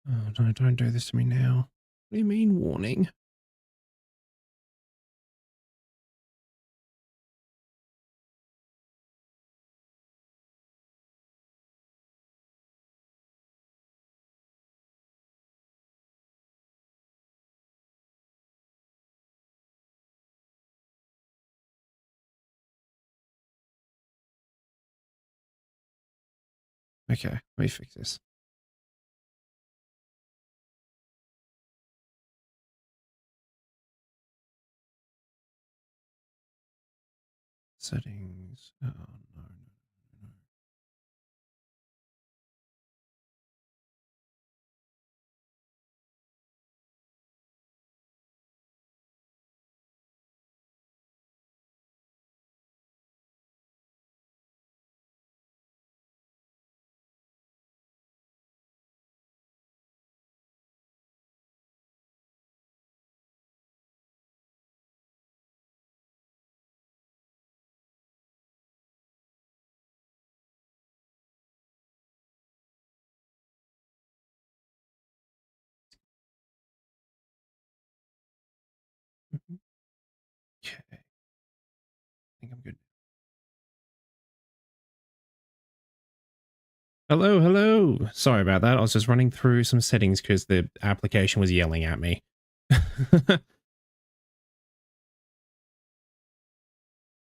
Oh, no, don't do this to me now. What do you mean, warning? Okay, let me fix this. Settings. Oh, no, no. Okay, I think I'm good. Hello, hello. Sorry about that. I was just running through some settings because the application was yelling at me.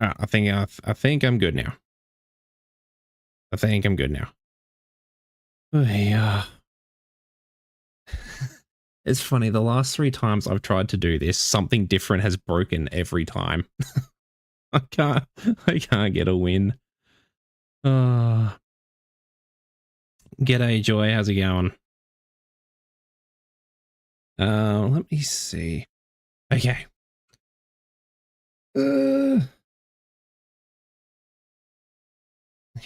I think I'm good now. I think I'm good now. Oh, yeah. It's funny. The last 3 times I've tried to do this, something different has broken every time. I can't. I can't get a win. Uh, G'day, Joy. How's it going? Let me see. Okay. Uh,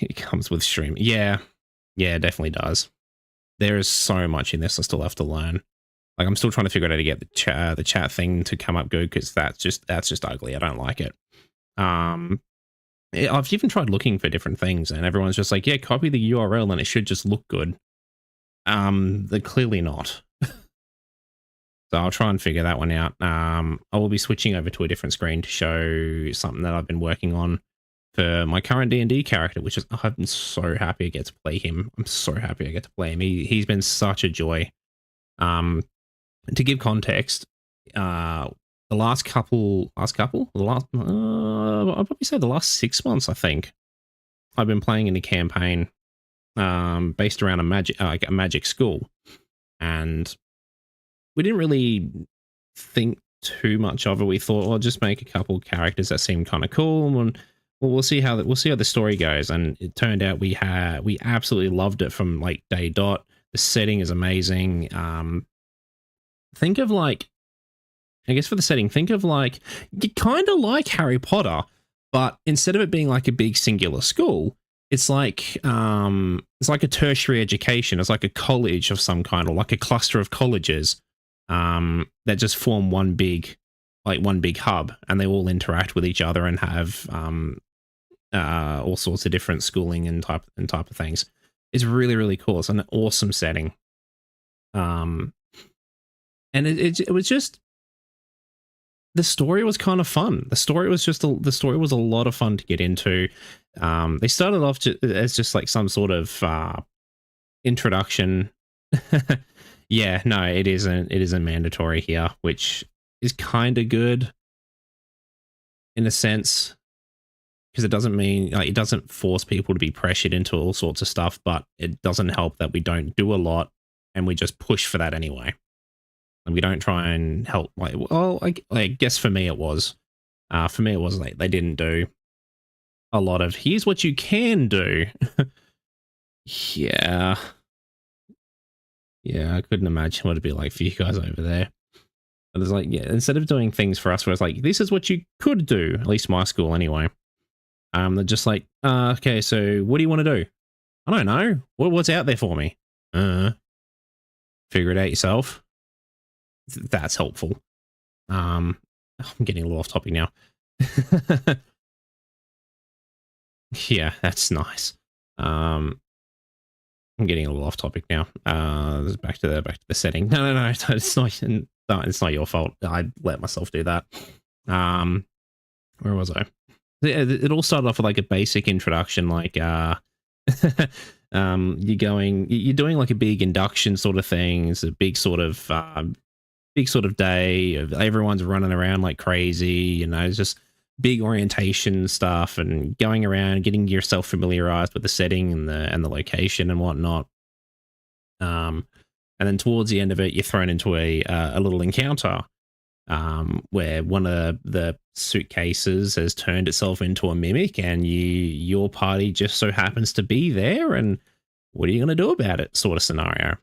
it comes with stream. Yeah. Yeah, it definitely does. There is so much in this I still have to learn. Like I'm still trying to figure out how to get the chat thing to come up good because that's just ugly. I don't like it. I've even tried looking for different things, and everyone's just like, "Yeah, copy the URL, and it should just look good." They're clearly not. So I'll try and figure that one out. I will be switching over to a different screen to show something that I've been working on for my current D&D character, which is I'm so happy I get to play him. I'm so happy I get to play him. He's been such a joy. To give context, the I'll probably say the last 6 months, I think, I've been playing in a campaign based around a magic school, and we didn't really think too much of it. We thought, well, just make a couple characters that seem kind of cool, and we'll see how the story goes. And it turned out we absolutely loved it from like day dot. The setting is amazing. Think of like, I guess for the setting, think of like kind of like Harry Potter, but instead of it being like a big singular school, it's like a tertiary education. It's like a college of some kind, or like a cluster of colleges that just form one big hub, and they all interact with each other and have all sorts of different schooling and type of things. It's really, really cool. It's an awesome setting. And it was just, the story was kind of fun. The story was a lot of fun to get into. They started off as just like some sort of introduction. Yeah, no, it isn't mandatory here, which is kind of good in a sense, because it doesn't mean, like, it doesn't force people to be pressured into all sorts of stuff, but it doesn't help that we don't do a lot and we just push for that anyway. And we don't try and help. Like, well, I guess for me it was. For me it was like they didn't do a lot of here's what you can do. Yeah. Yeah, I couldn't imagine what it'd be like for you guys over there. But it's like, yeah, instead of doing things for us where it's like, this is what you could do, at least my school anyway. They're just like, okay, so what do you want to do? I don't know. What's out there for me? Figure it out yourself. That's helpful. I'm getting a little off topic now. Yeah, that's nice. I'm getting a little off topic now. Back to the setting. No. It's not. No, it's not your fault. I let myself do that. Where was I? It all started off with like a basic introduction, like you're doing like a big induction sort of thing. It's a big sort of day. Everyone's running around like crazy. You know, it's just big orientation stuff and going around, getting yourself familiarized with the setting and the location and whatnot. And then towards the end of it, you're thrown into a little encounter where one of the suitcases has turned itself into a mimic, and your party just so happens to be there. And what are you going to do about it? Sort of scenario.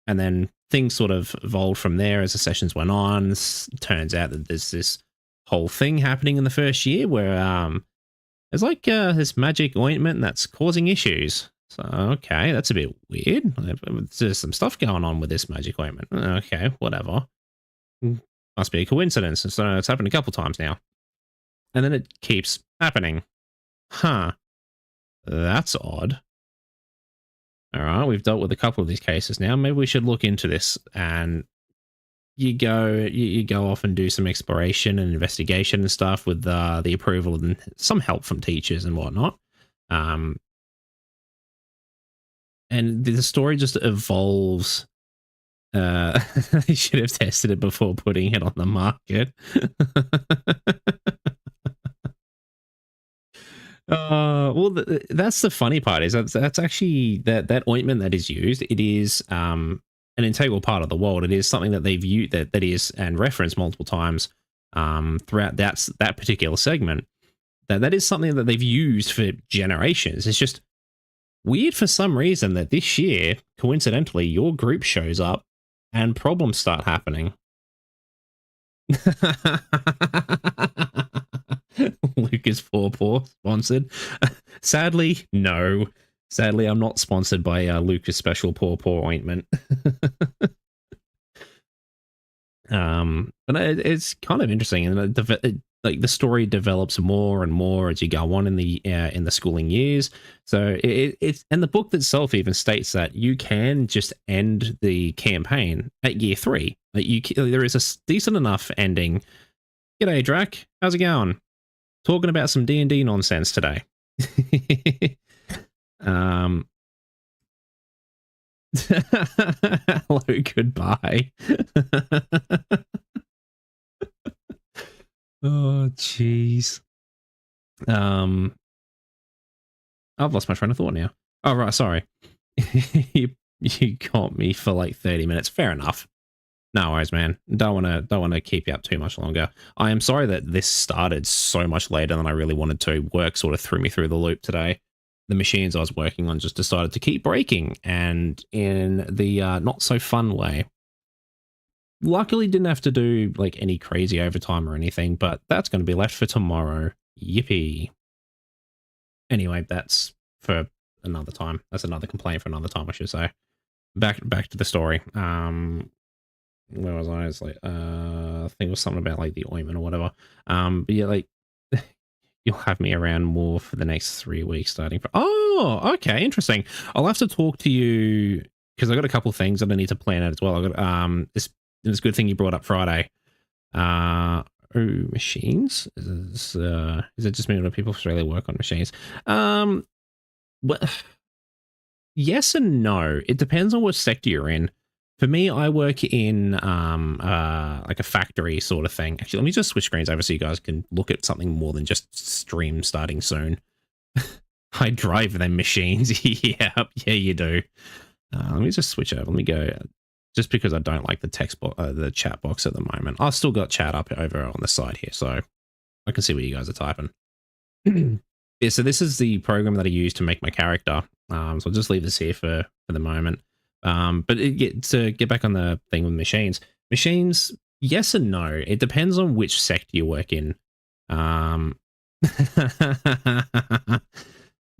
And then things sort of evolved from there as the sessions went on. It turns out that there's this whole thing happening in the first year where there's like this magic ointment that's causing issues. So, okay, that's a bit weird. There's some stuff going on with this magic ointment. Okay, whatever. Must be a coincidence. So it's happened a couple times now. And then it keeps happening. Huh. That's odd. All right, we've dealt with a couple of these cases now. Maybe we should look into this. And you go off and do some exploration and investigation and stuff with the approval and some help from teachers and whatnot. And the story just evolves. They should have tested it before putting it on the market. Well, that's the funny part is that's actually that ointment that is used. It is an integral part of the world. It is something that they've used that is and referenced multiple times throughout that particular segment. That is something that they've used for generations. It's just weird for some reason that this year, coincidentally, your group shows up and problems start happening. Lucas Pawpaw sponsored. Sadly, no. Sadly, I'm not sponsored by Lucas Special Pawpaw ointment. But it's kind of interesting, and like the story develops more and more as you go on in the schooling years. So it's and the book itself even states that you can just end the campaign at year 3. Like there is a decent enough ending. G'day, Drac. How's it going? Talking about some D&D nonsense today. Hello, goodbye. Oh, jeez. I've lost my train of thought now. Oh, right, sorry. you got me for like 30 minutes. Fair enough. No worries, man. Don't want to keep you up too much longer. I am sorry that this started so much later than I really wanted to. Work sort of threw me through the loop today. The machines I was working on just decided to keep breaking, and in the not so fun way. Luckily, didn't have to do like any crazy overtime or anything, but that's going to be left for tomorrow. Yippee. Anyway, that's for another time. That's another complaint for another time, I should say. Back to the story. Where was I? It's like I think it was something about like the ointment or whatever. But yeah, like you'll have me around more for the next 3 weeks starting from. Oh, okay, interesting. I'll have to talk to you because I got a couple of things that I need to plan out as well. I got it's a good thing you brought up Friday. Machines? Is it just me when people in Australia work on machines? Well, yes and no. It depends on what sector you're in. For me, I work in like a factory sort of thing. Actually, let me just switch screens over so you guys can look at something more than just stream starting soon. I drive them machines. Yeah, you do. Let me just switch over. Let me go. Just because I don't like the the chat box at the moment. I've still got chat up over on the side here, so I can see what you guys are typing. Yeah, so this is the program that I use to make my character. So I'll just leave this here for the moment. But to get back on the thing with machines, yes and no. It depends on which sector you work in.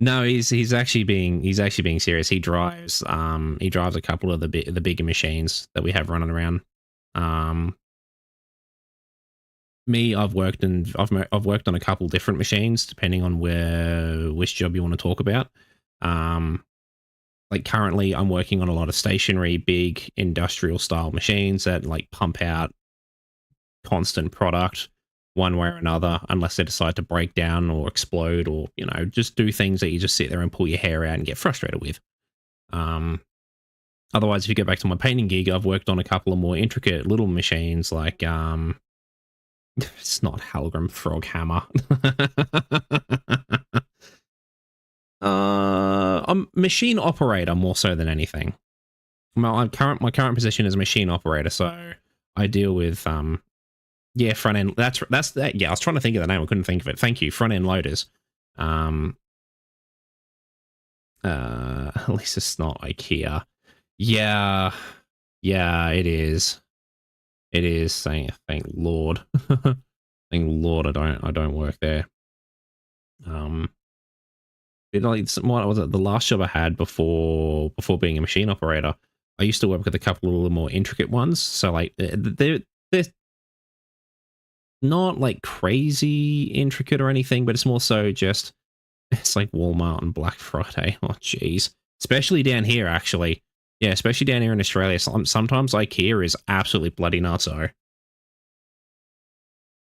No, he's actually being serious. He drives a couple of the bigger machines that we have running around. Me, I've worked on a couple different machines depending on which job you want to talk about. like currently I'm working on a lot of stationary, big industrial style machines that like pump out constant product one way or another, unless they decide to break down or explode or, you know, just do things that you just sit there and pull your hair out and get frustrated with. Otherwise, if you go back to my painting gig, I've worked on a couple of more intricate little machines like, it's not Halgram Frog Hammer. I'm machine operator more so than anything. My current position is machine operator, so I deal with yeah, front end. That's that. Yeah, I was trying to think of the name. I couldn't think of it. Thank you, front end loaders. At least it's not IKEA. Yeah, yeah, it is. It is. Thank Lord. Thank Lord, I don't work there. It, like, what was it? The last job I had before being a machine operator, I used to work with a couple of little more intricate ones. So like they're not like crazy intricate or anything, but it's more so just it's like Walmart and Black Friday. Oh jeez, especially down here actually. Yeah, especially down here in Australia. Sometimes IKEA is absolutely bloody nutso.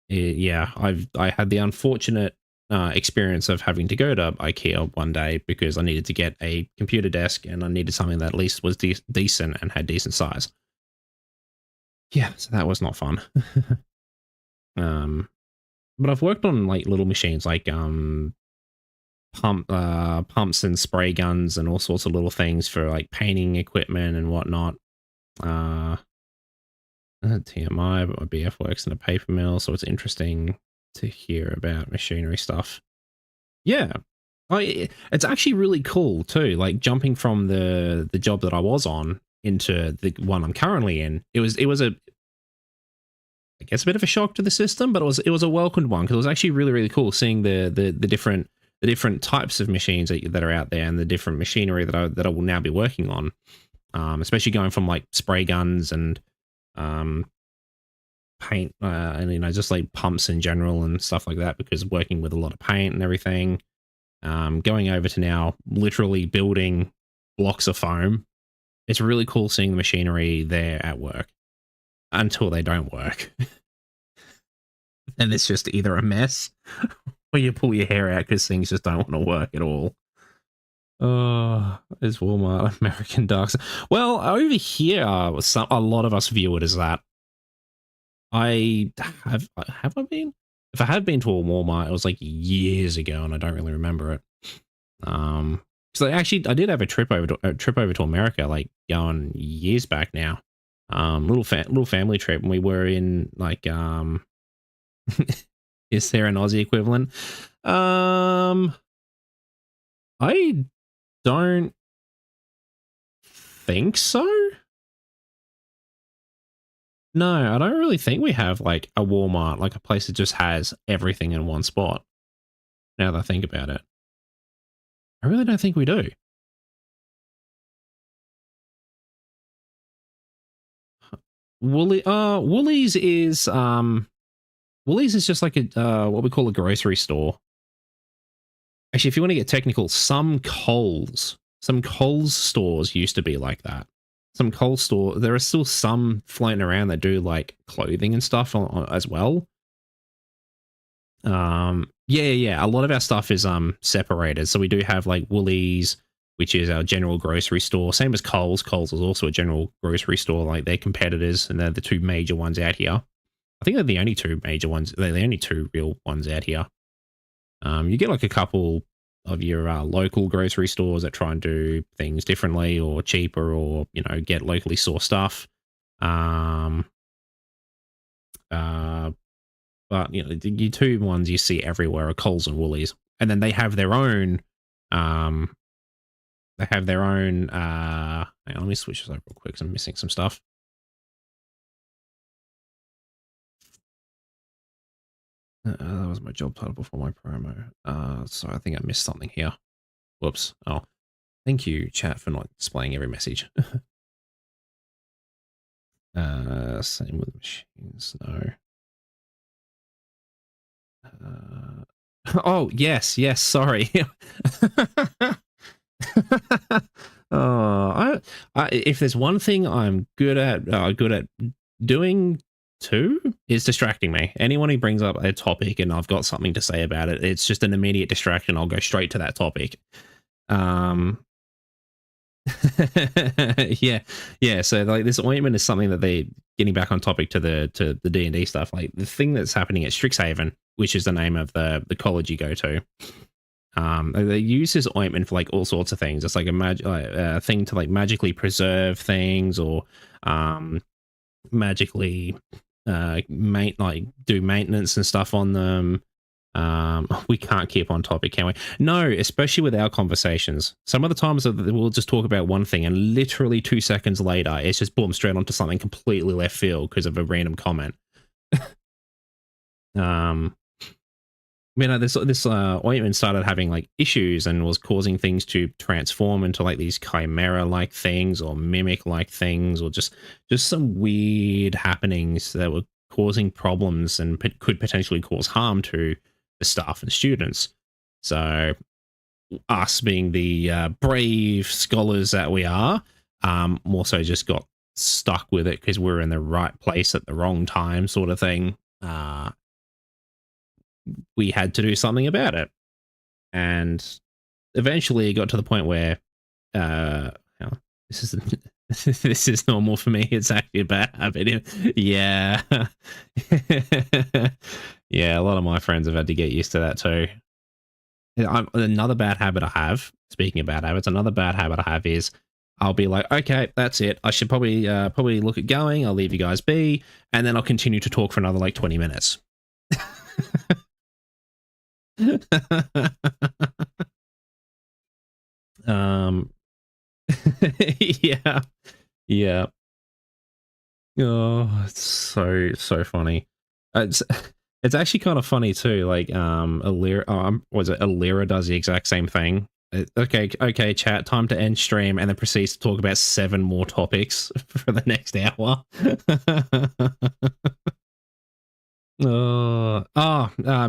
Yeah, I had the unfortunate experience of having to go to IKEA one day because I needed to get a computer desk and I needed something that at least was decent and had decent size. Yeah, so that was not fun. But I've worked on like little machines like pumps and spray guns and all sorts of little things for like painting equipment and whatnot. TMI, but my BF works in a paper mill, so it's interesting to hear about machinery stuff. Yeah, it's actually really cool too. Like jumping from the job that I was on into the one I'm currently in. It was a I guess a bit of a shock to the system, but it was a welcomed one because it was actually really really cool seeing the different types of machines that are out there and the different machinery that I will now be working on. Especially going from like spray guns and paint and you know just like pumps in general and stuff like that because working with a lot of paint and everything. Going over to now literally building blocks of foam. It's really cool seeing the machinery there at work until they don't work. And it's just either a mess or you pull your hair out because things just don't want to work at all. Oh, is Walmart American Ducks? Well, over here, a lot of us view it as that. Have I been? If I had been to a Walmart, it was like years ago, and I don't really remember it. So I did have a trip over to America, like going years back now. Little family trip, and we were in like is there an Aussie equivalent? I don't think so. No, I don't really think we have like a Walmart, like a place that just has everything in one spot. Now that I think about it, I really don't think we do. Woolies is just like a what we call a grocery store. Actually, if you want to get technical, some Coles stores used to be like that. Some Coles store, there are still some floating around that do like clothing and stuff as well. Yeah. A lot of our stuff is separated. So we do have like Woolies, which is our general grocery store. Same as Coles. Coles is also a general grocery store. Like they're competitors, and they're the two major ones out here. I think they're the only two major ones. They're the only two real ones out here. You get like a couple of your local grocery stores that try and do things differently or cheaper, or you know, get locally sourced stuff. But you know, the two ones you see everywhere are Coles and Woolies, and then they have their own. They have their own. Hang on, let me switch this over real quick. 'Cause I'm missing some stuff. That was my job title before my promo. So I think I missed something here. Whoops. Oh, thank you, chat, for not displaying every message. Same with machines. No. Oh yes. Sorry. If there's one thing I'm good at doing too, is distracting me. Anyone who brings up a topic and I've got something to say about it, it's just an immediate distraction. I'll go straight to that topic. Um, yeah, yeah. So like this ointment is something that they getting back on topic to the D&D stuff. Like the thing that's happening at Strixhaven, which is the name of the college you go to. They use this ointment for like all sorts of things. It's like a thing to like magically preserve things or magically like do maintenance and stuff on them. We can't keep on topic, can we? No, especially with our conversations. Some of the times we'll just talk about one thing, and literally 2 seconds later, it's just boom straight onto something completely left field because of a random comment. This ointment started having like issues and was causing things to transform into like these chimera like things or mimic like things or just some weird happenings that were causing problems and could potentially cause harm to the staff and students. So us being the brave scholars that we are, more so just got stuck with it because we're in the right place at the wrong time sort of thing. We had to do something about it. And eventually it got to the point where this is this is normal for me. It's actually a bad habit. Yeah. Yeah, a lot of my friends have had to get used to that too. Another bad habit I have, speaking of bad habits, another bad habit I have is I'll be like, okay, that's it. I should probably look at going. I'll leave you guys be, and then I'll continue to talk for another like 20 minutes. um yeah, yeah. Oh, it's so funny. It's actually kind of funny too. Like Alira, was it Alira does the exact same thing. Okay, chat. Time to end stream, and then proceeds to talk about 7 more topics for the next hour.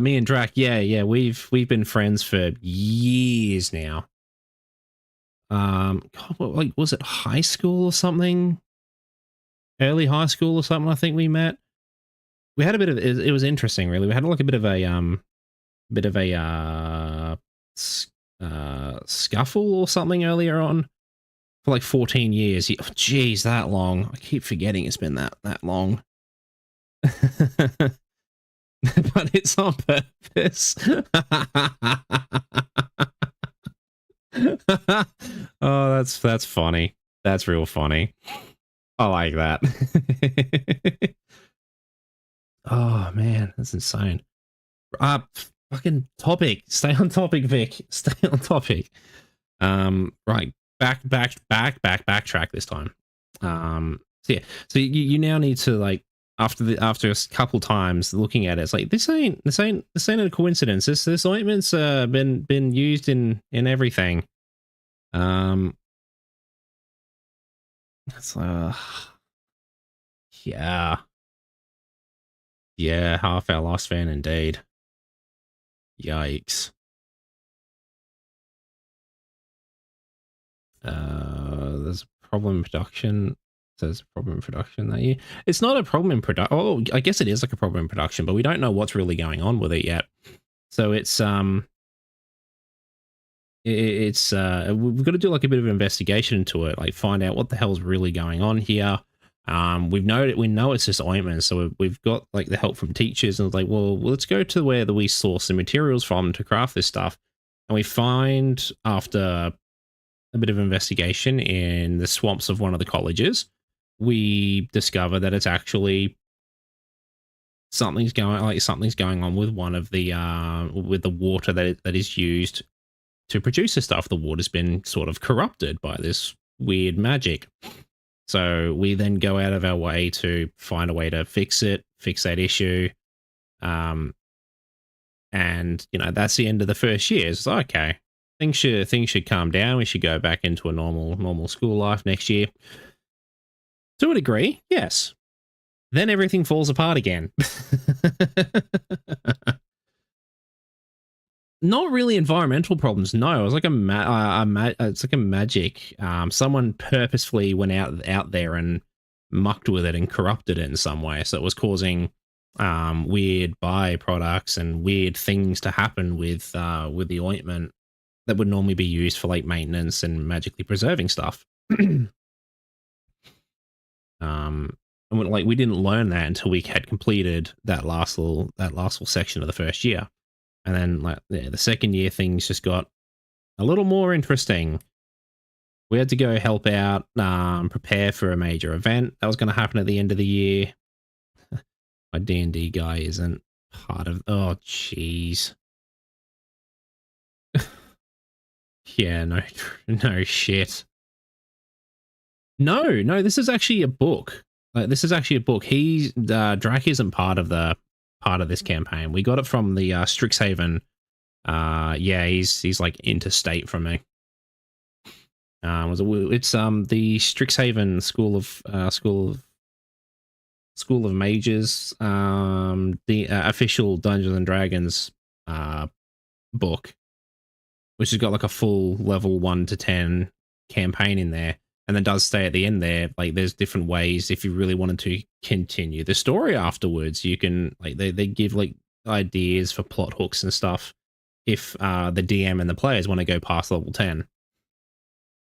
Me and Drac, yeah, we've been friends for years now. God, like was it high school or something? Early high school or something. I think we met. We had a bit of it was interesting, really. We had like a bit of a scuffle or something earlier on for like 14 years. Geez, that long. I keep forgetting it's been that long. But it's on purpose. Oh, that's funny. That's real funny. I like that. Oh man, that's insane. Fucking topic. Stay on topic, Vic. Stay on topic. Right. Backtrack this time. So yeah. So you now need to like after a couple times looking at it, it's like this ain't a coincidence. This ointment's been used in everything. It's yeah. Yeah, half our last fan indeed. Yikes. There's a problem in production. There's a problem in production that year. It's not a problem in production. Oh, I guess it is like a problem in production, but we don't know what's really going on with it yet. So it's we've got to do like a bit of an investigation into it, like find out what the hell's really going on here. We know it's just ointment, so we've got like the help from teachers, and it's like, well, let's go to where we source the materials from to craft this stuff. And we find, after a bit of investigation in the swamps of one of the colleges, we discover that it's actually something's going on with one of the with the water that is used to produce the stuff. The water's been sort of corrupted by this weird magic. So we then go out of our way to find a way to fix that issue. And that's the end of the first year. It's like, okay, things should calm down. We should go back into a normal school life next year. To a degree, yes. Then everything falls apart again. Not really environmental problems. No, it was like it's like a magic. Someone purposefully went out there and mucked with it and corrupted it in some way, so it was causing weird byproducts and weird things to happen with the ointment that would normally be used for like maintenance and magically preserving stuff. And like we didn't learn that until we had completed that last little section of the first year. And then like the second year things just got a little more interesting. We had to go help out, prepare for a major event that was going to happen at the end of the year. My D&D guy isn't part of. Oh, jeez. Yeah, no shit. No, this is actually a book. This is actually a book. Drac isn't part of this campaign. We got it from the Strixhaven. Yeah, he's like interstate from me. It's the Strixhaven School of Mages, the official Dungeons and Dragons book, which has got like a full level 1 to 10 campaign in there. And then does stay at the end there. Like there's different ways if you really wanted to continue the story afterwards. You can like they give like ideas for plot hooks and stuff if the DM and the players want to go past level 10.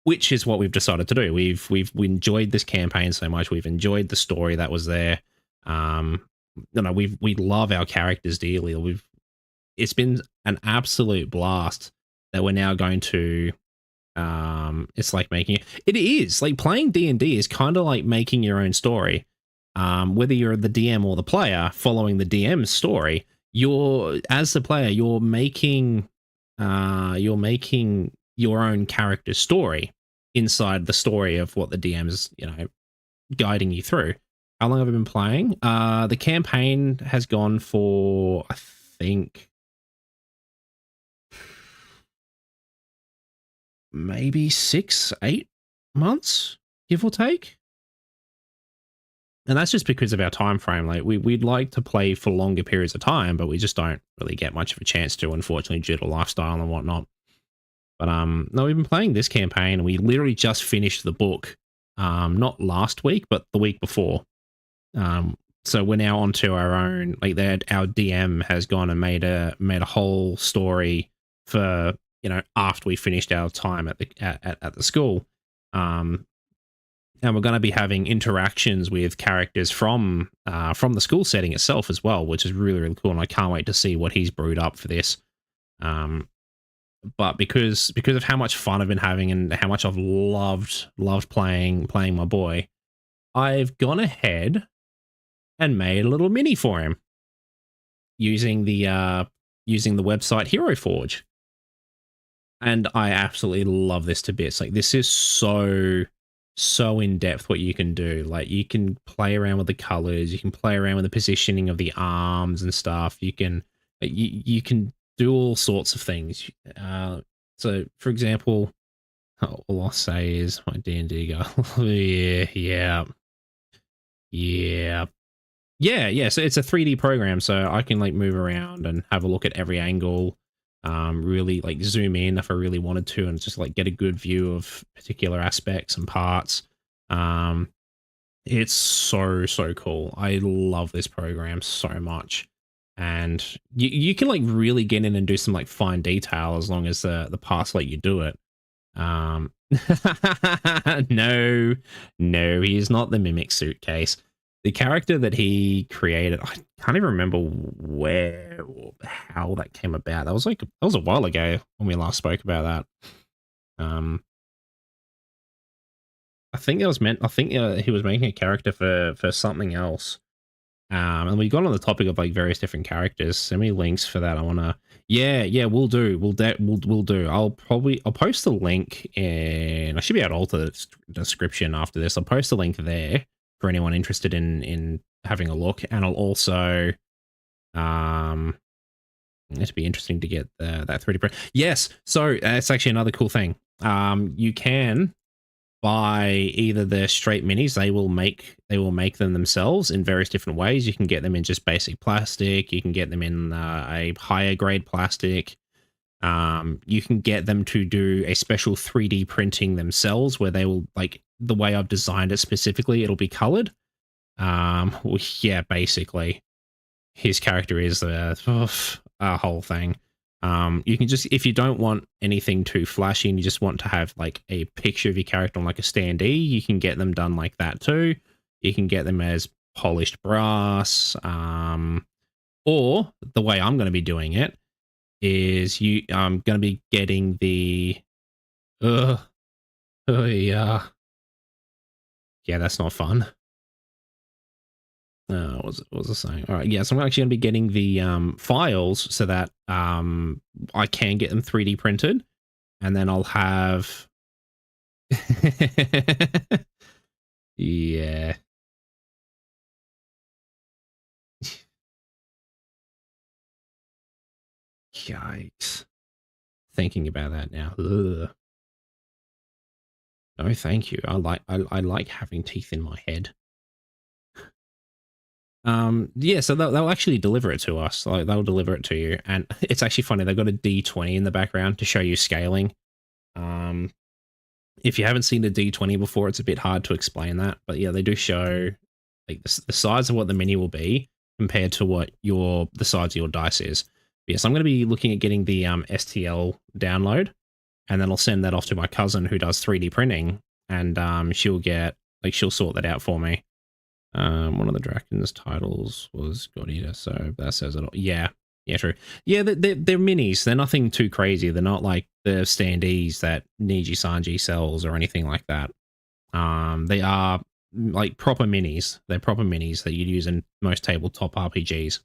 Which is what we've decided to do. We enjoyed this campaign so much. We've enjoyed the story that was there. We love our characters dearly. It's been an absolute blast that we're now going to. It's like it is like playing D&D is kind of like making your own story. Whether you're the DM or the player following the DM's story, as the player, you're making your own character story inside the story of what the DM's, guiding you through. How long have I been playing? The campaign has gone for, I think, maybe 6-8 months, give or take. And that's just because of our time frame. Like we'd like to play for longer periods of time, but we just don't really get much of a chance to, unfortunately, due to lifestyle and whatnot. But no, we've been playing this campaign, and we literally just finished the book. Not last week, but the week before. So we're now onto our own. Like that, our DM has gone and made a whole story for after we finished our time at the school. And we're going to be having interactions with characters from the school setting itself as well, which is really, really cool. And I can't wait to see what he's brewed up for this. But because of how much fun I've been having and how much I've loved playing my boy, I've gone ahead and made a little mini for him using the website Hero Forge. And I absolutely love this to bits. Like this is so in depth what you can do. Like you can play around with the colors, you can play around with the positioning of the arms and stuff. You can do all sorts of things. So for example, all I'll say is my D&D guy. Yeah. So it's a 3D program, so I can like move around and have a look at every angle. Really like zoom in if I really wanted to, and just like get a good view of particular aspects and parts. It's so cool. I love this program so much, and you can like really get in and do some like fine detail as long as the parts let you do it. No, he is not the Mimic Suitcase. The character that he created, I can't even remember where or how that came about. That was a while ago when we last spoke about that. I think he was making a character for something else. And we got on the topic of like various different characters. Send me links for that. I wanna. Yeah, we'll do. We'll do. I'll post a link in. I should be able to alter the description after this. I'll post a link there for anyone interested in having a look, and I'll also it'd be interesting to get that 3D print. Yes, so it's actually another cool thing. You can buy either the straight minis. They will make them themselves in various different ways. You can get them in just basic plastic. You can get them in a higher grade plastic. You can get them to do a special 3D printing themselves where they will, like, the way I've designed it specifically, it'll be colored. Well, yeah, basically his character is a whole thing. You can just, if you don't want anything too flashy and you just want to have like a picture of your character on like a standee, you can get them done like that too. You can get them as polished brass. Or the way I'm going to be doing it is I'm going to be getting the, yeah, that's not fun. What was I saying? All right, yeah, so I'm actually going to be getting the files so that I can get them 3D printed, and then I'll have yeah. Yikes. Thinking about that now. Ugh. No, thank you. I like having teeth in my head. Yeah, so they'll actually deliver it to us. Like, they'll deliver it to you, and it's actually funny. They've got a D20 in the background to show you scaling. If you haven't seen the D20 before, it's a bit hard to explain that, but yeah, they do show like the size of what the mini will be compared to what the size of your dice is. But yes, I'm going to be looking at getting the STL download, and then I'll send that off to my cousin who does 3D printing, and she'll sort that out for me. One of the Draken's titles was God Eater, so that says it all. Yeah, true. Yeah, they're minis. They're nothing too crazy. They're not like the standees that Niji Sanji sells or anything like that. They are like proper minis. They're proper minis that you'd use in most tabletop RPGs.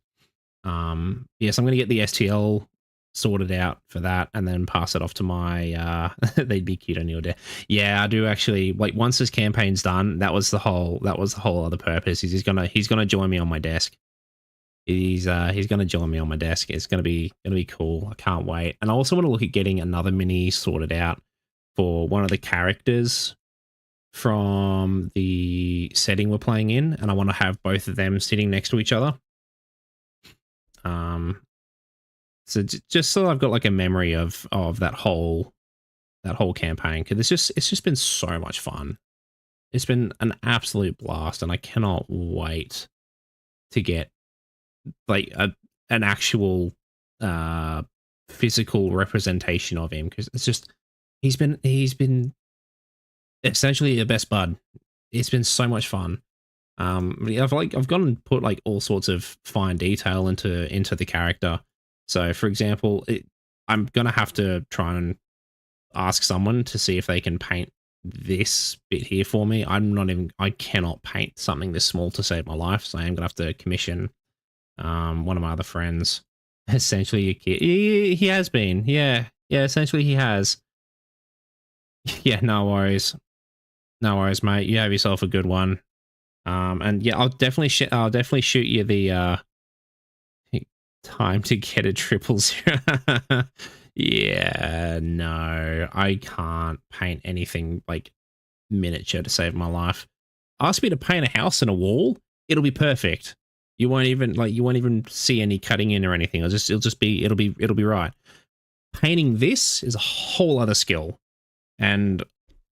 Yes, I'm going to get the STL sorted out for that and then pass it off to my they'd be cute on your desk. Yeah, I do actually, like, once this campaign's done, that was the whole other purpose. He's gonna join me on my desk. He's gonna join me on my desk. It's gonna be cool. I can't wait. And I also want to look at getting another mini sorted out for one of the characters from the setting we're playing in, and I want to have both of them sitting next to each other. So just so I've got like a memory of that whole campaign, because it's just been so much fun. It's been an absolute blast, and I cannot wait to get like an actual physical representation of him, because it's just he's been essentially a best bud. It's been so much fun. I've gone and put like all sorts of fine detail into the character. So, for example, I'm gonna have to try and ask someone to see if they can paint this bit here for me. I cannot paint something this small to save my life, so I am gonna have to commission one of my other friends. Essentially, a kid. He has been, yeah. Essentially, he has. Yeah, no worries, mate. You have yourself a good one. And yeah, I'll definitely shoot you the time to get a 000. Yeah, no, I can't paint anything like miniature to save my life. Ask me to paint a house and a wall, it'll be perfect. You won't even see any cutting in or anything. It'll be right. Painting this is a whole other skill, and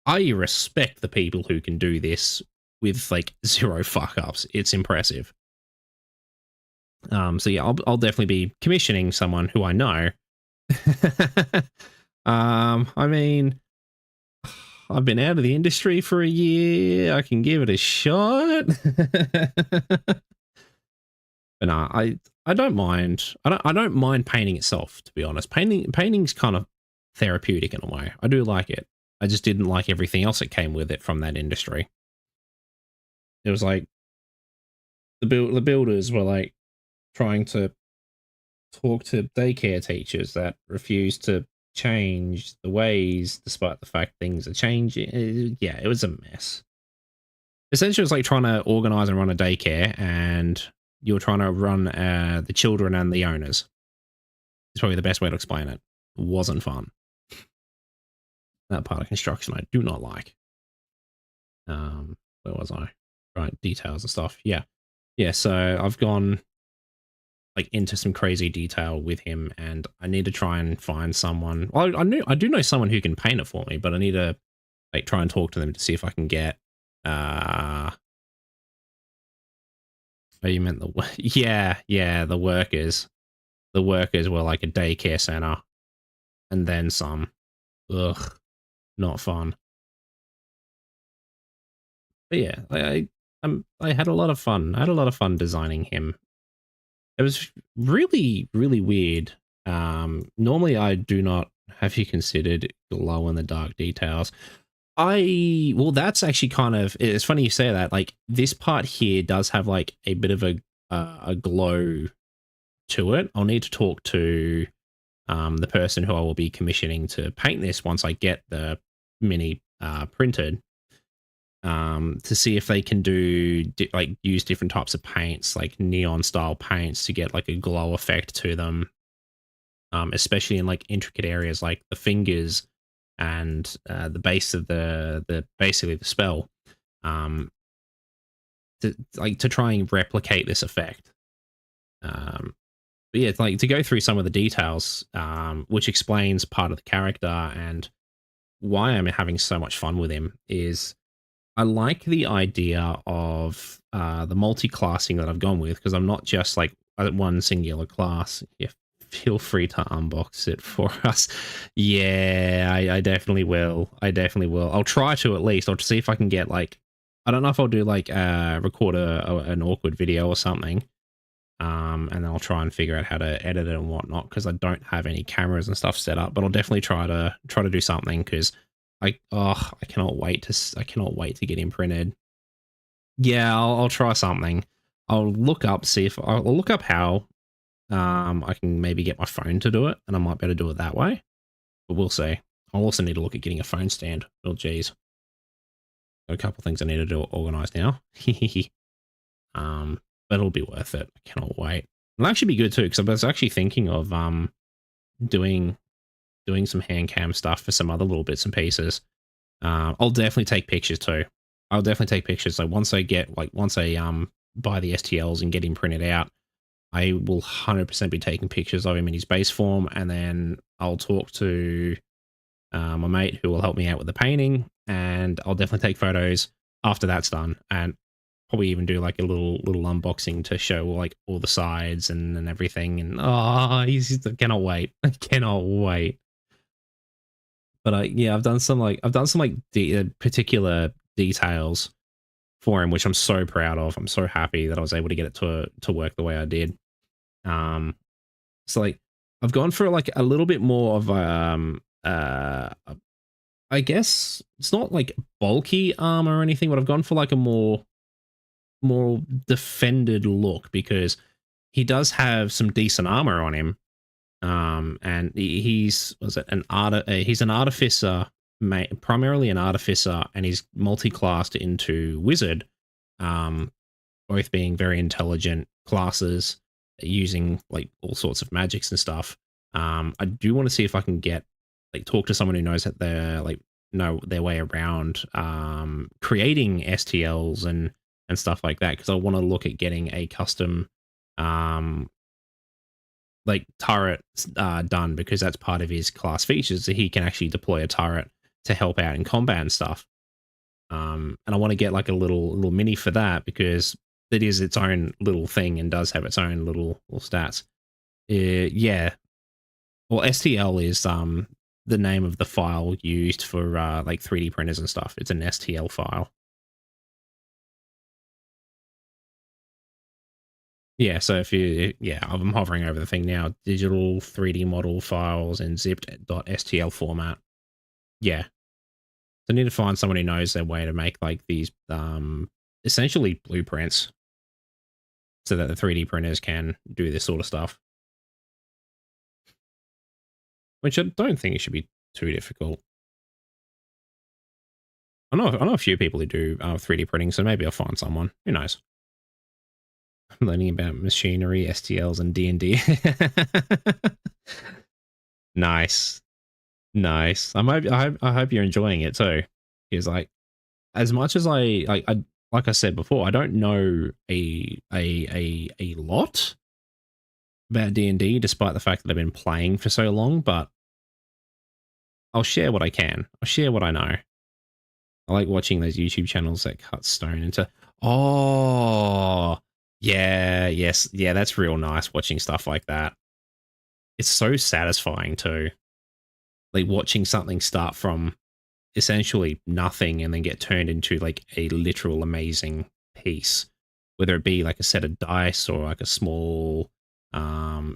I respect the people who can do this with like zero fuck ups. It's impressive. So yeah, I'll definitely be commissioning someone who I know. I mean, I've been out of the industry for a year. I can give it a shot. But no, I don't mind. I don't mind painting itself, to be honest. Painting's kind of therapeutic in a way. I do like it. I just didn't like everything else that came with it from that industry. It was like the builders were like trying to talk to daycare teachers that refuse to change the ways despite the fact things are changing. Yeah, it was a mess. Essentially, it was like trying to organize and run a daycare, and you're trying to run the children and the owners. It's probably the best way to explain it. It wasn't fun. That part of construction I do not like. Where was I? Right, details and stuff. Yeah. So I've gone like into some crazy detail with him, and I need to try and find someone. Well, I do know someone who can paint it for me, but I need to like try and talk to them to see if I can get. Oh, you meant the yeah, the workers. The workers were like a daycare center, and then some. Ugh, not fun. But yeah, I had a lot of fun. I had a lot of fun designing him. It was really, really weird. Normally I do not have you considered glow in the dark details. Well, that's actually kind of, it's funny you say that. Like this part here does have like a bit of a glow to it. I'll need to talk to the person who I will be commissioning to paint this once I get the mini printed, to see if they can do like use different types of paints, like neon style paints, to get like a glow effect to them, especially in like intricate areas like the fingers and the base of the basically the spell, um, to try and replicate this effect. But yeah, it's like to go through some of the details, which explains part of the character and why I'm having so much fun with him. Is I like the idea of the multi-classing that I've gone with, because I'm not just like one singular class. Yeah, feel free to unbox it for us. Yeah, I definitely will. I definitely will. I'll try to, at least. I'll see if I can get like, I don't know if I'll do like record an awkward video or something. And then I'll try and figure out how to edit it and whatnot, because I don't have any cameras and stuff set up. But I'll definitely try to do something, because I cannot wait to get him printed. Yeah, I'll try something. I'll look up how I can maybe get my phone to do it, and I might be able to do it that way. But we'll see. I'll also need to look at getting a phone stand. Oh geez, got a couple things I need to do organize now. But it'll be worth it. I cannot wait. It'll actually be good too, because I was actually thinking of doing some hand cam stuff for some other little bits and pieces. I'll definitely take pictures too. I'll definitely take pictures. So once I buy the STLs and get him printed out, I will 100% be taking pictures of him in his base form, and then I'll talk to my mate who will help me out with the painting, and I'll definitely take photos after that's done, and probably even do like a little unboxing to show like all the sides and everything. And I cannot wait. I cannot wait. But yeah, I've done some particular details for him, which I'm so proud of. I'm so happy that I was able to get it to work the way I did. So like I've gone for like a little bit more of I guess it's not like bulky armor or anything, but I've gone for like a more defended look, because he does have some decent armor on him. And he's an artificer, primarily an artificer, and he's multi-classed into wizard, both being very intelligent classes using like all sorts of magics and stuff. I do want to see if I can talk to someone who knows that know their way around creating STLs and stuff like that, because I want to look at getting a custom turret done, because that's part of his class features, that he can actually deploy a turret to help out in combat and stuff. And I want to get like a little mini for that, because it is its own little thing and does have its own little stats. Yeah. Well, STL is the name of the file used for like 3D printers and stuff. It's an STL file. Yeah, so I'm hovering over the thing now. Digital 3D model files in zipped.stl format. Yeah. So I need to find someone who knows their way to make like these essentially blueprints, so that the 3D printers can do this sort of stuff. Which I don't think it should be too difficult. I know a few people who do 3D printing, so maybe I'll find someone. Who knows? I'm learning about machinery, STLs, and DnD. Nice. I hope you're enjoying it too. Because like, as much as like I said before, I don't know a lot. about D&D, despite the fact that I've been playing for so long, but I'll share what I can. I'll share what I know. I like watching those YouTube channels that cut stone into. Oh, yeah, yes, yeah, that's real nice watching stuff like that. It's so satisfying too. Like watching something start from essentially nothing and then get turned into like a literal amazing piece, whether it be like a set of dice or like a small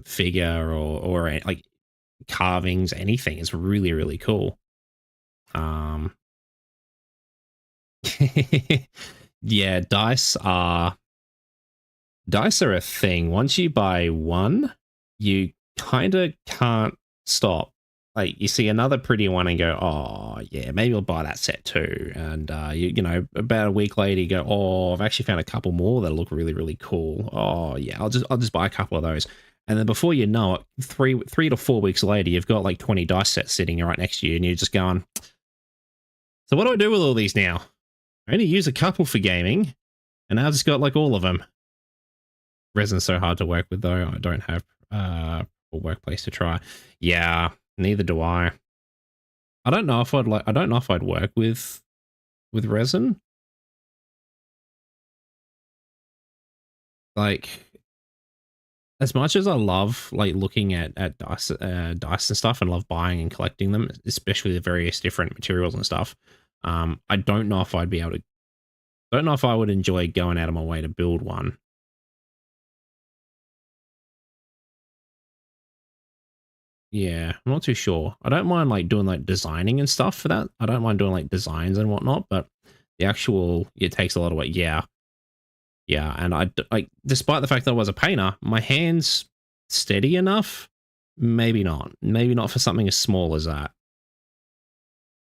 figure or like carvings, anything. Is really, really cool. Yeah, dice are a thing. Once you buy one, you kind of can't stop. Like you see another pretty one and go, oh yeah, maybe I'll buy that set too. And you know, about a week later, you go, oh, I've actually found a couple more that look really, really cool. Oh yeah, I'll just buy a couple of those. And then before you know it, three to 4 weeks later, you've got like 20 dice sets sitting right next to you, and you're just going, so what do I do with all these now? I only use a couple for gaming, and now I've just got like all of them. Resin's so hard to work with, though. I don't have a workplace to try. Yeah, neither do I. I don't know if I'd work with resin. Like, as much as I love like looking at dice and stuff, and love buying and collecting them, especially the various different materials and stuff. I don't know if I'd be able to. Don't know if I would enjoy going out of my way to build one. Yeah, I'm not too sure. I don't mind like doing like designing and stuff for that. I don't mind doing like designs and whatnot, but the actual it takes a lot of work. Yeah, yeah, and like despite the fact that I was a painter, my hands steady enough. Maybe not. Maybe not for something as small as that,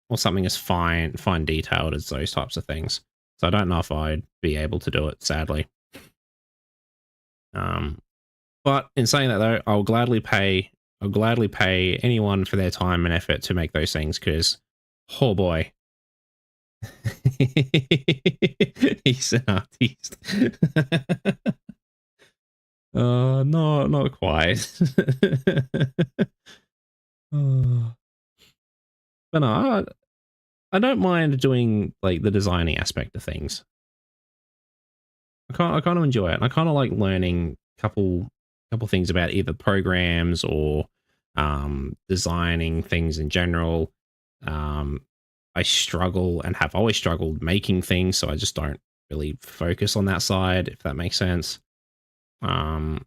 or something as fine detailed as those types of things. So I don't know if I'd be able to do it. Sadly. Um, but in saying that though, I'll gladly pay anyone for their time and effort to make those things because, oh boy, he's an artist. No, not quite. Oh. But no, I don't mind doing like the designing aspect of things. I kind of enjoy it. I kind of like learning couple things about either programs or designing things in general. Um, I struggle and have always struggled making things, so I just don't really focus on that side, if that makes sense. Um,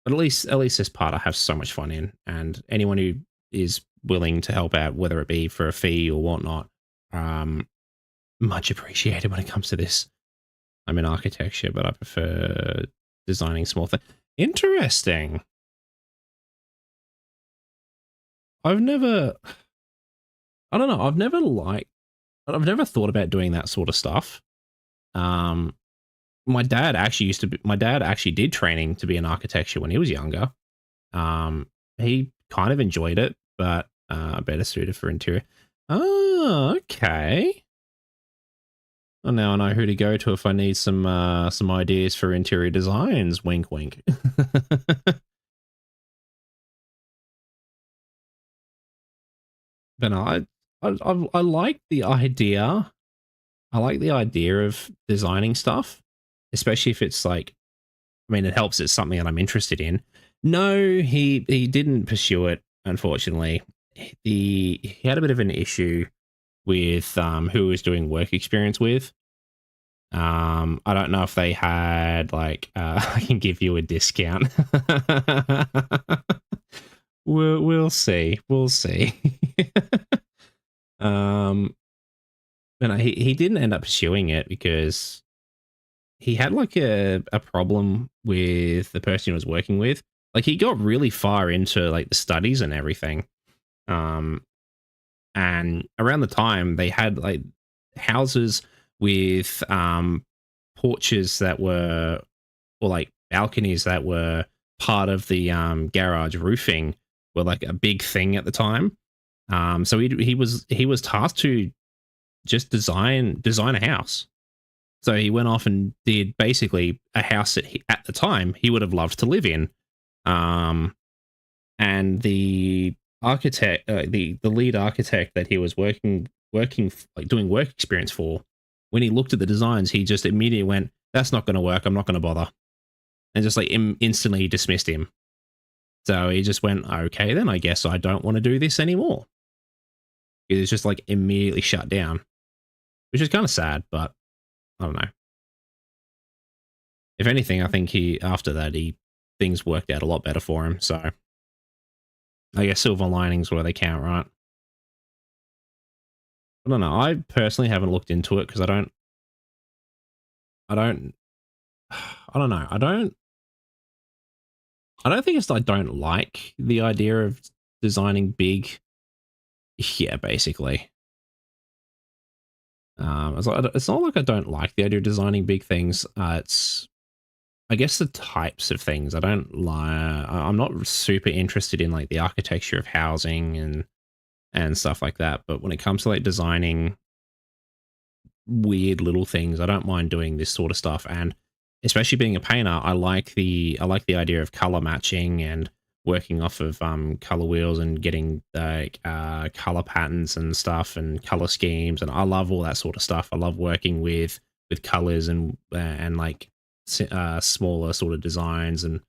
but at least this part I have so much fun in, and anyone who is willing to help out, whether it be for a fee or whatnot, um, much appreciated when it comes to this. I'm in architecture, but I prefer designing small things. Interesting. I've never, I don't know. I've never thought about doing that sort of stuff. Um, my dad actually did training to be in architecture when he was younger. He kind of enjoyed it, but better suited for interior. Oh, okay. Well, now I know who to go to if I need some ideas for interior designs. Wink, wink. But no, I like the idea. I like the idea of designing stuff, especially if it's like, I mean, it helps. It's something that I'm interested in. No, he didn't pursue it. Unfortunately, he had a bit of an issue with who he was doing work experience with. I don't know if they had like I can give you a discount. We'll see. We'll see. um, but no, he didn't end up pursuing it because he had like a problem with the person he was working with. Like he got really far into like the studies and everything. Um, and around the time they had like houses with porches that were, or like balconies that were part of the garage roofing, were like a big thing at the time. So he was tasked to just design a house. So he went off and did basically a house that at the time he would have loved to live in. And the architect, the lead architect that he was working like doing work experience for, when he looked at the designs, he just immediately went, "That's not going to work. I'm not going to bother," and just like instantly dismissed him. So he just went, "Okay, then I guess I don't want to do this anymore." It was just like immediately shut down, which is kind of sad, but I don't know. If anything, I think he after that he things worked out a lot better for him. So I guess silver linings where they count, right? I don't know. I personally haven't looked into it because I don't, I don't know. I don't think it's I don't like the idea of designing big. Yeah, basically. It's not like I don't like the idea of designing big things. It's I guess the types of things I don't like. I'm not super interested in like the architecture of housing and stuff like that. But when it comes to like designing weird little things, I don't mind doing this sort of stuff. And especially being a painter, I like the idea of color matching and working off of color wheels and getting like color patterns and stuff and color schemes. And I love all that sort of stuff. I love working with colors and like smaller sort of designs. And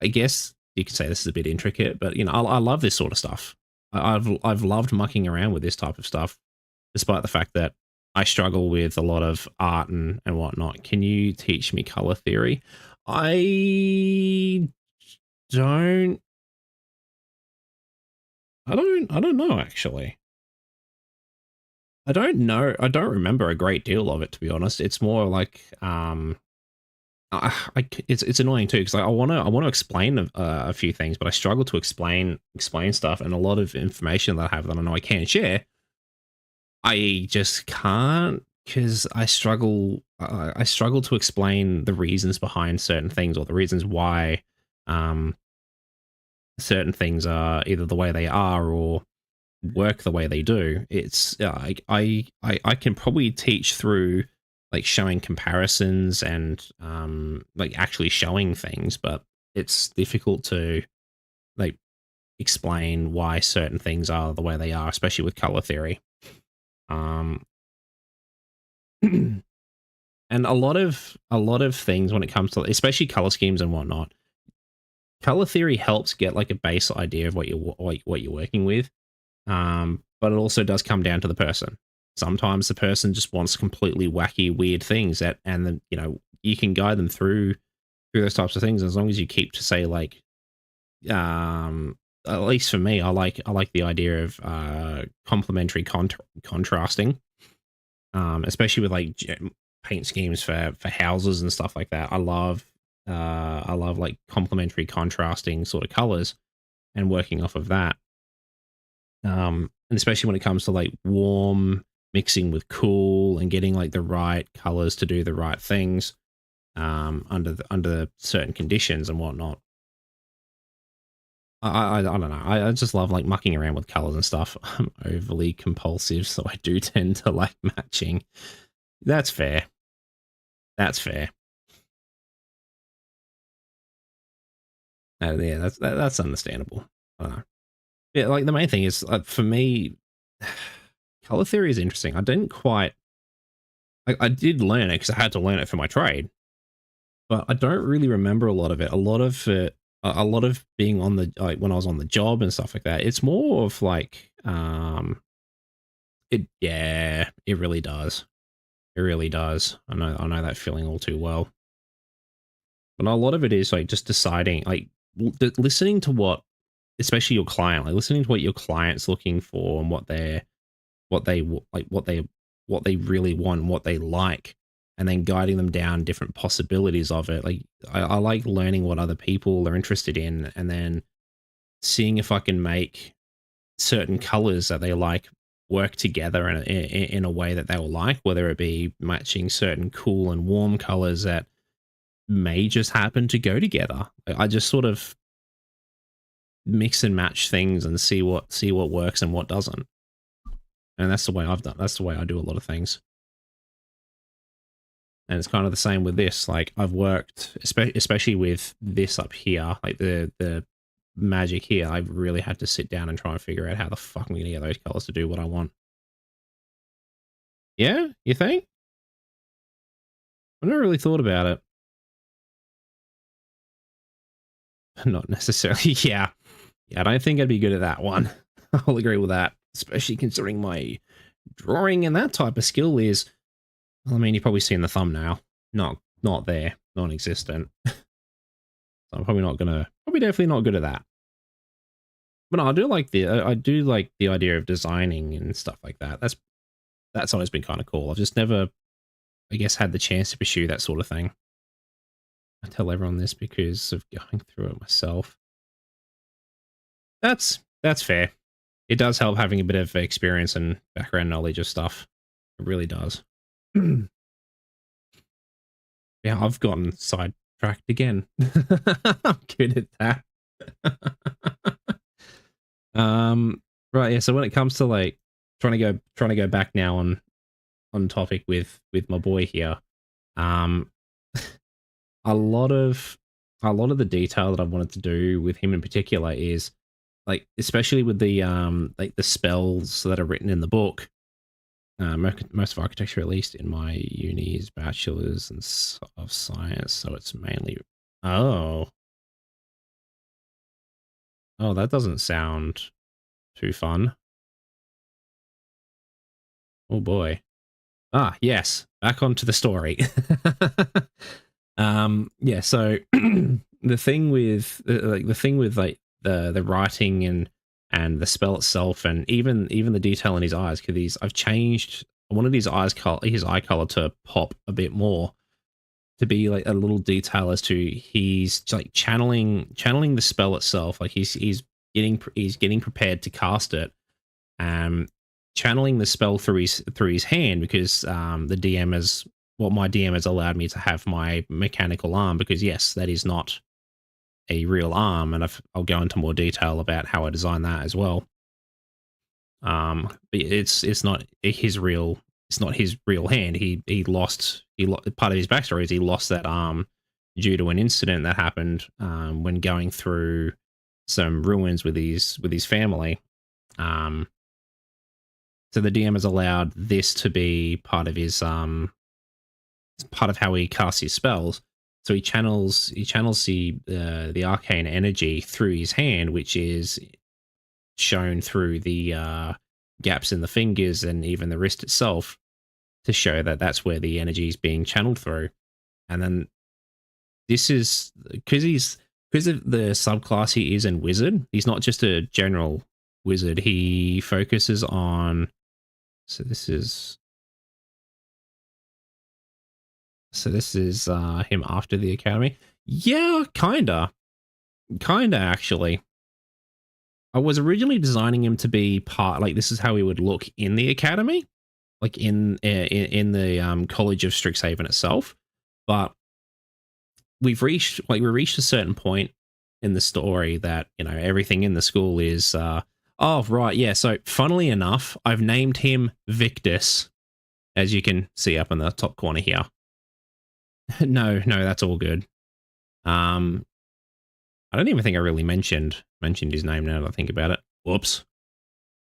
I guess you could say this is a bit intricate, but you know, I love this sort of stuff. I've loved mucking around with this type of stuff, despite the fact that I struggle with a lot of art and whatnot. Can you teach me color theory? I don't. I don't know actually. I don't know. I don't remember a great deal of it, to be honest. It's more like it's annoying too because I want to explain a few things, but I struggle to explain stuff, and a lot of information that I have that I know I can share, I just can't because I struggle. I struggle to explain the reasons behind certain things or the reasons why um, certain things are either the way they are or work the way they do. It's I can probably teach through like showing comparisons and like actually showing things, but it's difficult to like explain why certain things are the way they are, especially with color theory. Um, and a lot of things when it comes to especially color schemes and whatnot. Color theory helps get like a base idea of what you're working with. But it also does come down to the person. Sometimes the person just wants completely wacky, weird things that, and then you know you can guide them through those types of things as long as you keep to say like, at least for me, I like the idea of complementary contrasting, especially with like paint schemes for houses and stuff like that. I love like complementary contrasting sort of colors and working off of that. And especially when it comes to like warm mixing with cool and getting like the right colors to do the right things under certain conditions and whatnot. I don't know. I just love like mucking around with colors and stuff. I'm overly compulsive, so I do tend to like matching. That's fair. That's fair. Yeah, that's understandable. I don't know. Yeah, like the main thing is for me, color theory is interesting. I didn't quite. I did learn it because I had to learn it for my trade, but I don't really remember a lot of it. A lot of being on the like when I was on the job and stuff like that. It's more of like, it yeah, it really does. It really does. I know that feeling all too well. But a lot of it is like just deciding, like listening to what, especially your client, like listening to what your client's looking for and what they like what they really want, what they like, and then guiding them down different possibilities of it. Like I like learning what other people are interested in, and then seeing if I can make certain colors that they like work together in a way that they will like, whether it be matching certain cool and warm colors that may just happen to go together. I just sort of mix and match things and see what works and what doesn't. And that's the way I've done. That's the way I do a lot of things. And it's kind of the same with this. Like I've worked, especially with this up here, like the magic here. I've really had to sit down and try and figure out how the fuck I'm gonna get those colors to do what I want. Yeah, you think? I've never really thought about it. Not necessarily. Yeah, I don't think I'd be good at that one. I'll agree with that, especially considering my drawing and that type of skill is. Well, I mean, you've probably seen the thumbnail. Not there, non-existent. So I'm probably definitely not good at that. But no, I do like the idea of designing and stuff like that. That's always been kind of cool. I've just never, I guess, had the chance to pursue that sort of thing. I tell everyone this because of going through it myself. That's fair. It does help having a bit of experience and background knowledge of stuff. It really does. Yeah, I've gotten sidetracked again. I'm good at that. Right, yeah, so when it comes to like trying to go back now on topic with my boy here, a lot of the detail that I wanted to do with him in particular is like, especially with the like the spells that are written in the book. Most of architecture, at least in my uni, is bachelor's of science, so it's mainly. Oh, that doesn't sound too fun. Oh boy. Ah, yes. Back onto the story. Yeah. So the thing with like the writing and the spell itself, and even the detail in his eyes, because I've changed. I wanted his eye color to pop a bit more, to be like a little detail as to he's like channeling the spell itself. Like he's getting prepared to cast it, channeling the spell through his hand, because the DM has my DM has allowed me to have my mechanical arm, because yes, that is not a real arm, and I'll go into more detail about how I designed that as well. But it's not his real hand. He lost part of his backstory is he lost that arm due to an incident that happened when going through some ruins with his family. So the DM has allowed this to be part of his part of how he casts his spells. So he channels the arcane energy through his hand, which is shown through the gaps in the fingers and even the wrist itself, to show that that's where the energy is being channeled through. And then this is because of the subclass he is in wizard. He's not just a general wizard. He focuses on. So this is him after the academy. Yeah, kinda actually. I was originally designing him to be part, like, this is how he would look in the academy, like in the College of Strixhaven itself. But we reached a certain point in the story that, you know, everything in the school is oh right, yeah. So funnily enough, I've named him Victus, as you can see up in the top corner here. No, that's all good. I don't even think I really mentioned his name now that I think about it. Whoops.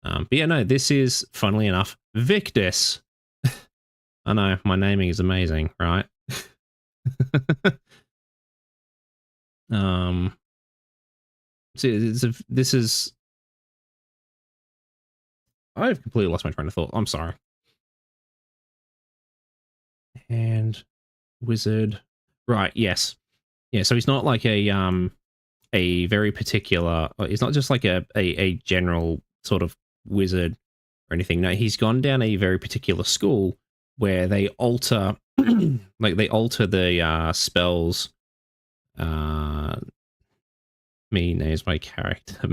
But yeah, no, this is, funnily enough, Victus. I know, my naming is amazing, right? So this is. I've completely lost my train of thought. I'm sorry. And wizard, right? Yes, yeah. So he's not like a very particular. He's not just like a general sort of wizard or anything. No, he's gone down a very particular school where they alter, like they alter the spells. Me names my character.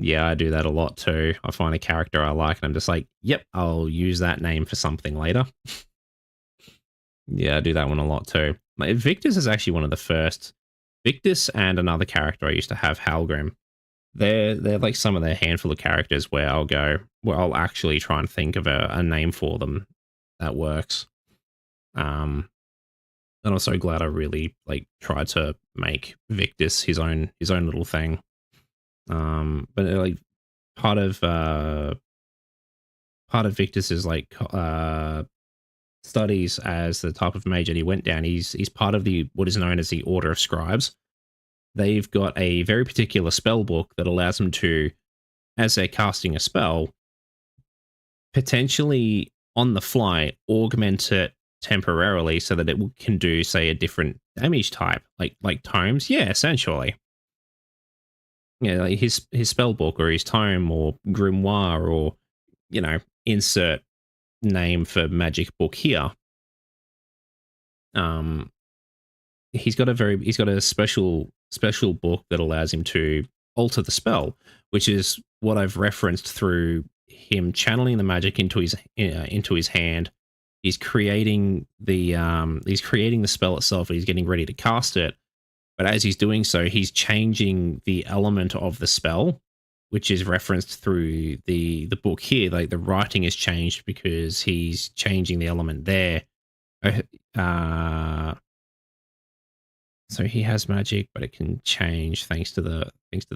Yeah, I do that a lot too. I find a character I like, and I'm just like, yep, I'll use that name for something later. Yeah, I do that one a lot too. Like, Victus is actually one of the first. Victus and another character I used to have, Halgrim. They're like some of the handful of characters where I'll actually try and think of a name for them that works. And I'm so glad I really like tried to make Victus his own little thing. But like part of part of Victus is like studies as the type of mage that he went down. He's part of the what is known as the Order of Scribes. They've got a very particular spell book that allows them to, as they're casting a spell, potentially on the fly augment it temporarily so that it can do, say, a different damage type, like tomes. Yeah, essentially. Yeah, like his spell book or his tome or grimoire or insert name for magic book here. He's got a special book that allows him to alter the spell, which is what I've referenced through him channeling the magic into his hand. He's creating the spell itself, and he's getting ready to cast it. But as he's doing so, he's changing the element of the spell, which is referenced through the book here. Like the writing is changed because he's changing the element there. So he has magic, but it can change thanks to the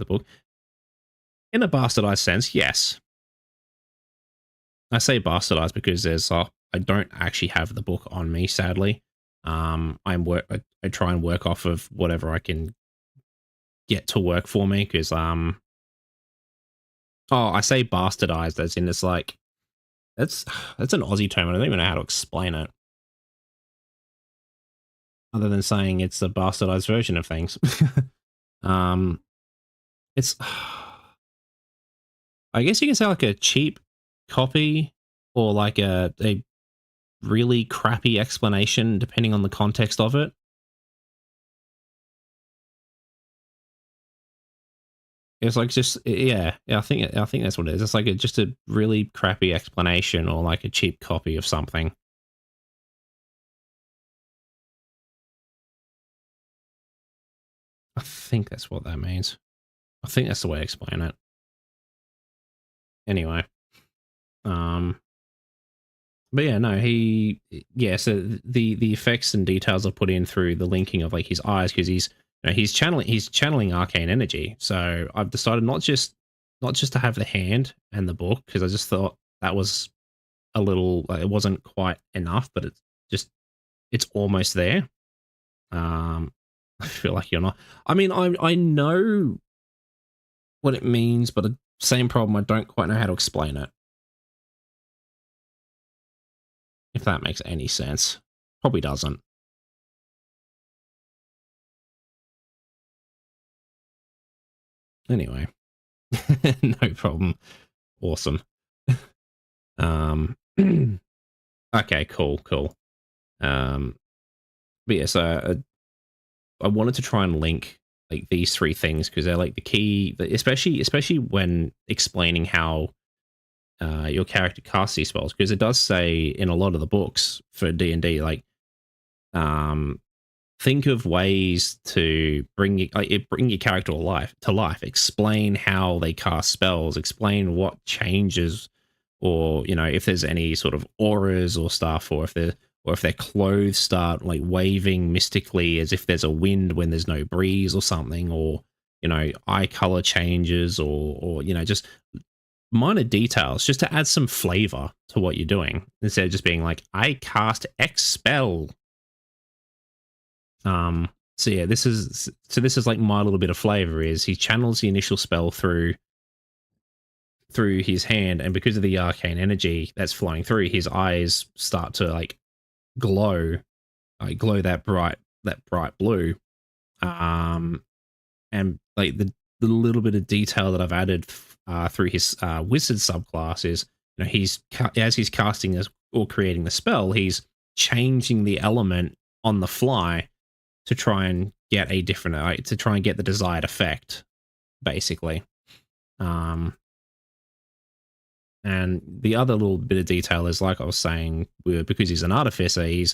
book. In a bastardized sense, yes. I say bastardized because I don't actually have the book on me, sadly. I try and work off of whatever I can get to work for me because I say bastardized as in it's like that's an Aussie term. I don't even know how to explain it other than saying it's a bastardized version of things. It's I guess you can say like a cheap copy or like a really crappy explanation depending on the context of it. It's like just yeah. I think that's what it is. It's like just a really crappy explanation or like a cheap copy of something. I think that's what that means. I think that's the way I explain it. Anyway, but yeah, no, so the effects and details I've put in through the linking of like his eyes because he's channeling arcane energy. So I've decided not just to have the hand and the book because I just thought that was a little it wasn't quite enough, but it's almost there. I feel like you're not. I mean, I know what it means, but the same problem, I don't quite know how to explain it. If that makes any sense. Probably doesn't. Anyway. No problem. Awesome. Okay, cool. But yeah, so I wanted to try and link like these three things because they're like the key, especially when explaining how your character casts these spells, because it does say in a lot of the books for D&D, like think of ways to bring your character to life. Explain how they cast spells. Explain what changes, or if there's any sort of auras or stuff, or if their clothes start like waving mystically as if there's a wind when there's no breeze or something, or eye color changes, or just minor details just to add some flavor to what you're doing instead of just being like, I cast X spell. So yeah, this is like my little bit of flavor is he channels the initial spell through his hand, and because of the arcane energy that's flowing through, his eyes start to like glow that bright blue. And like the little bit of detail that I've added through his wizard subclass is, as he's casting this or creating the spell, he's changing the element on the fly to try and get to try and get the desired effect, basically. And the other little bit of detail is, like I was saying, because he's an artificer, he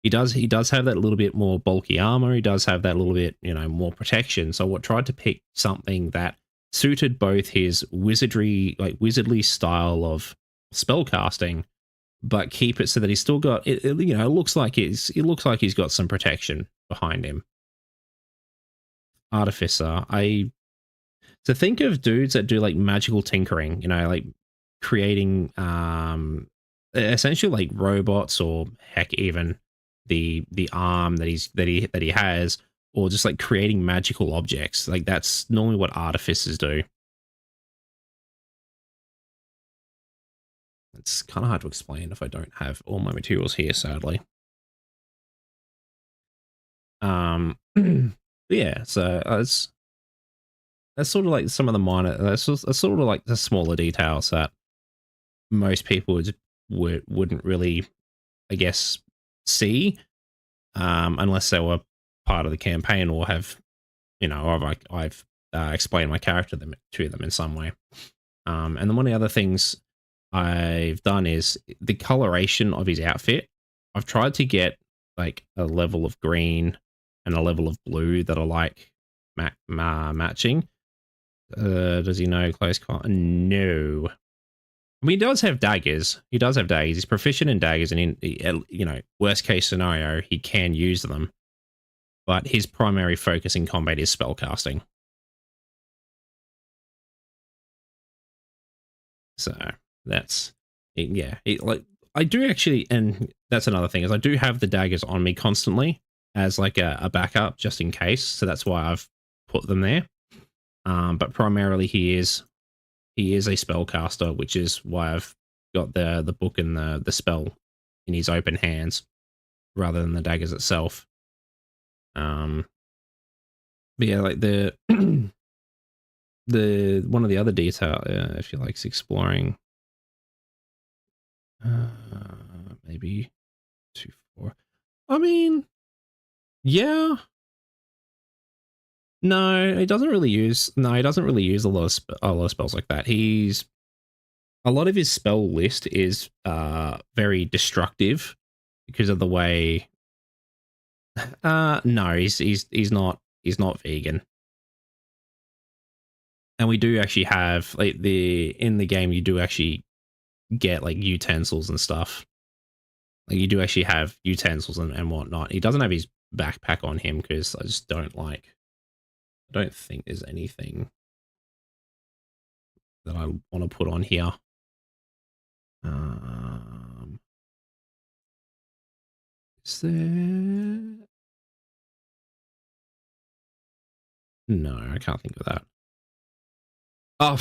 does have that little bit more bulky armor. He does have that little bit, more protection. So I tried to pick something that suited both his wizardly style of spell casting, but keep it so that he's still got it. You know, it looks like he's got some protection behind him. Artificer. To think of dudes that do like magical tinkering, you know, like creating essentially like robots, or heck, even the arm that he has, or just like creating magical objects. Like that's normally what artificers do. It's kind of hard to explain if I don't have all my materials here, sadly. Yeah, so that's sort of like some of the minor. That's sort of like the smaller details that most people wouldn't really, I guess, see, unless they were part of the campaign or have, you know, or I've explained my character to them in some way. And then one of the other things I've done is the coloration of his outfit. I've tried to get like a level of green and a level of blue that are like matching. Does he know close combat? No. I mean, he does have daggers. He does have daggers. He's proficient in daggers, and you know, worst case scenario, he can use them. But his primary focus in combat is spellcasting. So that's yeah. Like I do actually, and that's another thing is I do have the daggers on me constantly as like a backup just in case. So that's why I've put them there. But primarily he is a spellcaster, which is why I've got the book and the spell in his open hands rather than the daggers itself. But yeah, like the the one of the other detail, if you like exploring, maybe 2-4. I mean, yeah. No, he doesn't really use. No, he doesn't really use a lot of spells like that. A lot of his spell list is very destructive because of the way. No, he's not vegan. And we do actually have like in the game you do actually get like utensils and stuff. Like you do actually have utensils and whatnot. He doesn't have his backpack on him because I just don't like. I don't think there's anything that I want to put on here. Is there? No, I can't think of that. Oh,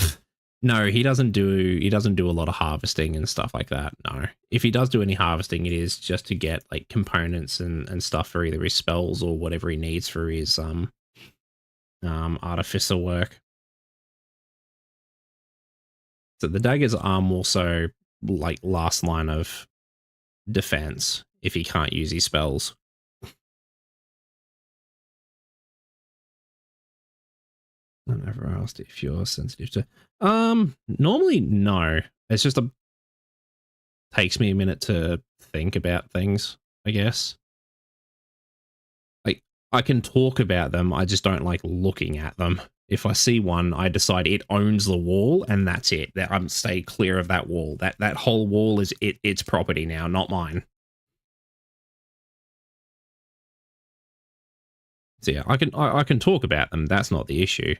no, he doesn't do a lot of harvesting and stuff like that. No. If he does do any harvesting, it is just to get like components and stuff for either his spells or whatever he needs for his artificer work. So the daggers are more so like last line of defense if he can't use his spells. I never asked if you're sensitive to. Normally no. It's just takes me a minute to think about things, I guess. Like I can talk about them, I just don't like looking at them. If I see one, I decide it owns the wall, and that's it. That I'm stay clear of that wall. That whole wall is its property now, not mine. So yeah, I can talk about them. That's not the issue.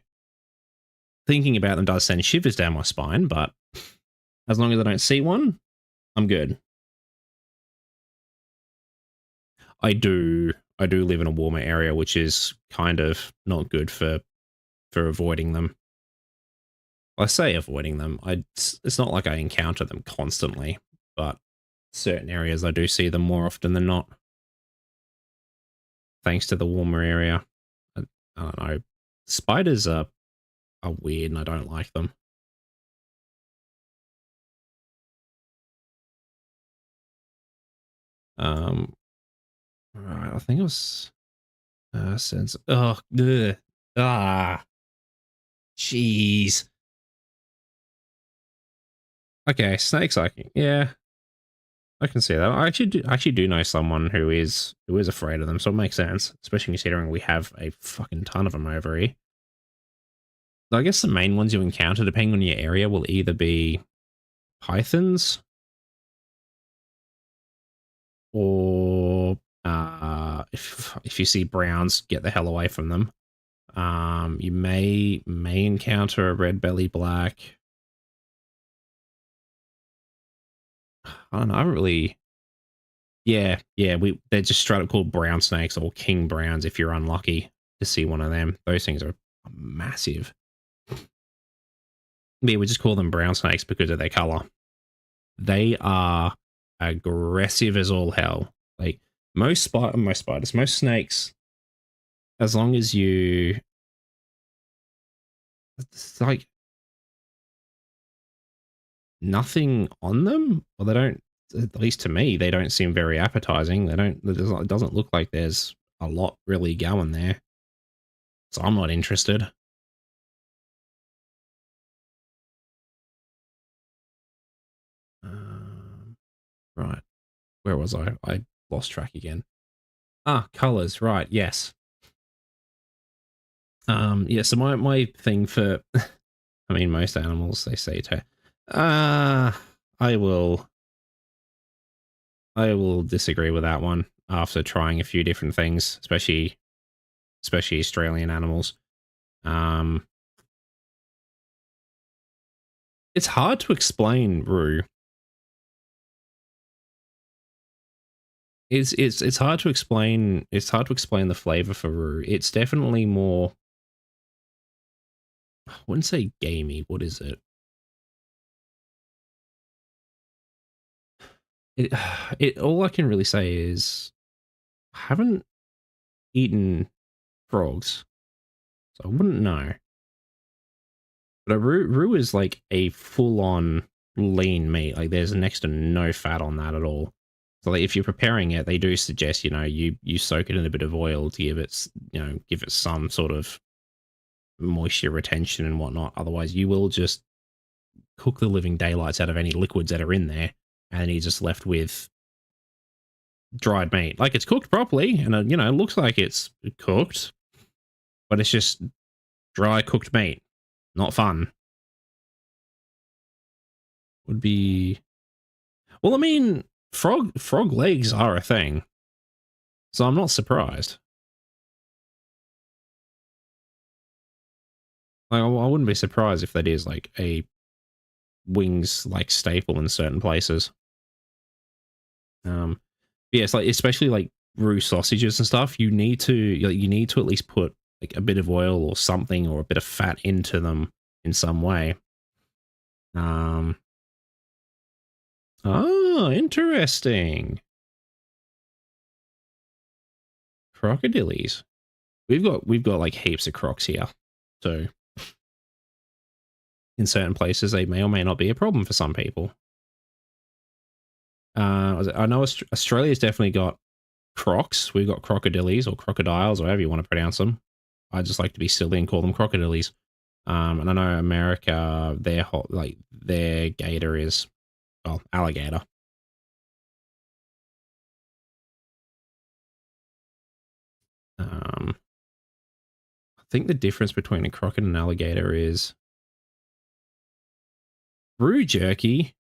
Thinking about them does send shivers down my spine, but as long as I don't see one, I'm good. I do live in a warmer area, which is kind of not good for avoiding them. I say avoiding them. It's not like I encounter them constantly, but certain areas I do see them more often than not. Thanks to the warmer area. I don't know. Spiders are weird and I don't like them. Right, I think it was sense. Oh, ugh. Ah, jeez. Okay, snakes. Yeah, I can see that. I actually do know someone who is afraid of them, so it makes sense, especially considering we have a fucking ton of them over here. I guess the main ones you encounter, depending on your area, will either be pythons or if you see browns, get the hell away from them. You may encounter a red belly black. I don't know. I haven't really. Yeah, yeah. They're just straight up called brown snakes or king browns. If you're unlucky to see one of them, those things are massive. Yeah, we just call them brown snakes because of their color. They are aggressive as all hell. Like most spiders, most snakes, as long as you, it's like nothing on them, or they don't. At least to me, they don't seem very appetizing. They don't. It doesn't look like there's a lot really going there. So I'm not interested. Right. Where was I? I lost track again. Ah, colors. Right. Yes. Yeah. So my thing for, I mean, most animals they say to, I will disagree with that one after trying a few different things, especially Australian animals. Um, it's hard to explain, Roo. It's hard to explain. It's hard to explain the flavor for Roo. It's definitely more. I wouldn't say gamey. What is it? It it all I can really say is I haven't eaten frogs, so I wouldn't know. But a roux is like a full on lean meat. Like there's next to no fat on that at all. So like, if you're preparing it, they do suggest you soak it in a bit of oil to give it give it some sort of moisture retention and whatnot. Otherwise, you will just cook the living daylights out of any liquids that are in there, and you're just left with dried meat. Like it's cooked properly, and it looks like it's cooked, but it's just dry cooked meat. Not fun. Would be well. I mean, frog legs are a thing, so I'm not surprised. Like I wouldn't be surprised if that is like a wings like staple in certain places. Yeah, it's like especially like roux sausages and stuff. You need to at least put like a bit of oil or something or a bit of fat into them in some way. Um. Oh, interesting. Crocodilies. We've got like heaps of crocs here. So in certain places, they may or may not be a problem for some people. I know Australia's definitely got crocs. We've got crocodilies or crocodiles, or however you want to pronounce them. I just like to be silly and call them crocodilies. And I know America, their gator is, well, alligator. I think the difference between a croc and an alligator is roux jerky.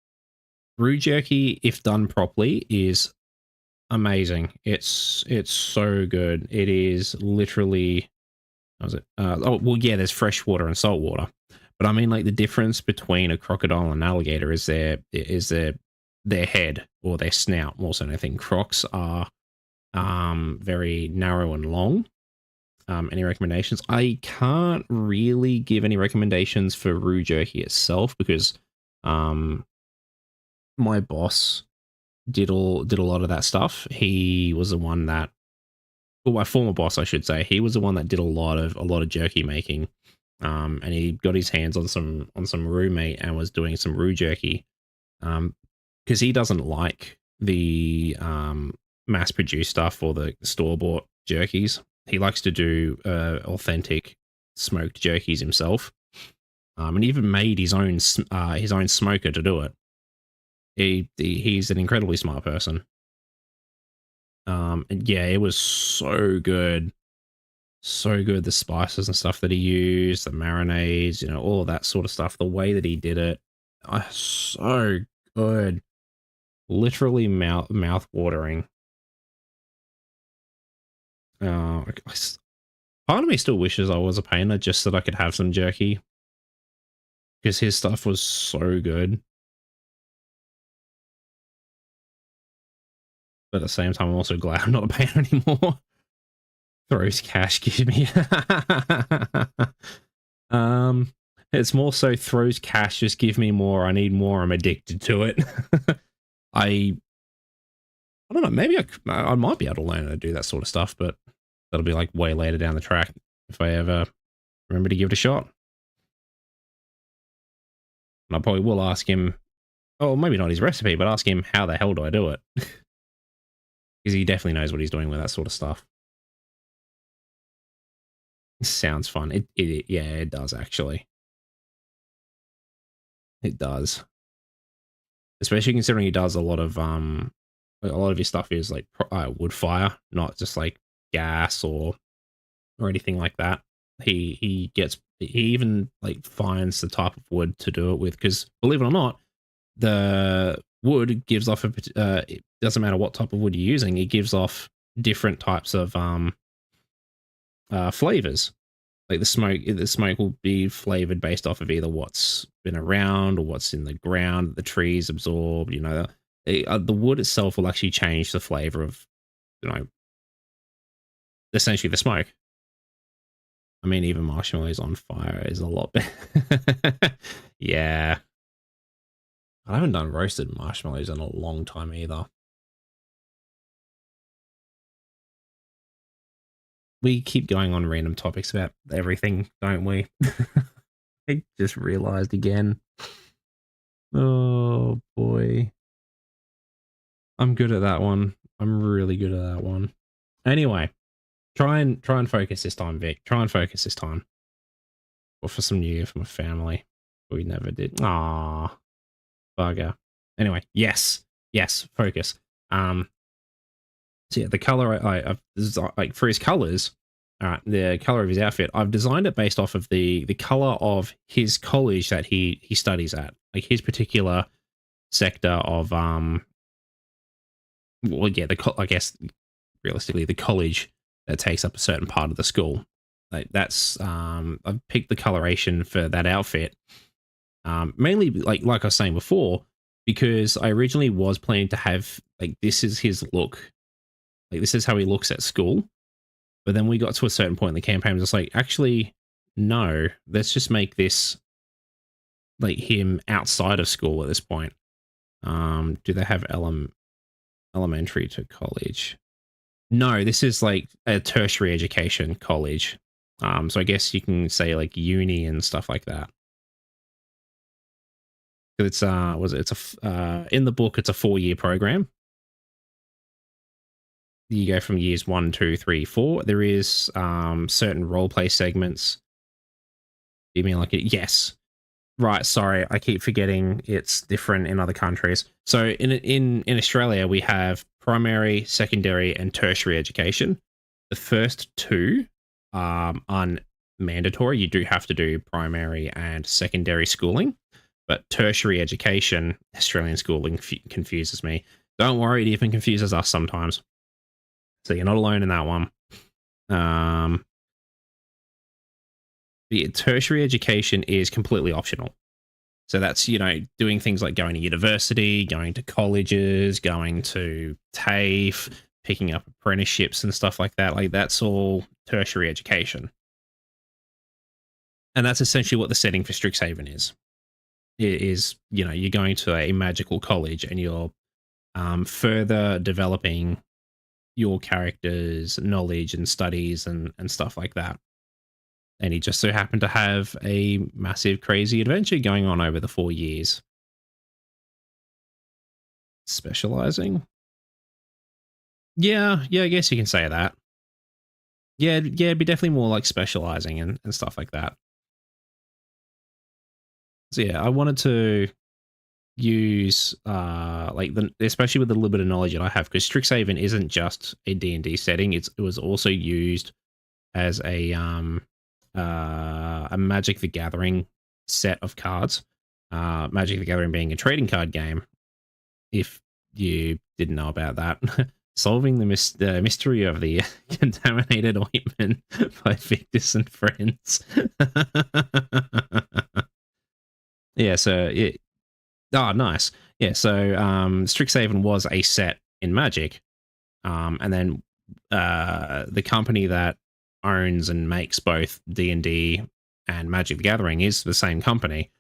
Roux jerky, if done properly, is amazing. It's so good. It is literally. How's it? Oh well, yeah. There's fresh water and salt water, but I mean, like the difference between a crocodile and an alligator is their head or their snout more so than anything. Crocs are very narrow and long. Any recommendations? I can't really give any recommendations for roux jerky itself because my boss did a lot of that stuff. He was the one that, well, my former boss, I should say, he was the one that did a lot of jerky making. And he got his hands on some roux meat and was doing some roux jerky. Because he doesn't like the mass produced stuff or the store bought jerkies. He likes to do authentic smoked jerkies himself. And even made his own smoker to do it. He's an incredibly smart person. And yeah, it was so good. So good. The spices and stuff that he used, the marinades, all that sort of stuff. The way that he did it, so good. Literally mouth watering. Part of me still wishes I was a painter just so that I could have some jerky, because his stuff was so good. But at the same time, I'm also glad I'm not a painter anymore. Throws cash, give me. um, it's more so throws cash, just give me more. I need more. I'm addicted to it. I don't know. Maybe I might be able to learn how to do that sort of stuff, but that'll be like way later down the track if I ever remember to give it a shot. And I probably will ask him. Oh, maybe not his recipe, but ask him how the hell do I do it? Because he definitely knows what he's doing with that sort of stuff. Sounds fun. Yeah, it does actually. It does. Especially considering he does a lot of his stuff is like wood fire, not just like gas or anything like that. He even like finds the type of wood to do it with, because believe it or not, the wood gives off it doesn't matter what type of wood you're using, it gives off different types of flavors. Like the smoke will be flavored based off of either what's been around or what's in the ground that the trees absorb. You know, the wood itself will actually change the flavor of, you know, essentially the smoke. I mean, even marshmallows on fire is a lot better. Yeah. I haven't done roasted marshmallows in a long time either. We keep going on random topics about everything, don't we? I just realized again. Oh boy. I'm good at that one. I'm really good at that one. Anyway, try and focus this time, Vic. Try and focus this time. Or for some new for my family. We never did. Ah, bugger. Anyway, yes, focus. So yeah, the color I've like for his colors. All right, the color of his outfit. I've designed it based off of the color of his college that he studies at, like his particular sector of well, yeah, I guess realistically the college that takes up a certain part of the school. Like that's I've picked the coloration for that outfit mainly like I was saying before, because I originally was planning to have like this is his look, like this is how he looks at school. But then we got to a certain point in the campaign, just like, actually, no, let's just make this like him outside of school at this point. Do they have elementary to college? No, this is like a tertiary education college. So I guess you can say like uni and stuff like that. It's in the book it's a 4-year program. You go from years 1, 2, 3, 4. There is certain role play segments. You mean like it? Yes. Right, sorry, I keep forgetting it's different in other countries. So in Australia, we have primary, secondary, and tertiary education. The first two are mandatory. You do have to do primary and secondary schooling, but tertiary education, Australian schooling, confuses me. Don't worry, it even confuses us sometimes. So you're not alone in that one. The tertiary education is completely optional. So that's, you know, doing things like going to university, going to colleges, going to TAFE, picking up apprenticeships and stuff like that. Like that's all tertiary education. And that's essentially what the setting for Strixhaven is. It is, you know, you're going to a magical college and you're further developing your character's knowledge and studies and stuff like that. And he just so happened to have a massive, crazy adventure going on over the 4 years. Specializing? Yeah, I guess you can say that. Yeah, it'd be definitely more like specializing and stuff like that. So yeah, I wanted to use like especially with the little bit of knowledge that I have, because Strixhaven isn't just a D&D setting. It was also used as a Magic the Gathering set of cards. Magic the Gathering being a trading card game, if you didn't know about that. solving the mystery of the contaminated ointment by Victus and Friends. Yeah, so it, oh, nice. Yeah, so Strixhaven was a set in Magic, and then the company that owns and makes both D&D and Magic the Gathering is the same company.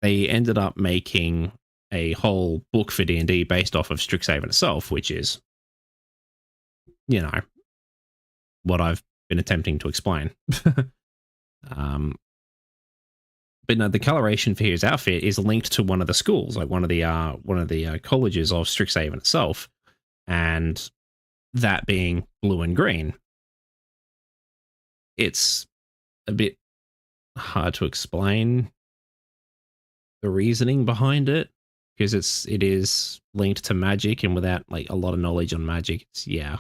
They ended up making a whole book for D&D based off of Strixhaven itself, which is, you know, what I've been attempting to explain. um, but no, the coloration for his outfit is linked to one of the schools, like one of the colleges of Strixhaven itself, and that being blue and green. It's a bit hard to explain the reasoning behind it because it is linked to magic, and without like a lot of knowledge on magic, it's, yeah,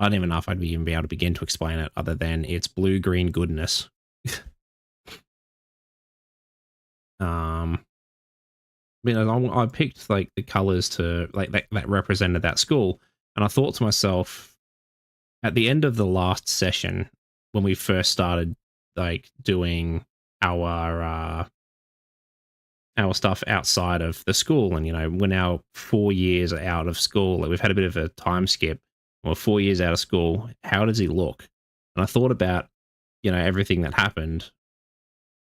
I don't even know if I'd even be able to begin to explain it other than it's blue green goodness. um I picked like the colors to like that represented that school, and I thought to myself at the end of the last session when we first started like doing our stuff outside of the school, and we're now 4 years out of school, like we've had a bit of a time skip. We're 4 years out of school. How does he look? And I thought about everything that happened,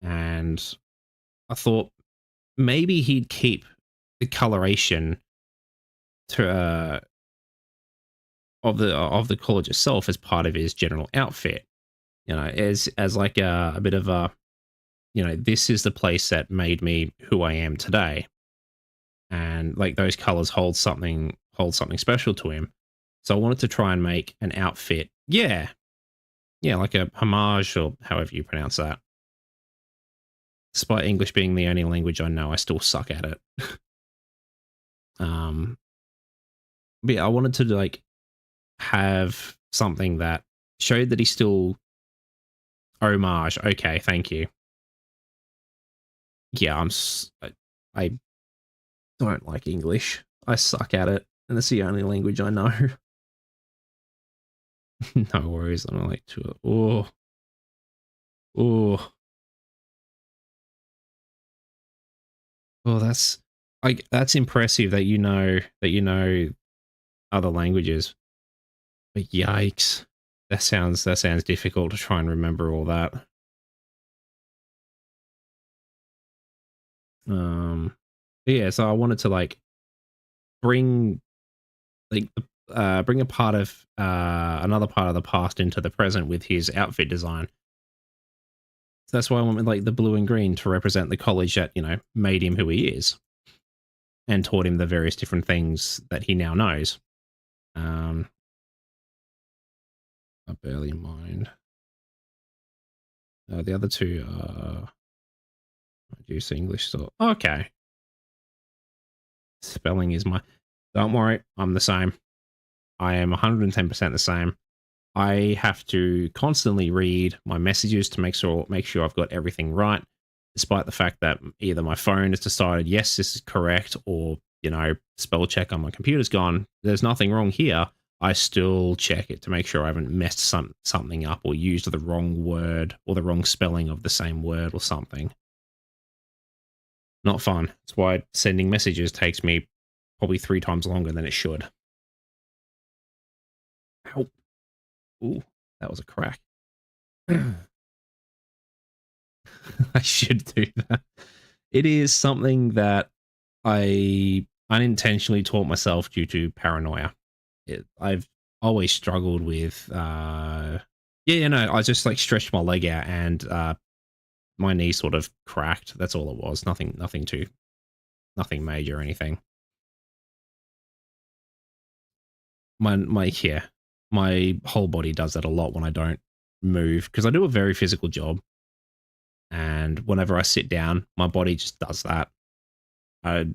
and I thought maybe he'd keep the coloration to of the college itself as part of his general outfit, as like a bit of a, this is the place that made me who I am today, and like those colors hold something special to him. So I wanted to try and make an outfit, yeah, like a homage, or however you pronounce that. Despite English being the only language I know, I still suck at it. um but yeah, I wanted to like have something that showed that he's still homage. Okay, thank you. Yeah, I don't like English. I suck at it, and it's the only language I know. No worries. I don't like to. Oh, oh. That's impressive that you know other languages. But yikes, that sounds difficult to try and remember all that. Um, yeah. So I wanted to like bring like bring a part of another part of the past into the present with his outfit design. So that's why I went with like the blue and green to represent the college that made him who he is and taught him the various different things that he now knows. Um, I barely mind. The other two are reduce English. So okay, spelling is my. Don't worry, I'm the same. I am 110% the same. I have to constantly read my messages to make sure I've got everything right, despite the fact that either my phone has decided yes, this is correct, or spell check on my computer's gone. There's nothing wrong here. I still check it to make sure I haven't messed something up or used the wrong word or the wrong spelling of the same word or something. Not fun. That's why sending messages takes me probably 3 times longer than it should. Ow. Ooh, that was a crack. I should do that. It is something that I unintentionally taught myself due to paranoia. I've always struggled with, I just like stretched my leg out, and my knee sort of cracked. That's all it was. Nothing major or anything. Yeah, my whole body does that a lot when I don't move because I do a very physical job, and whenever I sit down, my body just does that. I've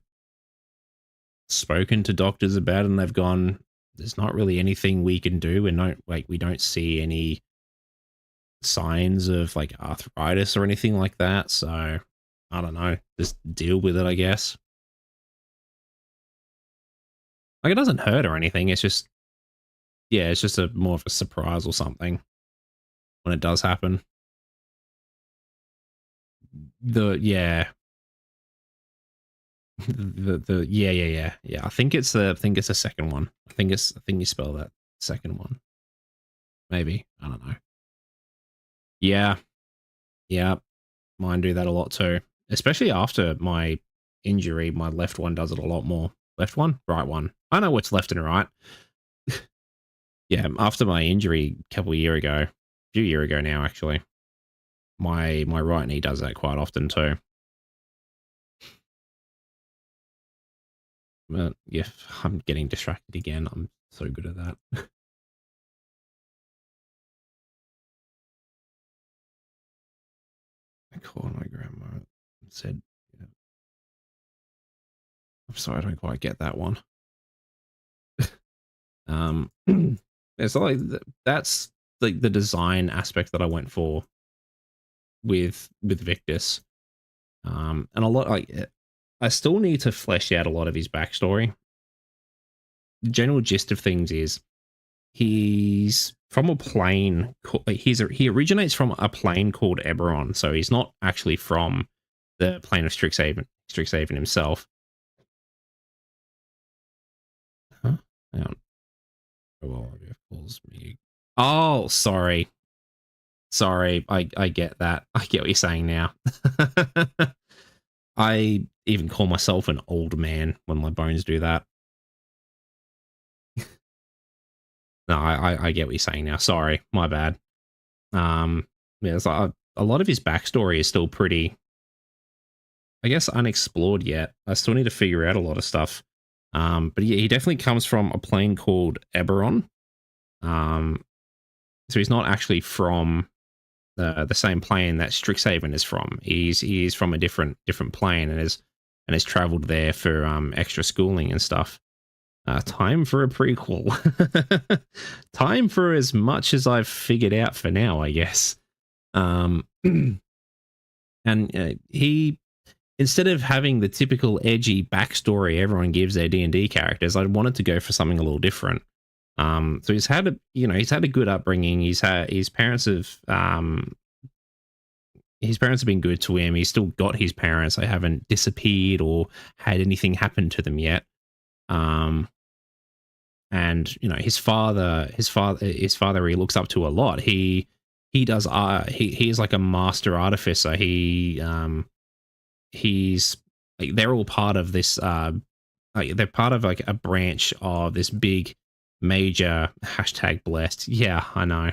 spoken to doctors about it, and they've gone, "There's not really anything we can do, and we don't see any signs of like arthritis or anything like that." So I don't know, just deal with it, I guess. Like, it doesn't hurt or anything. It's just, yeah, it's just a more of a surprise or something when it does happen. Yeah, yeah. I think it's the second one. I think you spell that second one. Maybe, I don't know. Yeah, yeah. Mine do that a lot too, especially after my injury. My left one does it a lot more. Left one, right one. I know what's left and right. Yeah, after my injury a couple of year ago, a few year ago now actually, my right knee does that quite often too. But yeah, I'm getting distracted again. I'm so good at that. I called my grandma and said, yeah, I'm sorry, I don't quite get that one. Um, it's like that's like the design aspect that I went for with Victus. And a lot like I still need to flesh out a lot of his backstory. The general gist of things is he's from a plane. He originates from a plane called Eberron, so he's not actually from the plane of Strixhaven. Strixhaven himself. Huh? Hang on. Oh, it calls me. Oh, sorry. Sorry. I get that. I get what you're saying now. I even call myself an old man when my bones do that. No, I get what you're saying now. Sorry, my bad. Yeah, it's like a lot of his backstory is still pretty, I guess, unexplored yet. I still need to figure out a lot of stuff. But yeah, he definitely comes from a plane called Eberron. Um, so he's not actually from the same plane that Strixhaven is from. He's from a different plane and has traveled there for extra schooling and stuff. Time for a prequel. Time for as much as I've figured out for now, I guess. And he, instead of having the typical edgy backstory everyone gives their D&D characters, I wanted to go for something a little different. So he's had a good upbringing. His parents have been good to him. He's still got his parents. They haven't disappeared or had anything happen to them yet. And his father he looks up to a lot. He does he's like a master artificer. He's like, they're all part of this like they're part of like a branch of this big major hashtag blessed. Yeah, I know.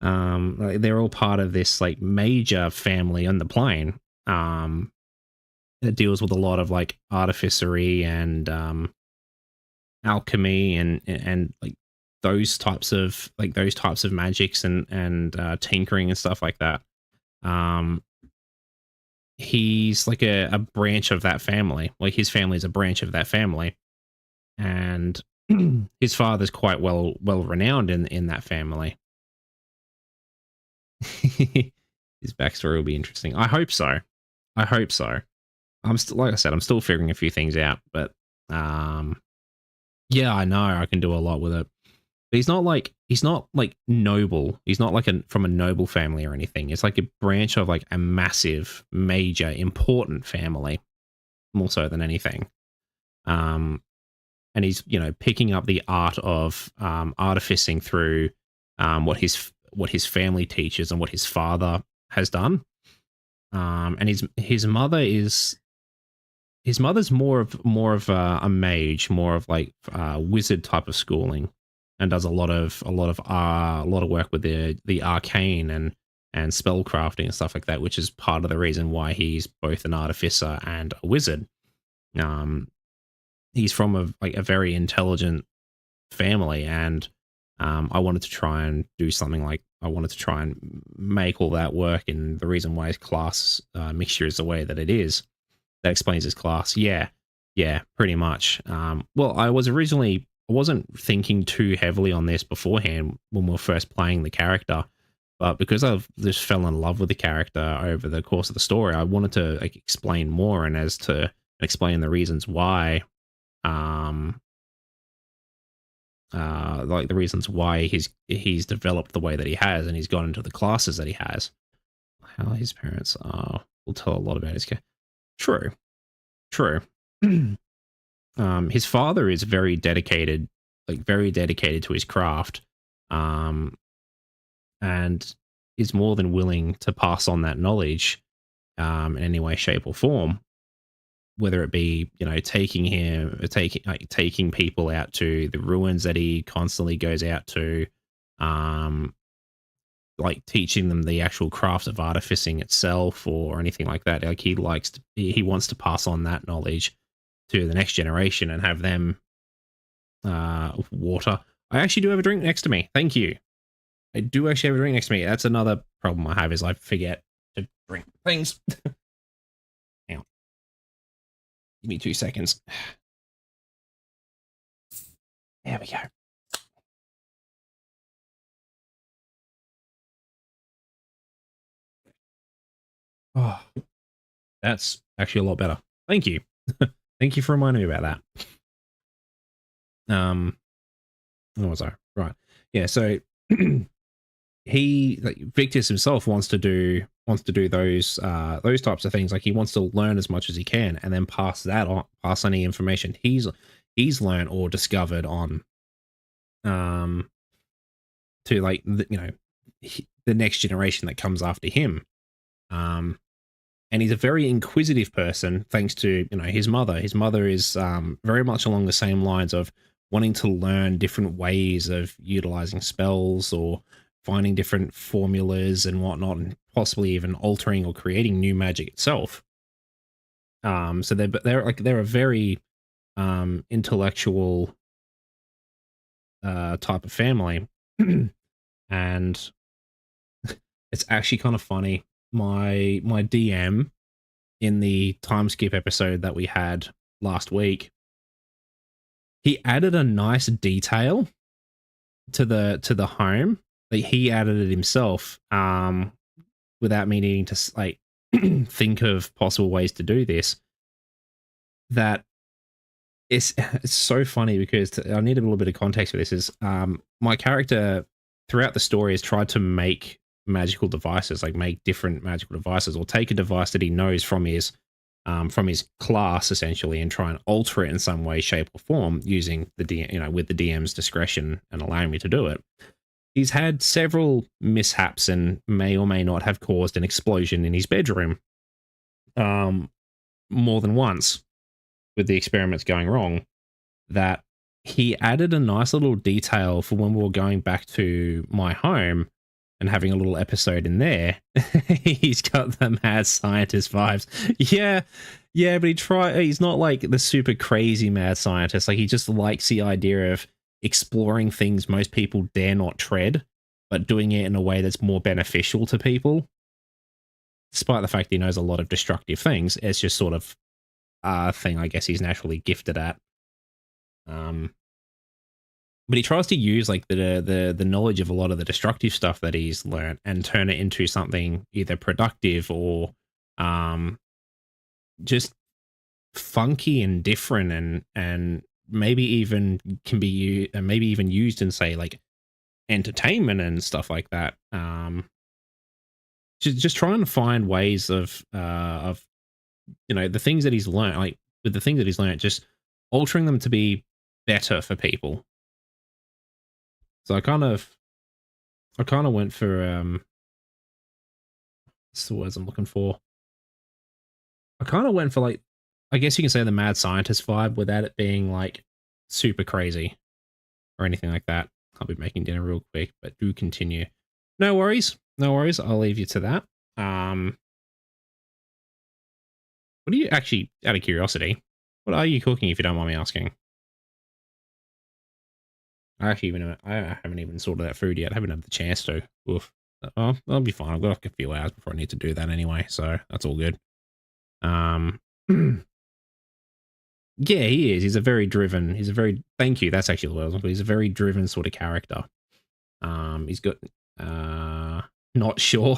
Like they're all part of this like major family on the plane. That deals with a lot of like artificery and alchemy and like those types of magics and tinkering and stuff like that. Um, he's like a branch of that family. Like his family is a branch of that family, and his father's quite well renowned in that family. His backstory will be interesting. I hope so. I hope so. I'm still, like I said, I'm still figuring a few things out, but um, yeah, I know I can do a lot with it. But he's not like noble. He's not like from a noble family or anything. It's like a branch of like a massive, major, important family, more so than anything. Um, and he's picking up the art of artificing through what his family teaches and what his father has done. And his mother's more of a mage, more of like wizard type of schooling, and does a lot of work with the arcane and spell crafting and stuff like that, which is part of the reason why he's both an artificer and a wizard. Um, he's from a very intelligent family, and I wanted to try and do something like I wanted to try and make all that work, and the reason why his class mixture is the way that it is that explains his class. Yeah, yeah, pretty much. Well, I wasn't thinking too heavily on this beforehand when we were first playing the character, but because I've just fell in love with the character over the course of the story, I wanted to like explain more and explain the reasons why. Um, like the reasons why he's developed the way that he has, and he's gone into the classes that he has. How his parents are will tell a lot about his character. True, true. His father is very dedicated, like very dedicated to his craft, and is more than willing to pass on that knowledge in any way, shape, or form. Whether it be, you know, taking people out to the ruins that he constantly goes out to, um, like teaching them the actual craft of artificing itself or anything like that. Like he wants to pass on that knowledge to the next generation and have them water. I actually do have a drink next to me. Thank you. I do actually have a drink next to me. That's another problem I have is I forget to drink things. Hang on. Give me 2 seconds. There we go. Oh, that's actually a lot better. Thank you. Thank you for reminding me about that. What was I? Right. Yeah, so he, like, Victus himself wants to do those types of things. Like he wants to learn as much as he can and then pass any information he's learned or discovered on to, like, the next generation that comes after him. And he's a very inquisitive person, thanks to, you know, his mother. His mother is very much along the same lines of wanting to learn different ways of utilizing spells or finding different formulas and whatnot, and possibly even altering or creating new magic itself. So they're a very intellectual type of family, and it's actually kind of funny. My DM in the time skip episode that we had last week, he added a nice detail to the home. Like he added it himself, without me needing to, like, think of possible ways to do this. That it's so funny because I need a little bit of context for this. Is my character throughout the story has tried to make magical devices, like make different magical devices, or take a device that he knows from his class essentially, and try and alter it in some way, shape, or form using with the DM's discretion and allowing me to do it. He's had several mishaps and may or may not have caused an explosion in his bedroom, more than once, with the experiments going wrong. That he added a nice little detail for when we were going back to my home and having a little episode in there. He's got the mad scientist vibes. Yeah, but he's not like the super crazy mad scientist. Like, he just likes the idea of exploring things most people dare not tread, but doing it in a way that's more beneficial to people. Despite the fact he knows a lot of destructive things, it's just sort of a thing I guess he's naturally gifted at. But he tries to use, like, the knowledge of a lot of the destructive stuff that he's learned and turn it into something either productive or just funky and different, and maybe even maybe even used in, say, like, entertainment and stuff like that. Just trying to find ways of the things that he's learned, like with the things that he's learned, just altering them to be better for people. So I kind of went for what's the words I'm looking for? I kind of went for, like, I guess you can say the mad scientist vibe without it being like super crazy or anything like that. I'll be making dinner real quick, but do continue. No worries. I'll leave you to that. What are you actually, out of curiosity, what are you cooking, if you don't mind me asking? I haven't even sorted that food yet. I haven't had the chance to. Oof. Oh, I'll be fine. I've got like a few hours before I need to do that anyway, so that's all good. Yeah, he is. Thank you. That's actually what I was looking for. He's a very driven sort of character. He's got not sure.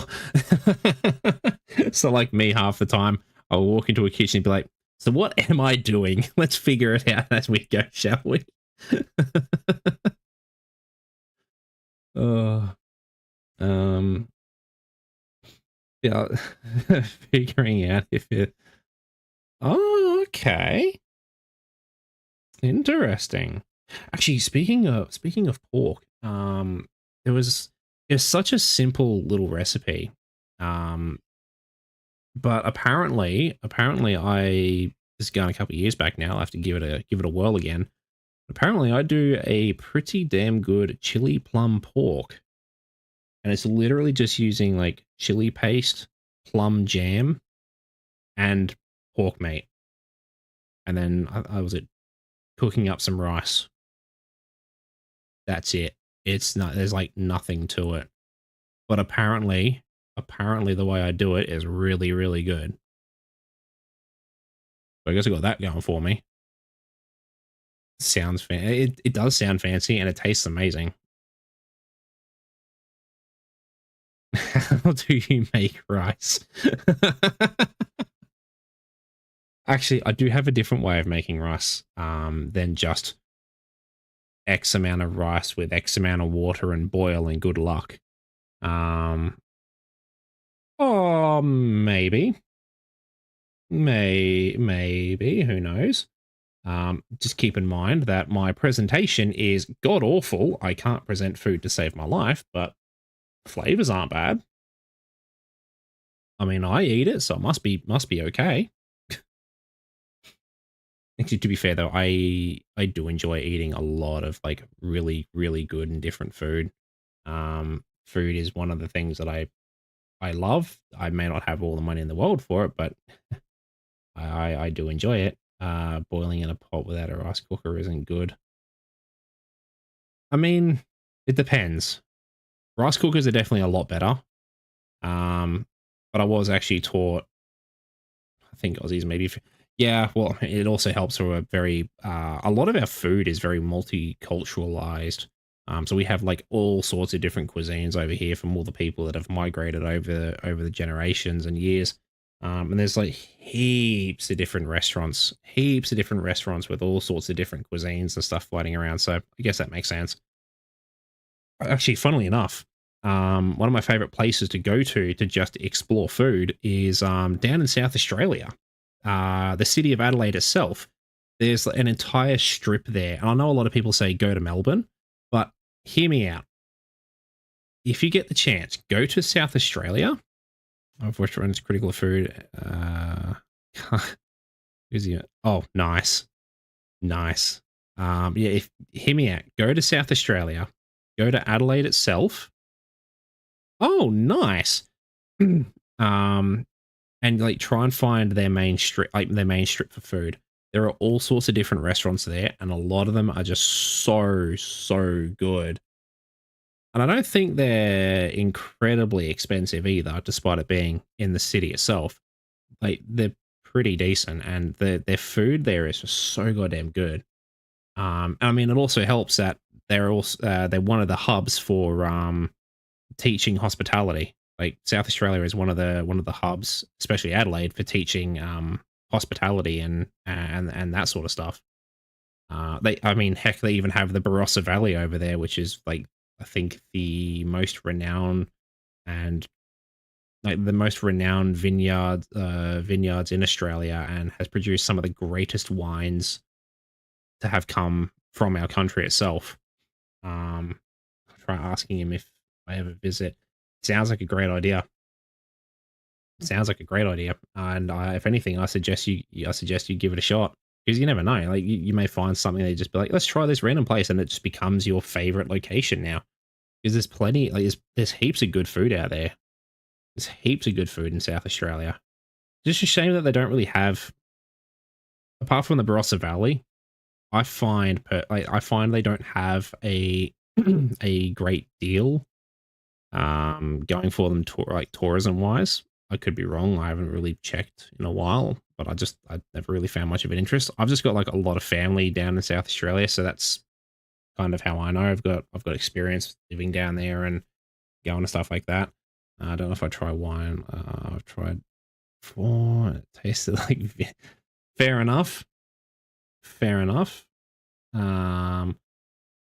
So, like me, half the time I'll walk into a kitchen and be like, so what am I doing? Let's figure it out as we go, shall we? Uh, um, yeah, figuring out if it. Oh, okay, interesting. Actually, speaking of pork, it was it's such a simple little recipe, um, but apparently I this is going a couple of years back now. I will have to give it a whirl again. Apparently, I do a pretty damn good chili plum pork, and it's literally just using like chili paste, plum jam, and pork meat, and then I was it cooking up some rice. That's it. It's not. There's like nothing to it. But apparently the way I do it is really, really good. So I guess I got that going for me. Sounds it does sound fancy and it tastes amazing. How do you make rice? Actually, I do have a different way of making rice than just X amount of rice with X amount of water and boil and good luck. Um, oh, maybe, who knows? Just keep in mind that my presentation is god awful. I can't present food to save my life, but flavors aren't bad. I mean, I eat it, so it must be okay. Actually, to be fair though, I do enjoy eating a lot of like really, really good and different food. Food is one of the things that I love. I may not have all the money in the world for it, but I do enjoy it. Boiling in a pot without a rice cooker isn't good. I mean, it depends. Rice cookers are definitely a lot better. Um, but I was actually taught, I think Aussies maybe. Yeah, well, it also helps for a lot of our food is very multiculturalized. So we have like all sorts of different cuisines over here from all the people that have migrated over the generations and years. And there's like heaps of different restaurants with all sorts of different cuisines and stuff floating around. So I guess that makes sense. Actually, funnily enough, one of my favorite places to go to just explore food is down in South Australia. The city of Adelaide itself. There's an entire strip there. And I know a lot of people say go to Melbourne, but hear me out. If you get the chance, go to South Australia. Of which one's critical of food? Who's he? Oh, nice. Nice. Yeah, if hear me out. Go to South Australia. Go to Adelaide itself. Oh, nice. um, and like try and find their main strip for food. There are all sorts of different restaurants there, and a lot of them are just so good. And I don't think they're incredibly expensive either, despite it being in the city itself. Like they're pretty decent, and their food there is just so goddamn good. I mean, it also helps that they're one of the hubs for teaching hospitality. Like South Australia is one of the hubs, especially Adelaide, for teaching hospitality and that sort of stuff. I mean, heck, they even have the Barossa Valley over there, which is like I think the most renowned and like the most renowned vineyards in Australia, and has produced some of the greatest wines to have come from our country itself. I'll try asking him if I ever visit. Sounds like a great idea. Sounds like a great idea. And if anything, I suggest you give it a shot because you never know. Like you may find something that you just be like, let's try this random place, and it just becomes your favorite location now. Because there's plenty, like there's heaps of good food out there. There's heaps of good food in South Australia. Just a shame that they don't really have, apart from the Barossa Valley. I find they don't have a a great deal going for them like tourism wise. I could be wrong. I haven't really checked in a while, but I never really found much of an interest. I've just got like a lot of family down in South Australia, so that's kind of how I know. I've got experience living down there and going and stuff like that. I don't know if I try wine. I've tried four. It tasted like fair enough. Fair enough. Um,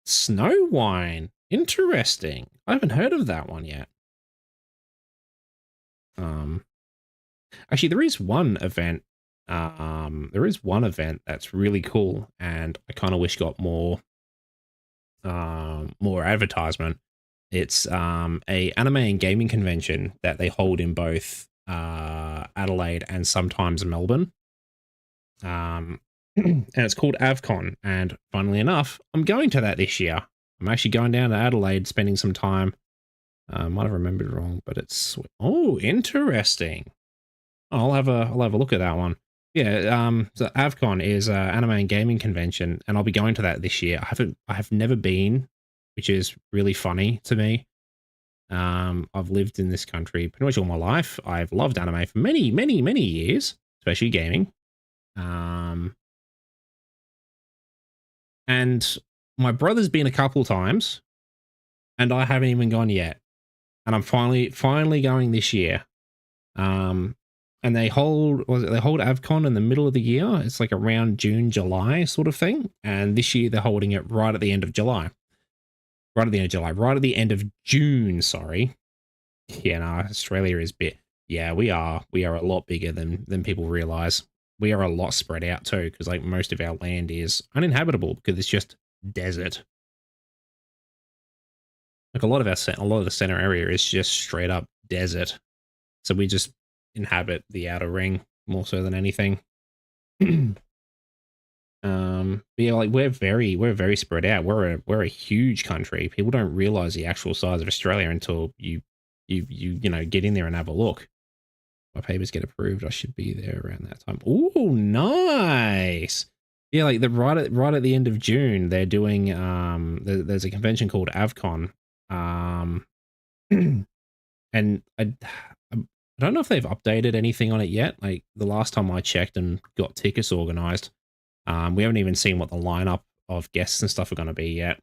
Snow wine. Interesting. I haven't heard of that one yet. Um, Actually, there is one event that's really cool, and I kind of wish got more advertisement. It's a anime and gaming convention that they hold in both Adelaide and sometimes Melbourne. And it's called AvCon. And funnily enough, I'm going to that this year. I'm actually going down to Adelaide, spending some time. Might have remembered wrong, but it's interesting. I'll have a look at that one. Yeah, so AvCon is anime and gaming convention, and I'll be going to that this year. I have never been, which is really funny to me. I've lived in this country pretty much all my life. I've loved anime for many, many, many years, especially gaming. Um, and my brother's been a couple times, and I haven't even gone yet. And I'm finally going this year. Um, and they hold AvCon in the middle of the year. It's like around June, July sort of thing. And this year they're holding it right at the end of July. Right at the end of July. Right at the end of June, sorry. Yeah, no, Australia is bit. Yeah, we are. We are a lot bigger than people realize. We are a lot spread out too, because like most of our land is uninhabitable because it's just desert. Like a lot of the center area is just straight up desert. So we just inhabit the outer ring more so than anything. But yeah, like we're very spread out. We're a huge country. People don't realize the actual size of Australia until you know get in there and have a look. My papers get approved. I should be there around that time. Oh, nice. Yeah, like the right at the end of June, they're doing there's a convention called AvCon. Um and I don't know if they've updated anything on it yet. Like the last time I checked and got tickets organized, we haven't even seen what the lineup of guests and stuff are going to be yet.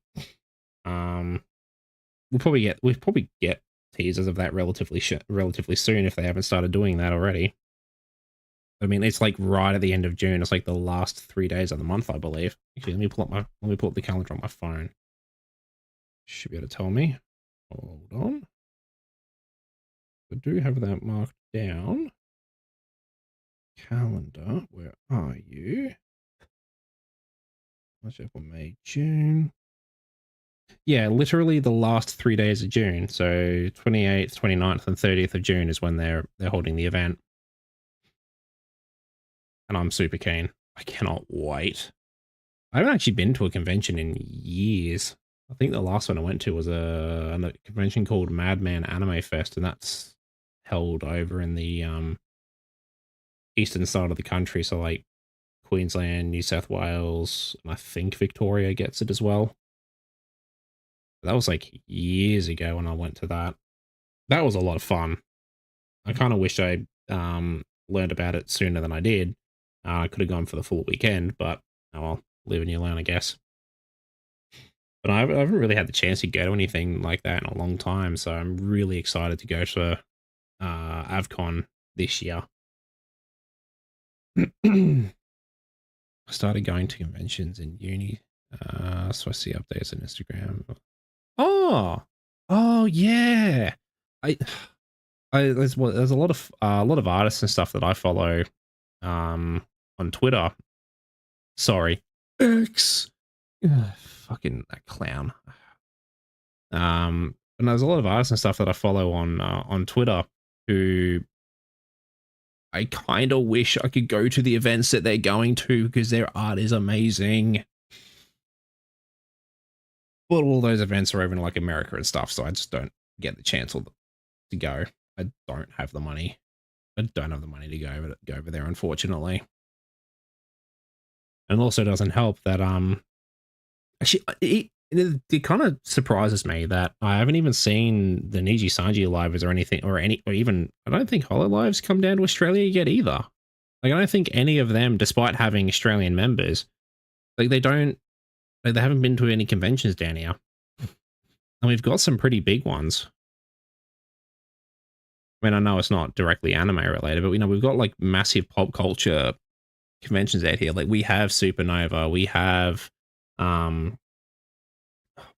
Um, we'll probably get teasers of that relatively soon if they haven't started doing that already. I mean, it's like right at the end of June. It's like the last 3 days of the month, I believe. Actually, let me pull up the calendar on my phone. Should be able to tell me. Hold on. I do have that marked down. Calendar, where are you? March, April, May, June. Yeah, literally the last 3 days of June. So 28th, 29th, and 30th of June is when they're holding the event. And I'm super keen. I cannot wait. I haven't actually been to a convention in years. I think the last one I went to was a convention called Madman Anime Fest, and that's held over in the eastern side of the country. So like Queensland, New South Wales, and I think Victoria gets it as well. That was like years ago when I went to that. That was a lot of fun. I kind of wish I learned about it sooner than I did. I could have gone for the full weekend, but oh well, live and you learn, I guess. But I haven't really had the chance to go to anything like that in a long time, so I'm really excited to go to AvCon this year. I started going to conventions in uni, so I see updates on Instagram. Oh yeah. I there's a lot of artists and stuff that I follow on Twitter. Sorry, X. Ugh, fucking that clown. And there's a lot of artists and stuff that I follow on Twitter who I kind of wish I could go to the events that they're going to because their art is amazing. But all those events are over in like America and stuff, so I just don't get the chance to go. I don't have the money. I don't have the money to go over there, unfortunately. And also doesn't help that actually it kind of surprises me that I haven't even seen the Niji Sanji lives or anything or even I don't think Hololives come down to Australia yet either. Like I don't think any of them, despite having Australian members, like they haven't been to any conventions down here. And we've got some pretty big ones. I mean, I know it's not directly anime related, but we've got like massive pop culture conventions out here. Like we have Supernova, we have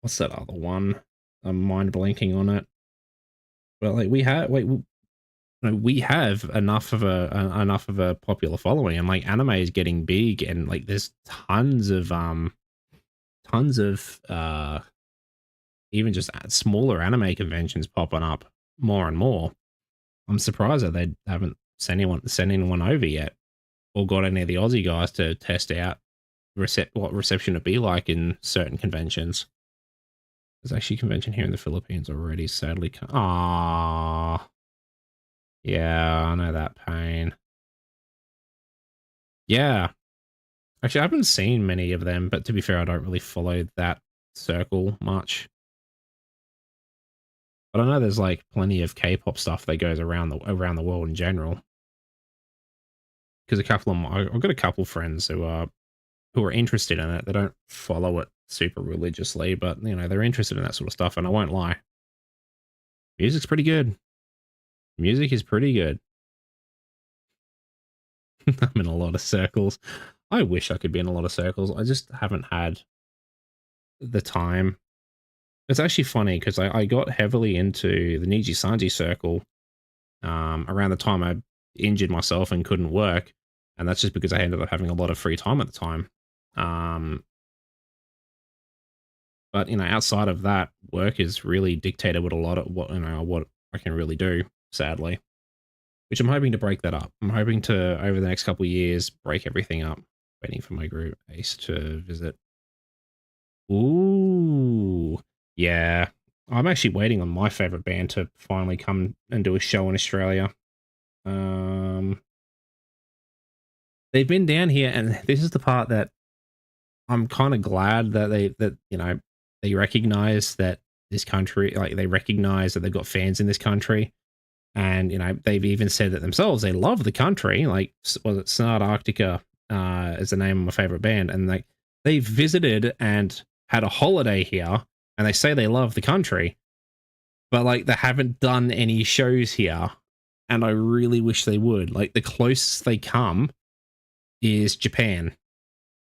what's that other one? I'm mind blanking on it. But like we have enough of a popular following, and like anime is getting big, and like there's tons of even just smaller anime conventions popping up more and more. I'm surprised that they haven't sent anyone over yet, or got any of the Aussie guys to test out what reception would be like in certain conventions. There's actually a convention here in the Philippines already, sadly. Ah, yeah, I know that pain. Yeah, actually, I haven't seen many of them, but to be fair, I don't really follow that circle much. But I know there's like plenty of K-pop stuff that goes around the world in general. Because I've got a couple friends who are interested in it. They don't follow it super religiously, but you know they're interested in that sort of stuff. And I won't lie, music's pretty good. Music is pretty good. I'm in a lot of circles. I wish I could be in a lot of circles. I just haven't had the time. It's actually funny because I got heavily into the Niji Sanji circle around the time I injured myself and couldn't work. And that's just because I ended up having a lot of free time at the time. Um, but you know, outside of that, work is really dictated what a lot of what I can really do, sadly. Which I'm hoping to break that up. I'm hoping to over the next couple of years break everything up. Waiting for my group Ace to visit. Ooh, yeah. I'm actually waiting on my favorite band to finally come and do a show in Australia. Um, they've been down here, and this is the part that I'm kind of glad that they recognize that this country, like they recognize that they've got fans in this country, and you know they've even said that themselves. They love the country. Like was it Sonata Arctica is the name of my favorite band, and like they visited and had a holiday here, and they say they love the country, but like they haven't done any shows here, and I really wish they would. Like the closest they come is Japan.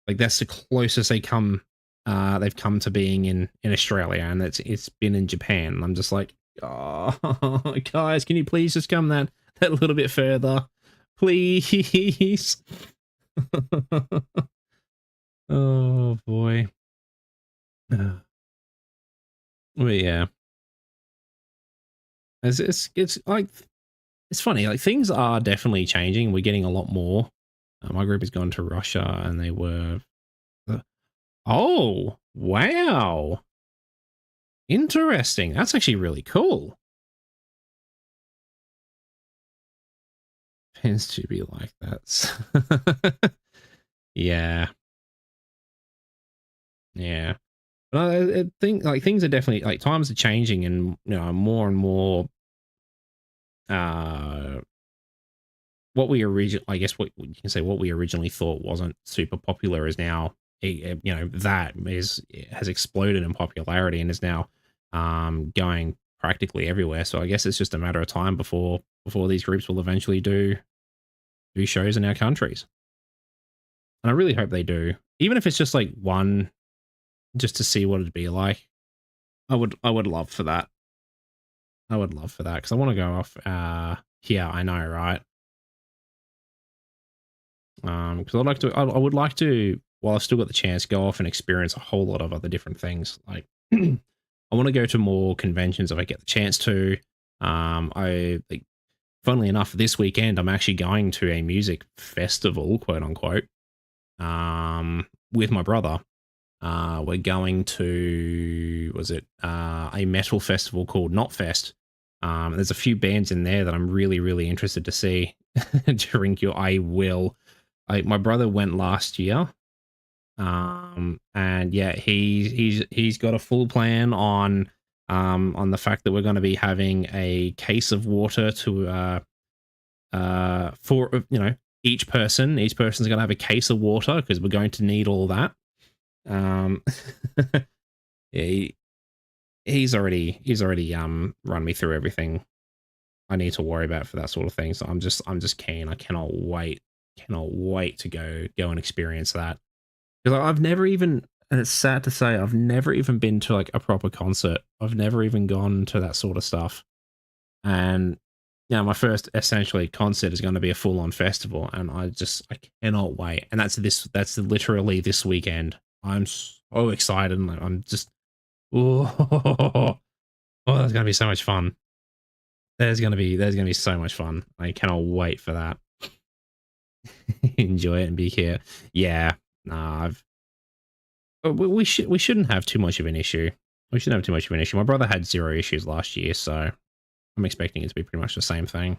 Like that's the closest they've come to being in Australia, and it's been in Japan. And I'm just like, oh, guys, can you please just come that little bit further, please? Oh boy. Well, yeah, it's like it's funny. Like things are definitely changing. We're getting a lot more. My group has gone to Russia, and they were. Oh wow, interesting. That's actually really cool. Tends to be like that. Yeah, yeah. But I think like things are definitely like times are changing, and you know more and more. Uh, what we originally, I guess, what you can say, what we originally thought wasn't super popular is now, you know, that has exploded in popularity and is now going practically everywhere. So I guess it's just a matter of time before these groups will eventually do shows in our countries, and I really hope they do, even if it's just like one, just to see what it'd be like. I would love for that. I would love for that because I want to go off. Yeah, I know, right? Because I would like to, while I've still got the chance, go off and experience a whole lot of other different things. Like, I want to go to more conventions if I get the chance to. I like, funnily enough, this weekend I'm actually going to a music festival, quote unquote, with my brother. We're going to, was it a metal festival called Not Fest. There's a few bands in there that I'm really, really interested to see during your. I will. My brother went last year, and yeah, he's got a full plan on the fact that we're going to be having a case of water to for you know each person's going to have a case of water because we're going to need all that. Um, yeah, he's already run me through everything I need to worry about for that sort of thing. So I'm just keen. I cannot wait to go and experience that because I've never even And it's sad to say I've never even been to like a proper concert. I've never even gone to that sort of stuff. And my first essentially concert is going to be a full on festival, and I cannot wait. And that's literally this weekend. I'm so excited, and I'm just oh, that's going to be so much fun. There's gonna be so much fun. I cannot wait for that. Enjoy it and be here. Yeah, nah, we shouldn't have too much of an issue. We shouldn't have too much of an issue. My brother had 0 issues last year, so I'm expecting it to be pretty much the same thing.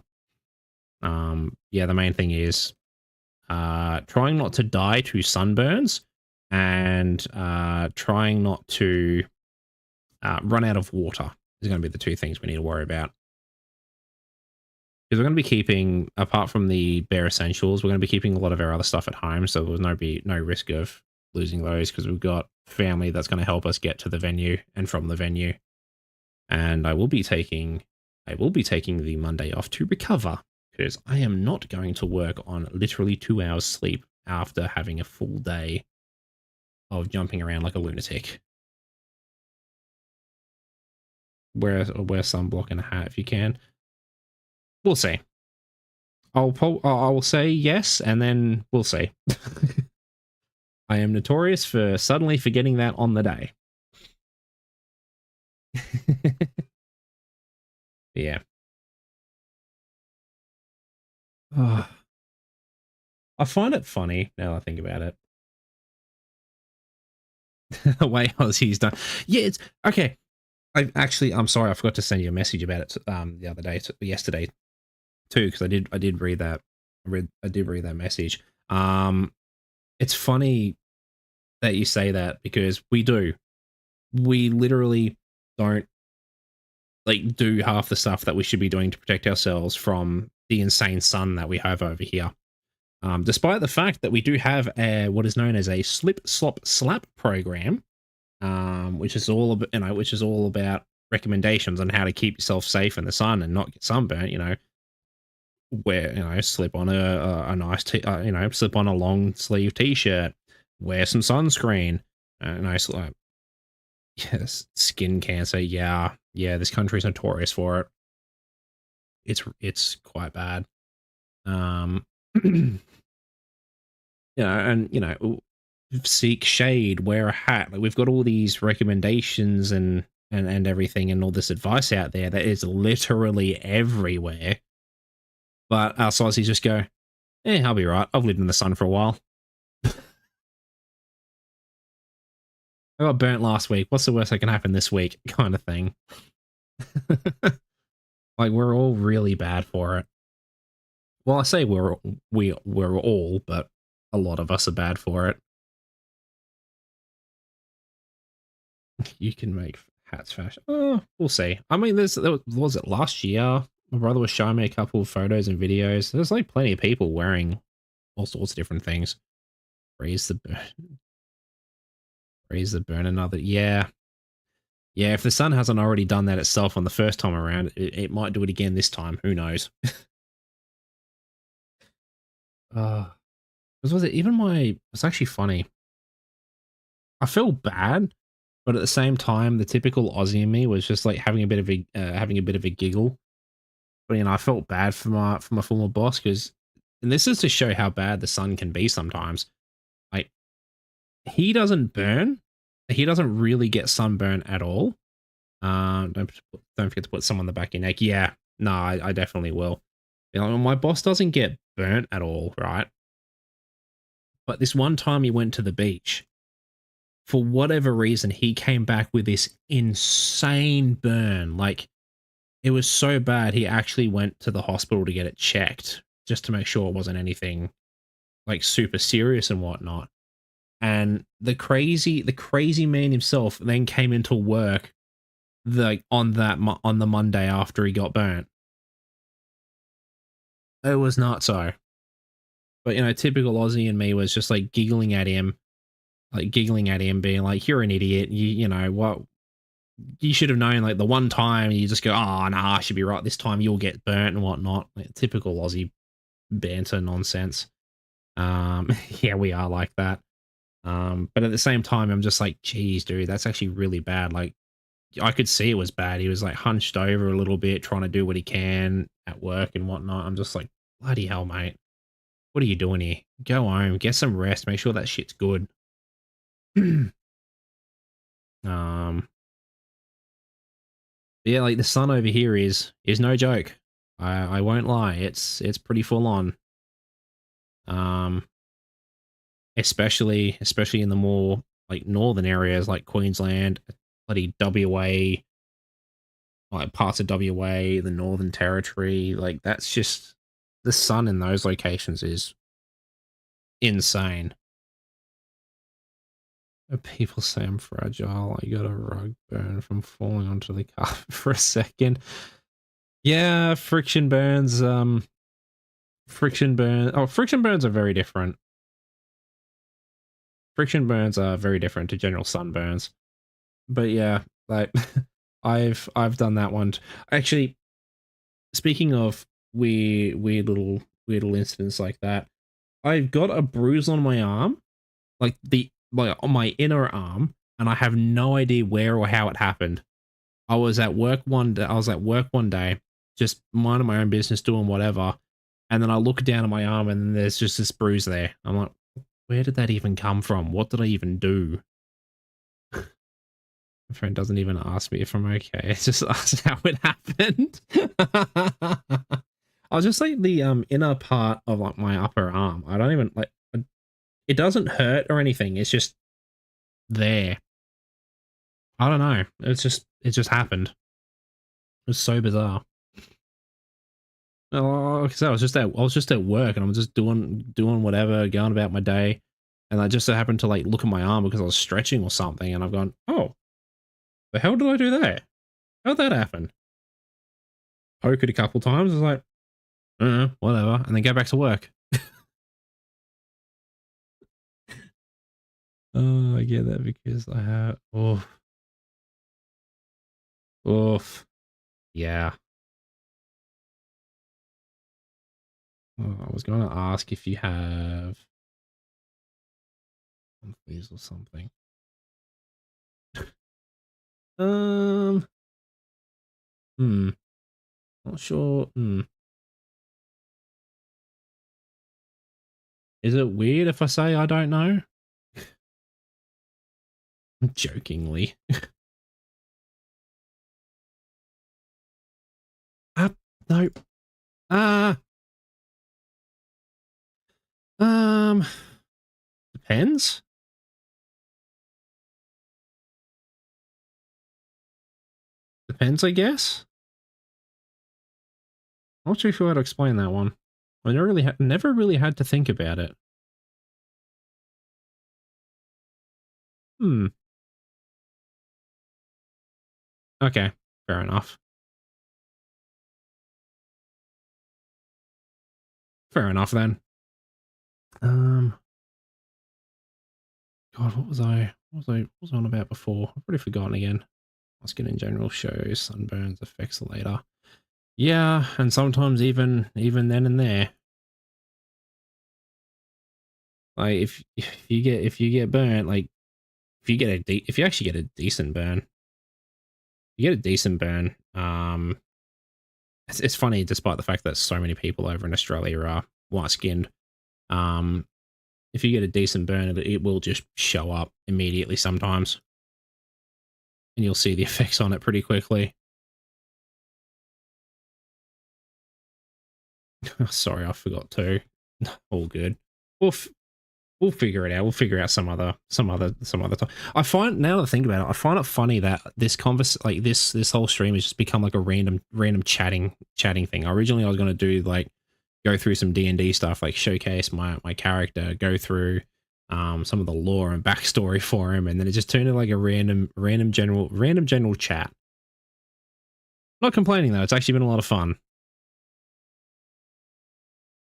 Yeah, the main thing is trying not to die to sunburns, and trying not to run out of water is going to be the two things we need to worry about. Because we're going to be keeping, apart from the bare essentials, we're going to be keeping a lot of our other stuff at home, so there's no risk of losing those, because we've got family that's going to help us get to the venue and from the venue. And I will be taking the Monday off to recover, because I am not going to work on literally 2 hours sleep after having a full day of jumping around like a lunatic. Wear sunblock and a hat if you can. We'll see. I will say yes, and then we'll see. I am notorious for suddenly forgetting that on the day. Yeah. Oh, I find it funny now that I think about it. The way Aussie's done. Yeah, it's okay. I'm sorry, I forgot to send you a message about it the other day, yesterday too, because I did read that. I did read that message. It's funny that you say that, because we literally don't like do half the stuff that we should be doing to protect ourselves from the insane sun that we have over here. Despite the fact that we do have what is known as a slip slop slap program, which is all about recommendations on how to keep yourself safe in the sun and not get sunburnt. Slip on a nice slip on a long sleeve t-shirt, wear some sunscreen, yes, skin cancer. Yeah, this country is notorious for it. It's quite bad. Seek shade, wear a hat. Like, we've got all these recommendations and everything, and all this advice out there that is literally everywhere. But our Aussies just go, I'll be right. I've lived in the sun for a while. I got burnt last week. What's the worst that can happen this week? Kind of thing. Like, we're all really bad for it. Well, I say we're all, but a lot of us are bad for it. You can make hats fashion. Oh, we'll see. I mean, was it last year? My brother was showing me a couple of photos and videos. There's like plenty of people wearing all sorts of different things. Raise the burn another. Yeah. If the sun hasn't already done that itself on the first time around, it might do it again this time. Who knows? Was it even it's actually funny. I feel bad, but at the same time, the typical Aussie in me was just like having a bit of a giggle. But I felt bad for my former boss, and this is to show how bad the sun can be sometimes. Like, he doesn't burn. He doesn't really get sunburn at all. Don't forget to put some on the back of your neck. Yeah, no, I definitely will. My boss doesn't get burnt at all, right? But this one time he went to the beach, for whatever reason, he came back with this insane burn. Like, it was so bad, he actually went to the hospital to get it checked, just to make sure it wasn't anything like super serious and whatnot. And the crazy man himself then came into work on the Monday after he got burnt. It was not so. But typical Aussie in me was just like giggling at him, being like, "You're an idiot. You know what? You should have known, like, the one time." You just go, "Oh, nah, I should be right this time. You'll get burnt and whatnot." Like, typical Aussie banter nonsense. Yeah, we are like that. But at the same time, I'm just like, geez, dude, that's actually really bad. Like, I could see it was bad. He was like hunched over a little bit, trying to do what he can at work and whatnot. I'm just like, bloody hell, mate. What are you doing here? Go home, get some rest, make sure that shit's good. um, yeah, like the sun over here is no joke. I won't lie. It's pretty full on. Um, especially in the more like northern areas like Queensland, bloody WA, like parts of WA, the Northern Territory. Like that's just the sun in those locations is insane. People say I'm fragile. I got a rug burn from falling onto the carpet for a second. Yeah, friction burns. Friction burn. Oh, friction burns are very different. Friction burns are very different to general sunburns. But yeah, like I've done that one. Actually, speaking of weird little incidents like that, I've got a bruise on my arm, like on my inner arm, and I have no idea where or how it happened. I was at work one day. I was at work one day, just minding my own business, doing whatever, and then I look down at my arm, and there's just this bruise there. I'm like, where did that even come from? What did I even do? My friend doesn't even ask me if I'm okay. It's just asks how it happened. I was just like the inner part of like my upper arm. I don't even like it doesn't hurt or anything. It's just there. I don't know. It just happened. It was so bizarre. Like I said, I was just at work and I'm just doing whatever, going about my day, and I just so happened to like look at my arm because I was stretching or something, and I've gone, oh, the hell did I do that? How'd that happen? Poke it a couple times. I was like, whatever, and then go back to work. Oh, I get that because I have. Oh, oof. Yeah. Oh, I was going to ask if you have monthlies or something. Um. Not sure. Is it weird if I say I don't know? Jokingly. Ah, no. Ah. Um. Depends. Depends, I guess. I'm not too sure how to explain that one. I never really had to think about it. Hmm. Okay. Fair enough. Fair enough then. Um. God, what was I on about before? I've already forgotten again. My skin in general shows sunburns effects later. Yeah, and sometimes even then and there. Like if you get burnt, like if you actually get a decent burn, you get a decent burn. It's funny despite the fact that so many people over in Australia are white skinned. Um, if you get a decent burn, it will just show up immediately sometimes, and you'll see the effects on it pretty quickly. Sorry, I forgot to. All good. We'll we'll figure it out. We'll figure out some other time. I find now that I think about it, I find it funny that this whole stream has just become like a random chatting thing. Originally, I was going to do like go through some D&D stuff, like showcase my character, go through some of the lore and backstory for him, and then it just turned into like a random general chat. Not complaining though. It's actually been a lot of fun.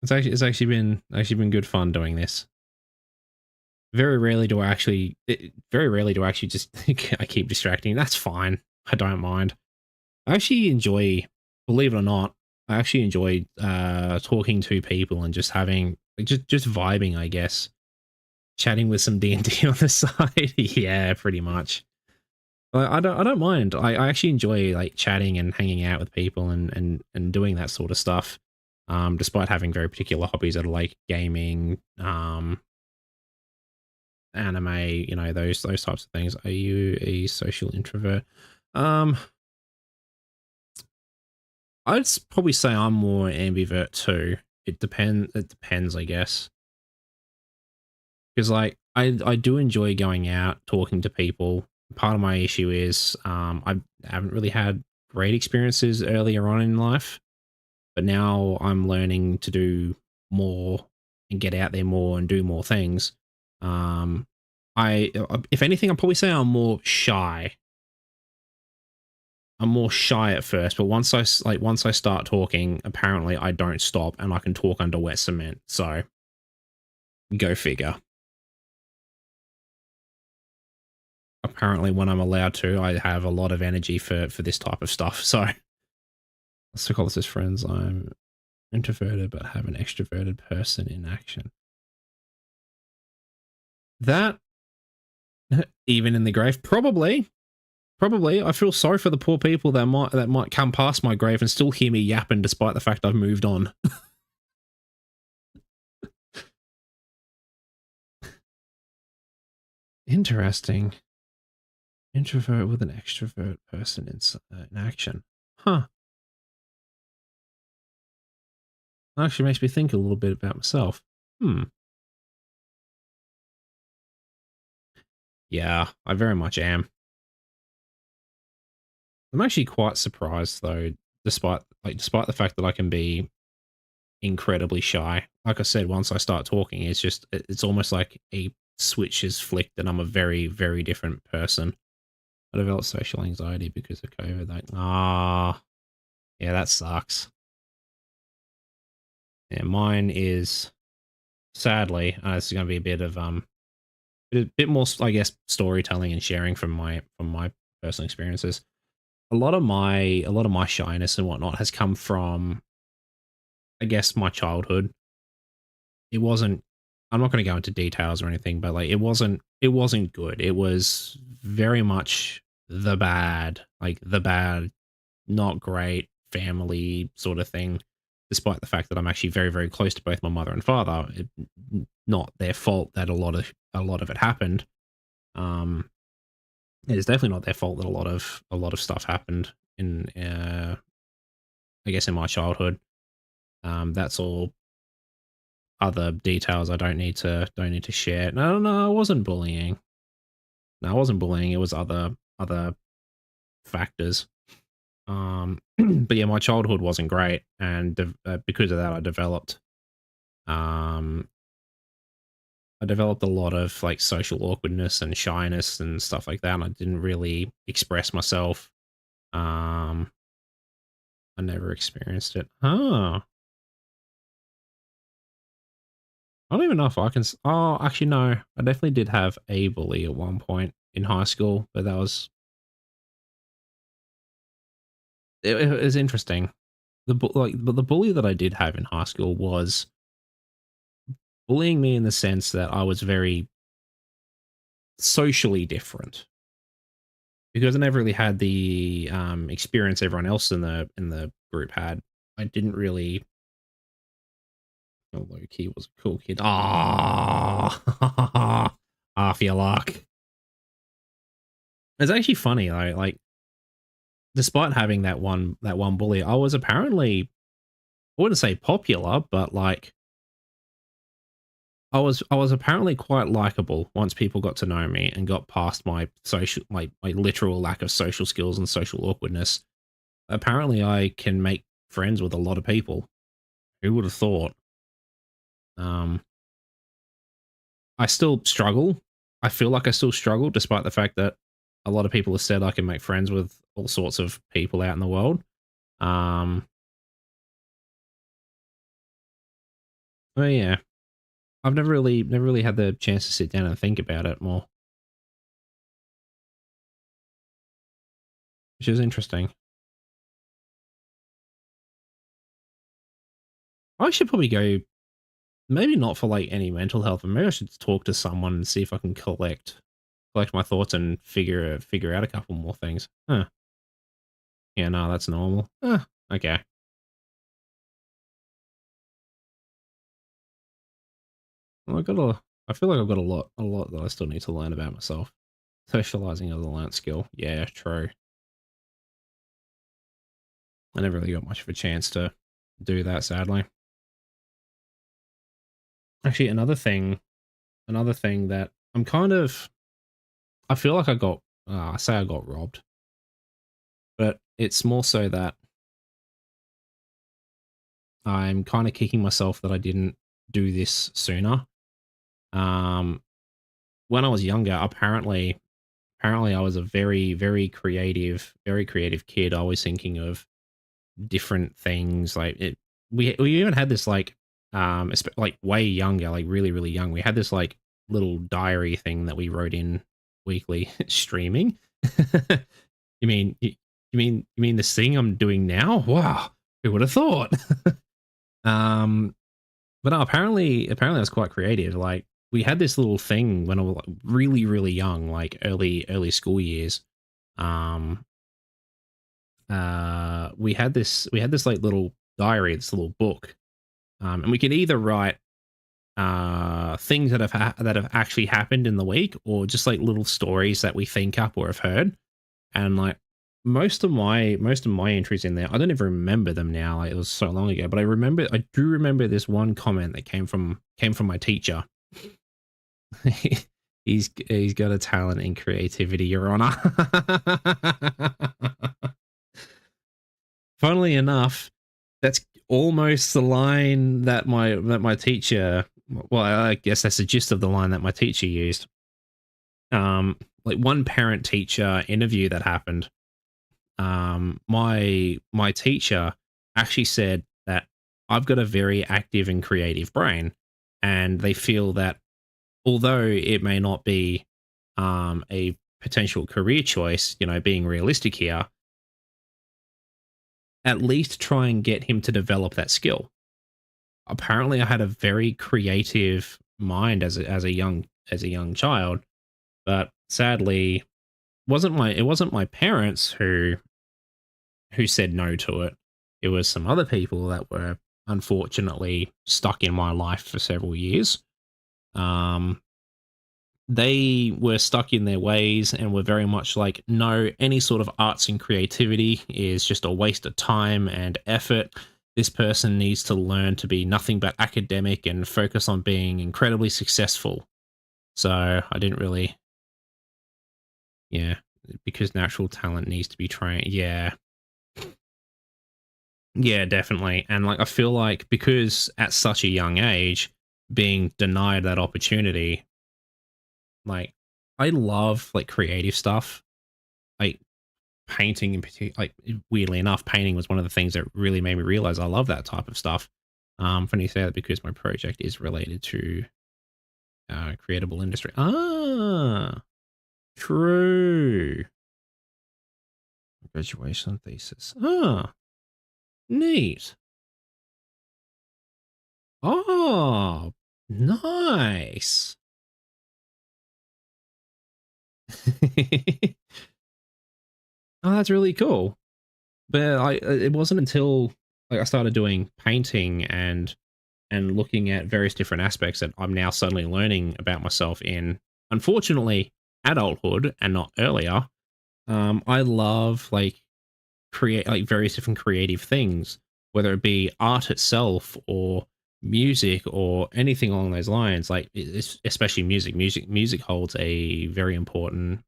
It's actually been good fun doing this. Very rarely do I actually just I keep distracting. That's fine. I don't mind. I actually enjoy, believe it or not, I actually enjoy talking to people and just having just vibing, I guess. chatting with some D&D on the side. Yeah, pretty much. I don't mind. I actually enjoy like chatting and hanging out with people and doing that sort of stuff. Despite having very particular hobbies that are like gaming, anime, those types of things. Are you a social introvert? Um, probably say I'm more ambivert too. It depends, I guess. Because like I do enjoy going out, talking to people. Part of my issue is I haven't really had great experiences earlier on in life, but now I'm learning to do more and get out there more and do more things. Um, if anything, I'll probably say I'm more shy. I'm more shy at first, but once I start talking, apparently I don't stop and I can talk under wet cement. So go figure. Apparently, when I'm allowed to, I have a lot of energy for this type of stuff. So let's call this as friends. I'm introverted but have an extroverted person in action. That even in the grave, probably. I feel sorry for the poor people that might come past my grave and still hear me yapping, despite the fact I've moved on. Interesting. Introvert with an extrovert person in action. Huh. That actually makes me think a little bit about myself. Hmm. Yeah, I very much am. I'm actually quite surprised though, despite the fact that I can be incredibly shy. Like I said, once I start talking, it's almost like a switch is flicked and I'm a very, very different person. I developed social anxiety because of COVID. Like, yeah, that sucks. Yeah, mine is sadly, it's going to be a bit of bit more, I guess, storytelling and sharing from my personal experiences. A lot of my shyness and whatnot has come from, I guess, my childhood. It wasn't. I'm not going to go into details or anything, but like it wasn't good. It was very much the bad, not great family sort of thing. Despite the fact that I'm actually very, very close to both my mother and father, not their fault that a lot of it happened. Um, it's definitely not their fault that a lot of stuff happened in, I guess, in my childhood. That's all other details I don't need to share. No, no, it wasn't bullying. No, it wasn't bullying. It was other factors. But yeah, my childhood wasn't great, and because of that, um, I developed a lot of like social awkwardness and shyness and stuff like that. And I didn't really express myself. Um, I never experienced it. Oh, I don't even know if I can. Oh, actually, no. I definitely did have a bully at one point in high school, but it was interesting. But the bully that I did have in high school was bullying me in the sense that I was very socially different because I never really had the experience everyone else in the group had. I didn't really. Although he was a cool kid. Ah, half your luck. It's actually funny though. Like, despite having that one bully, I was apparently, I wouldn't say popular, but like I was apparently quite likable once people got to know me and got past my literal lack of social skills and social awkwardness. Apparently, I can make friends with a lot of people. Who would have thought? Um, I still struggle. I feel like I still struggle, despite the fact that a lot of people have said I can make friends with all sorts of people out in the world. Um, but yeah, I've never really had the chance to sit down and think about it more, which is interesting. I should probably go. maybe not for like any mental health, but maybe I should talk to someone and see if I can collect my thoughts and figure out a couple more things. Huh. Yeah, no, that's normal. Okay. Well, I feel like I've got a lot that I still need to learn about myself. Socializing is a learnt skill. Yeah, true. I never really got much of a chance to do that, sadly. Actually, another thing that I'm kind of, I feel like I say I got robbed, but it's more so that I'm kind of kicking myself that I didn't do this sooner. Um, when I was younger, apparently I was a very creative kid, always thinking of different things. Like it, we even had this like, like way younger, like really young. We had this like little diary thing that we wrote in weekly streaming. You mean this thing I'm doing now? Wow, who would have thought? um, but no, apparently I was quite creative. Like we had this little thing when I was like really young, like early school years. Um, we had this like little diary, this little book, and we could either write things that have actually happened in the week, or just like little stories that we think up or have heard. And like most of my entries in there, I don't even remember them now. Like it was so long ago, but I do remember this one comment that came from my teacher. He's got a talent in creativity, Your Honor. Funnily enough, that's almost the line that my teacher. Well, I guess that's the gist of the line that my teacher used. Like one parent teacher interview that happened. My teacher actually said that I've got a very active and creative brain, and they feel that although it may not be a potential career choice, being realistic here, at least try and get him to develop that skill. Apparently, I had a very creative mind as a young child, but sadly, it wasn't my parents who said no to it. It was some other people that were unfortunately stuck in my life for several years. Um, they were stuck in their ways and were very much like, no, any sort of arts and creativity is just a waste of time and effort. This person needs to learn to be nothing but academic and focus on being incredibly successful. So I didn't really, yeah, because natural talent needs to be trained. Yeah, yeah, definitely. And like, I feel like because at such a young age, being denied that opportunity, like, I love like creative stuff. Like painting in particular, like weirdly enough, painting was one of the things that really made me realize I love that type of stuff. Funny you say that because my project is related to creatable industry. Ah, true. Graduation thesis. Ah, neat. Oh, nice. Oh, that's really cool. But it wasn't until like I started doing painting and looking at various different aspects that I'm now suddenly learning about myself in, unfortunately, adulthood and not earlier. I love like create like various different creative things, whether it be art itself or music or anything along those lines. Like especially music. Music holds a very important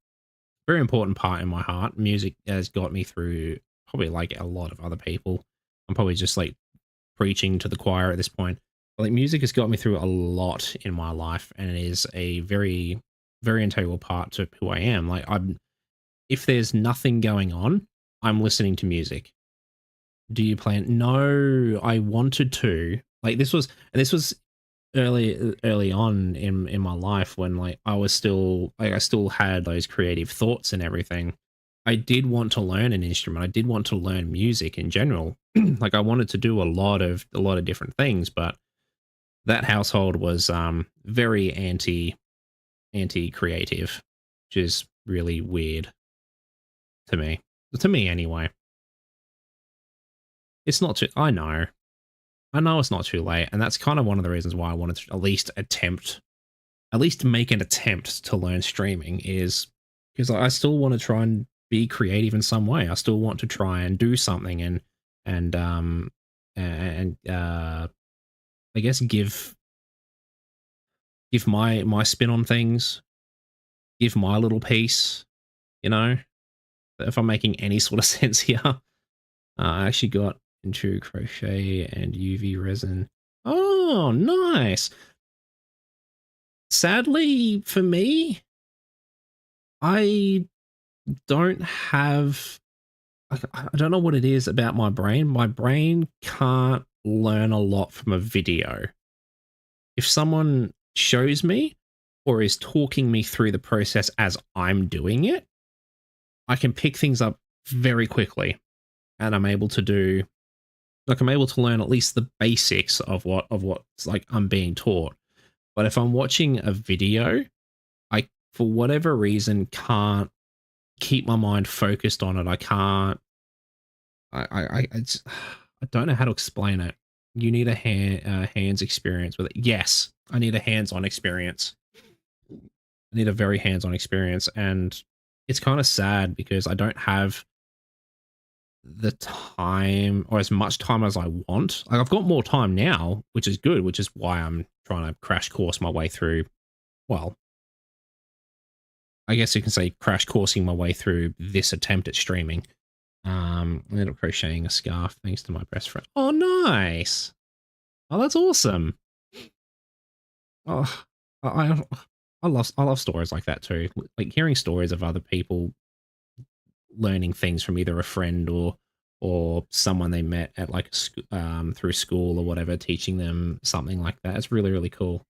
part in my heart. Music has got me through probably like a lot of other people. I'm probably just like preaching to the choir at this point. But like music has got me through a lot in my life and it is a very integral part to who I am. Like I'm if there's nothing going on, I'm listening to music. Do you plan? No, I wanted to. Like this was early on in my life when like I was still like I still had those creative thoughts and everything. I did want to learn an instrument. I did want to learn music in general. Like I wanted to do a lot of different things, but that household was very anti creative, which is really weird to me. To me anyway. It's not too I know it's not too late, and that's kind of one of the reasons why I wanted to at least make an attempt to learn streaming, is because I still want to try and be creative in some way. I still want to try and do something and I guess give my spin on things, give my little piece, you know, if I'm making any sort of sense here. I actually got into crochet and UV resin. Oh, nice. Sadly for me, I don't have. I don't know what it is about my brain. My brain can't learn a lot from a video. If someone shows me or is talking me through the process as I'm doing it, I can pick things up very quickly, and I'm able to do, like, I'm able to learn at least the basics of what's like I'm being taught. But if I'm watching a video, I, for whatever reason, can't keep my mind focused on it. I can't. I don't know how to explain it. You need a hands experience with it. Yes, I need a hands-on experience. I need a very hands-on experience, and it's kind of sad because I don't have the time, or as much time as I want. Like, I've got more time now, which is good, which is why I'm trying to crash course my way through. Well, I guess you can say crash coursing my way through this attempt at streaming. I ended up crocheting a scarf thanks to my best friend. Oh, nice. Oh, that's awesome. Oh, I love stories like that too. Like hearing stories of other people learning things from either a friend or someone they met at like through school or whatever, teaching them something like that. It's really, really cool.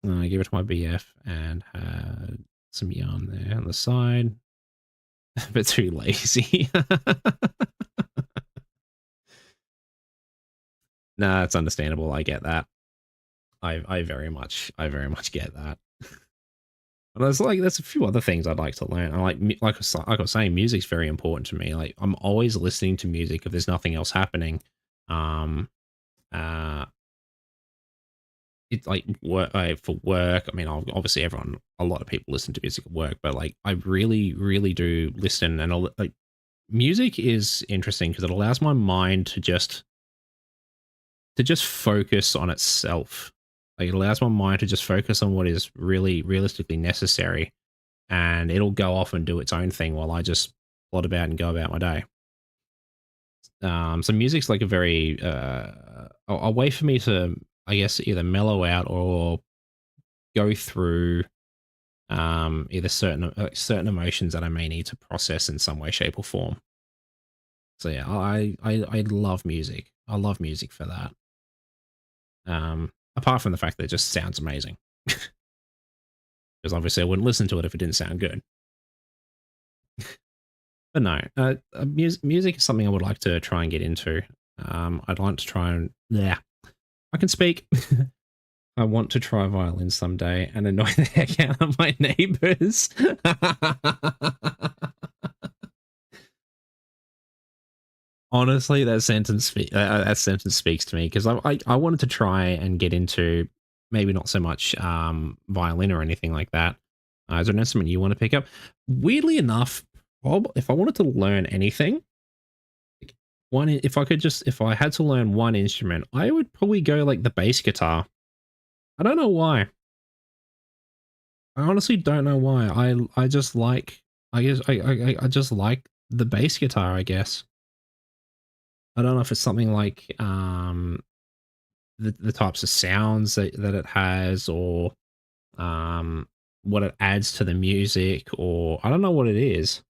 I gave it to my BF and had some yarn there on the side, but too lazy. Nah, it's understandable. I get that. I very much get that. And there's a few other things I'd like to learn. I like I was saying, music's very important to me. Like, I'm always listening to music if there's nothing else happening. Um, uh, it's like work, for work. I mean, obviously a lot of people listen to music at work, but like I really, really do listen. And like, music is interesting because it allows my mind to just focus on itself. Like, it allows my mind to just focus on what is really realistically necessary, and it'll go off and do its own thing while I just plod about and go about my day. So music's like a very a way for me to, I guess, either mellow out or go through either certain emotions that I may need to process in some way, shape, or form. So yeah, I love music. I love music for that. Apart from the fact that it just sounds amazing, because obviously I wouldn't listen to it if it didn't sound good. But no, music is something I would like to try and get into. I'd like to try and, yeah, I can speak. I want to try violin someday and annoy the heck out of my neighbors. Honestly, that sentence speaks to me, because I wanted to try and get into, maybe not so much violin or anything like that. Is there an instrument you want to pick up? Weirdly enough, if I wanted to learn anything, if I had to learn one instrument, I would probably go like the bass guitar. I don't know why. I honestly don't know why. I just like, I guess I just like the bass guitar, I guess. I don't know if it's something like the types of sounds that it has, or what it adds to the music, or I don't know what it is.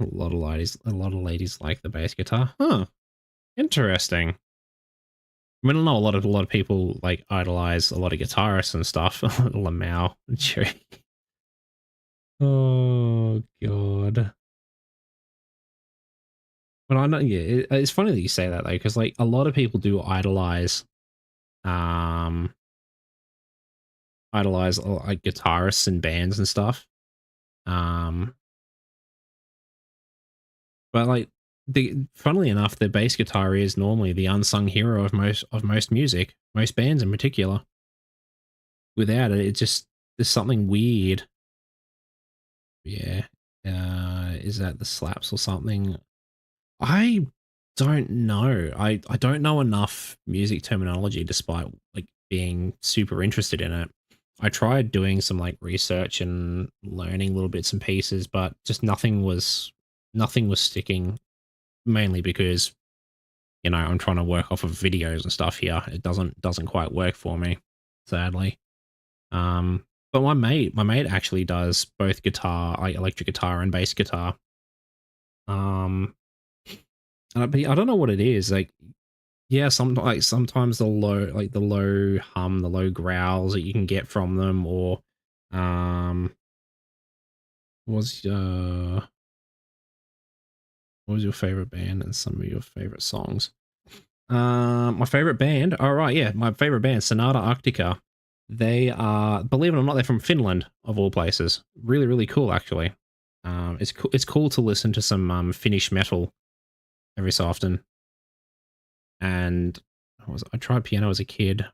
A lot of ladies like the bass guitar. Huh. Interesting. I mean, I know a lot of people like idolize a lot of guitarists and stuff. Lamau, Cherry. Oh god. But I know, yeah, it's funny that you say that though, because like a lot of people do idolize um, idolize like guitarists and bands and stuff. Um, but like funnily enough, the bass guitar is normally the unsung hero of most music, most bands in particular. Without it, it just there's something weird. Yeah. Is that the slaps or something? I don't know. I don't know enough music terminology despite like being super interested in it. I tried doing some like research and learning little bits and pieces, but just nothing was sticking, mainly because, I'm trying to work off of videos and stuff here. It doesn't quite work for me, sadly. But my mate actually does both guitar, like electric guitar and bass guitar. Um, but I don't know what it is. Like, yeah, sometimes the low hum, the low growls that you can get from them, or um, was what was your favorite band and some of your favorite songs? My favorite band. All right, yeah, my favorite band, Sonata Arctica. They are, believe it or not, they're from Finland, of all places. Really, really cool, actually. It's cool. It's cool to listen to some Finnish metal every so often. And I tried piano as a kid,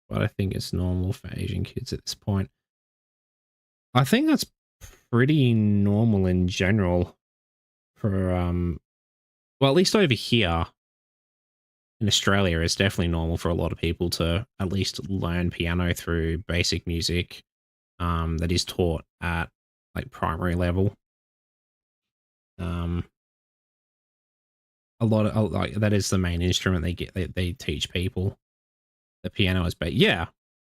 but I think it's normal for Asian kids at this point. I think that's pretty normal in general for well, at least over here in Australia, it's definitely normal for a lot of people to at least learn piano through basic music that is taught at like primary level. Um, a lot of like that is the main instrument they teach people. The piano is, but yeah,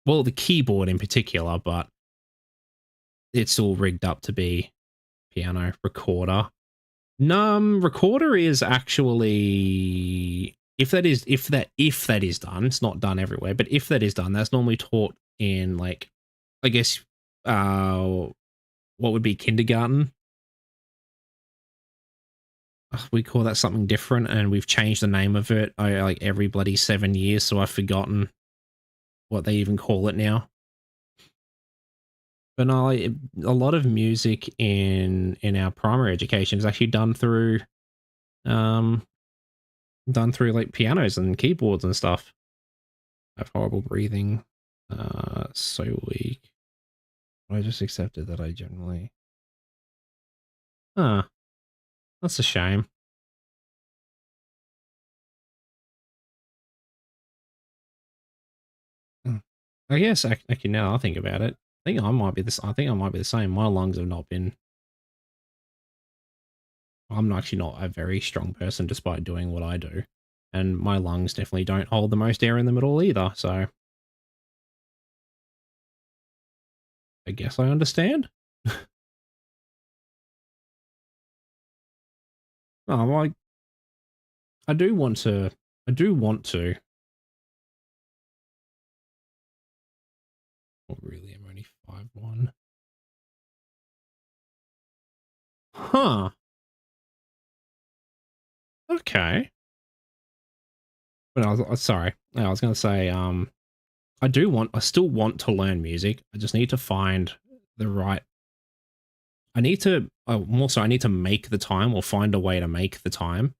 well, the keyboard in particular, but it's all rigged up to be piano recorder. Recorder is actually, if that is done, it's not done everywhere, but if that is done, that's normally taught in like, I guess, uh, what would be kindergarten. We call that something different, and we've changed the name of it like every bloody 7 years, so I've forgotten what they even call it now. But no, a lot of music in our primary education is actually um done through like pianos and keyboards and stuff. I have horrible breathing. So weak. I just accepted that I generally. Huh. That's a shame. Hmm. I guess actually now I think about it, I think I might be the same. My lungs have not been. I'm actually not a very strong person despite doing what I do, and my lungs definitely don't hold the most air in them at all either. So I guess I understand. Oh, well, I do want to. I do want to. Not really. I'm only 5'1". Huh. Okay. But sorry. I was going to say, I still want to learn music. I just need to find the right, I need to, more so, I need to make the time or find a way to make the time,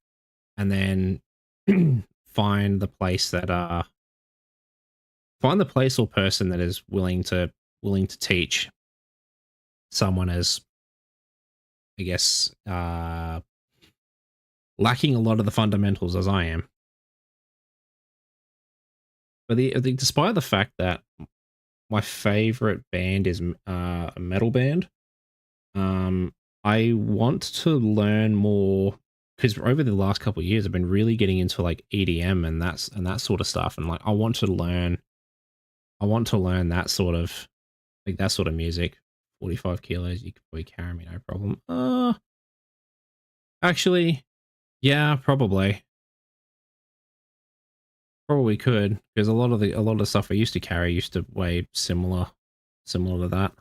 and then find the place that, find the place or person that is willing to teach someone as, I guess, lacking a lot of the fundamentals as I am. But despite the fact that my favorite band is a metal band, um, I want to learn more because over the last couple of years, I've been really getting into like EDM and that sort of stuff, and like I want to learn that sort of like that sort of music. 45 kilos, you could probably carry me no problem. Actually, yeah, probably could, because a lot of the stuff I used to carry used to weigh similar to that.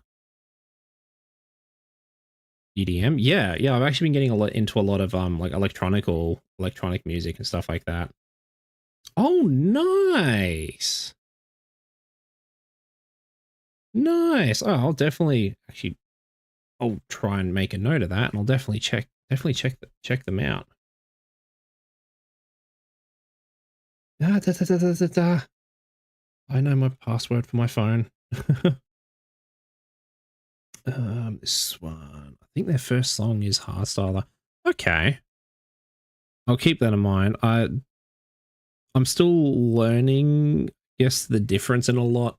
EDM, yeah, yeah. I've actually been getting into a lot of like electronic music and stuff like that. Oh, nice. Nice. Oh, I'll definitely actually I'll try and make a note of that, and I'll definitely check them out. Da, da, da, da, da, da, da. I know my password for my phone. This one. I think their first song is Hardstyler. Okay, I'll keep that in mind. I'm still learning, I guess, the difference in a lot.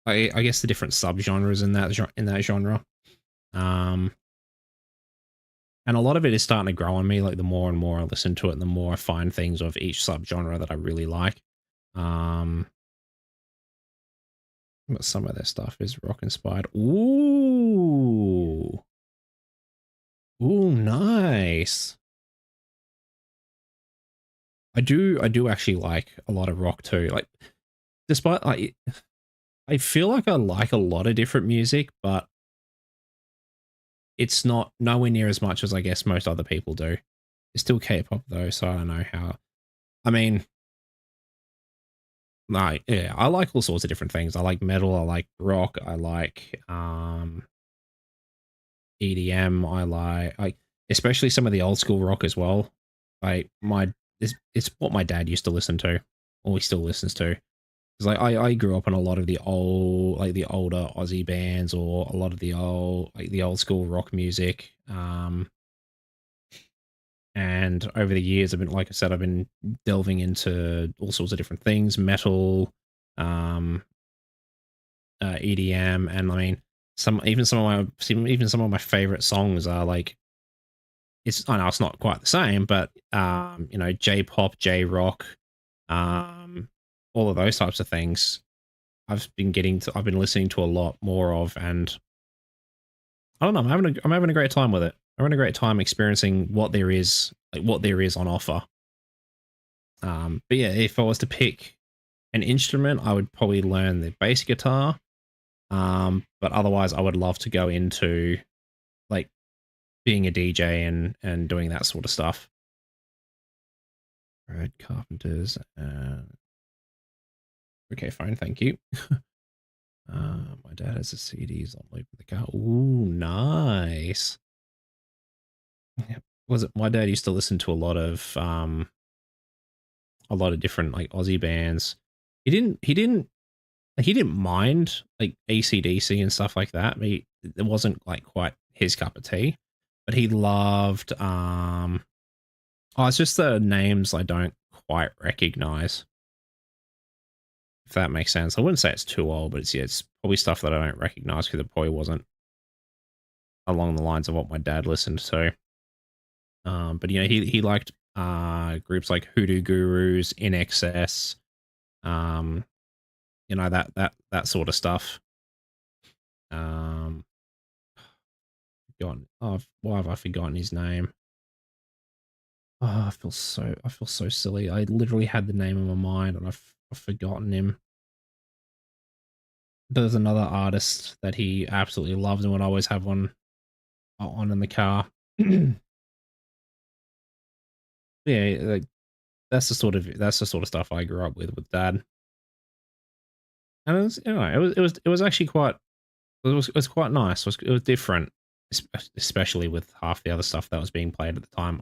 I guess the different subgenres in that genre. Um, and a lot of it is starting to grow on me. Like the more and more I listen to it, the more I find things of each subgenre that I really like. Um, but some of their stuff is rock inspired. Ooh, ooh, nice. I do actually like a lot of rock too. Like, despite I feel like I like a lot of different music, but it's not nowhere near as much as I guess most other people do. It's still K-pop though, so I don't know how. I mean, like, yeah, I like all sorts of different things. I like metal, I like rock, I like EDM, I like especially some of the old school rock as well. Like it's what my dad used to listen to, or he still listens to. 'Cause like I grew up on a lot of the old like the older Aussie bands or a lot of the old school rock music. And over the years I've been like I said, I've been delving into all sorts of different things, metal, um, EDM, and I mean even some of my favorite songs are like I know it's not quite the same, but you know, J-pop, J-rock, um, all of those types of things I've been listening to a lot more of, and I don't know, I'm having a great time with it. I'm having a great time experiencing what there is on offer. But yeah, if I was to pick an instrument, I would probably learn the bass guitar. But otherwise I would love to go into like being a DJ and doing that sort of stuff. Red Carpenters. Okay, fine, thank you. My dad has the CDs on loop in the car. Ooh, nice. Yeah. Was it my dad used to listen to a lot of different like Aussie bands. He didn't mind like AC/DC and stuff like that. It wasn't like quite his cup of tea, but he loved oh, it's just the names I don't quite recognize, if that makes sense. I wouldn't say it's too old, but it's probably stuff that I don't recognize because it probably wasn't along the lines of what my dad listened to. But you know, he liked groups like Hoodoo Gurus, In Excess, um, you know, that sort of stuff. Um, forgotten. Oh, why have I forgotten his name? Oh, I feel so silly. I literally had the name in my mind and I've forgotten him. There's another artist that he absolutely loved and would always have on in the car. Yeah, like that's the sort of stuff I grew up with dad. And it was, you know, it was actually quite it was quite nice. It was different, especially with half the other stuff that was being played at the time.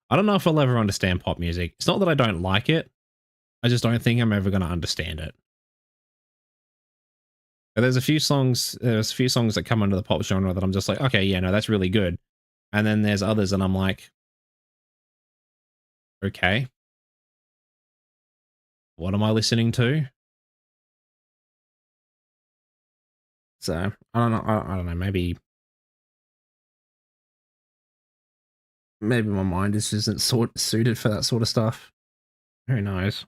I don't know if I'll ever understand pop music. It's not that I don't like it. I just don't think I'm ever going to understand it. But there's a few songs that come under the pop genre that I'm just like, okay, yeah, no, that's really good. And then there's others and I'm like, okay, what am I listening to? So I don't know. I don't know. Maybe my mind just isn't suited for that sort of stuff. Who knows?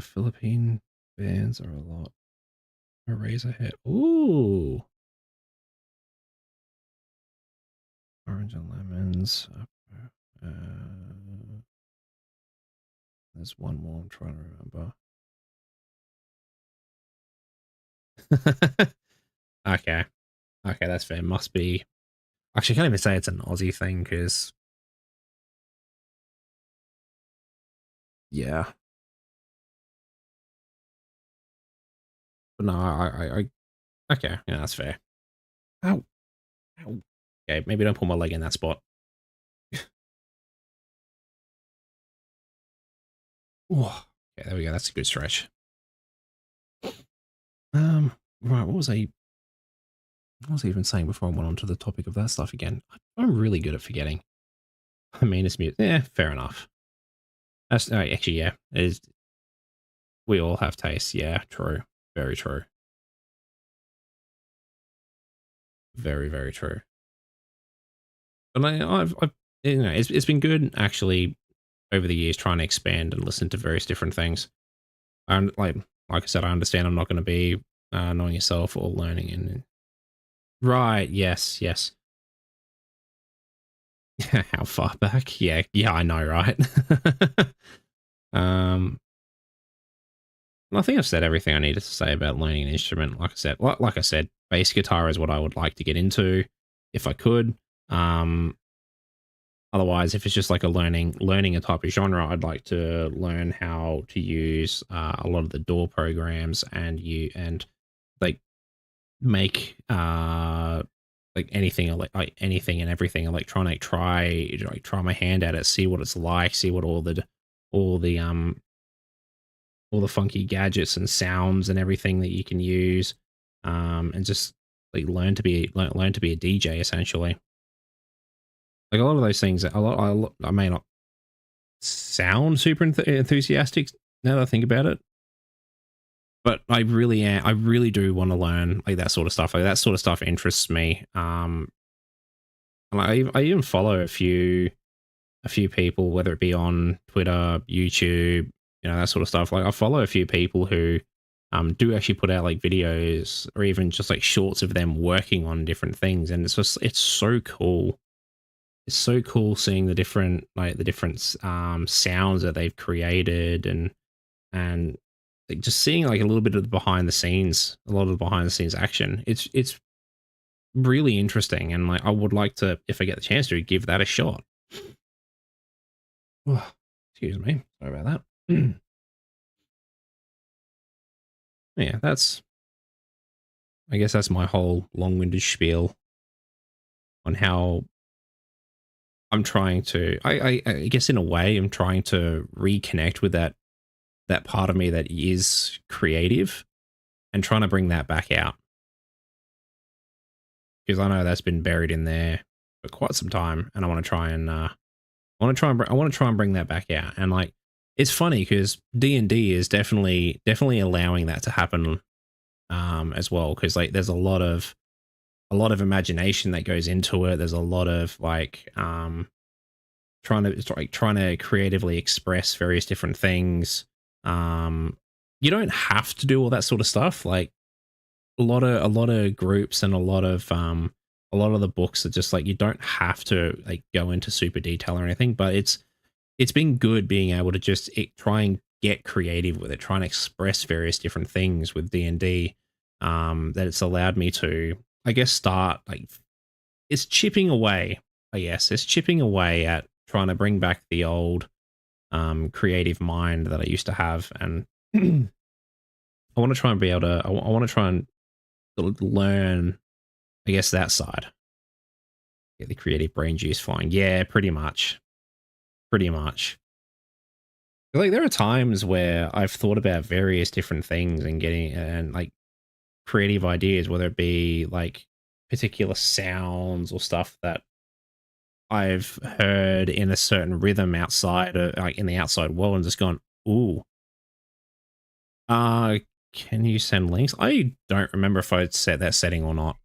Philippine bands are a lot. Eraserhead. Ooh, Orange and Lemons. There's one more I'm trying to remember. Okay. Okay, that's fair. Must be. Actually, I can't even say it's an Aussie thing because Yeah. But no, okay, yeah, that's fair. Ow, ow. Okay, maybe don't pull my leg in that spot. Oh, okay, there we go. That's a good stretch. Right, what was I even saying before I went on to the topic of that stuff again? I'm really good at forgetting. I mean, it's mute. Yeah, fair enough. That's actually, yeah, we all have tastes. Yeah, true. Very true. Very, very true. But I've it's been good actually over the years trying to expand and listen to various different things. And like I said, I understand I'm not going to be knowing yourself or learning and right. Yes, yes. How far back? Yeah, yeah, I know, right? um, I think I've said everything I needed to say about learning an instrument. Like I said, bass guitar is what I would like to get into if I could. Um, Otherwise, if it's just like a learning a type of genre, I'd like to learn how to use a lot of the door programs and like make like anything like anything and everything electronic. Try my hand at it, see what it's like, see what all the um all the funky gadgets and sounds and everything that you can use, and just like learn to be a DJ essentially. Like a lot of those things, I may not sound super enthusiastic now that I think about it, but I really am. I really do want to learn like that sort of stuff. Like that sort of stuff interests me. And I even follow a few people, whether it be on Twitter, YouTube, that sort of stuff. Like I follow a few people who do actually put out like videos or even just like shorts of them working on different things, and it's so cool. It's so cool seeing the different sounds that they've created and like just seeing like a little bit of the behind the scenes, a lot of the behind the scenes action. It's really interesting, and like I would like to, if I get the chance to, give that a shot. Oh, excuse me, sorry about that. Yeah, I guess that's my whole long-winded spiel on how I'm trying to. I guess in a way, I'm trying to reconnect with that part of me that is creative and trying to bring that back out because I know that's been buried in there for quite some time, and I want to try and I want to try and bring that back out. And like, it's funny because D&D is definitely allowing that to happen as well, because like there's a lot of imagination that goes into it. There's a lot of like trying to creatively express various different things. You don't have to do all that sort of stuff. Like a lot of groups and a lot of the books are just like you don't have to like go into super detail or anything, but it's been good being able to just try and get creative with it, try and express various different things with D&D. That it's allowed me to, I guess, start like it's chipping away. I guess it's chipping away at trying to bring back the old creative mind that I used to have, and I want to try and be able to. I want to try and learn, I guess, that side. Get the creative brain juice flying. Yeah, pretty much. Pretty much. Like there are times where I've thought about various different things and getting and like creative ideas, whether it be like particular sounds or stuff that I've heard in a certain rhythm outside of like in the outside world and just gone, ooh, uh, can you send links? I don't remember if I set that setting or not.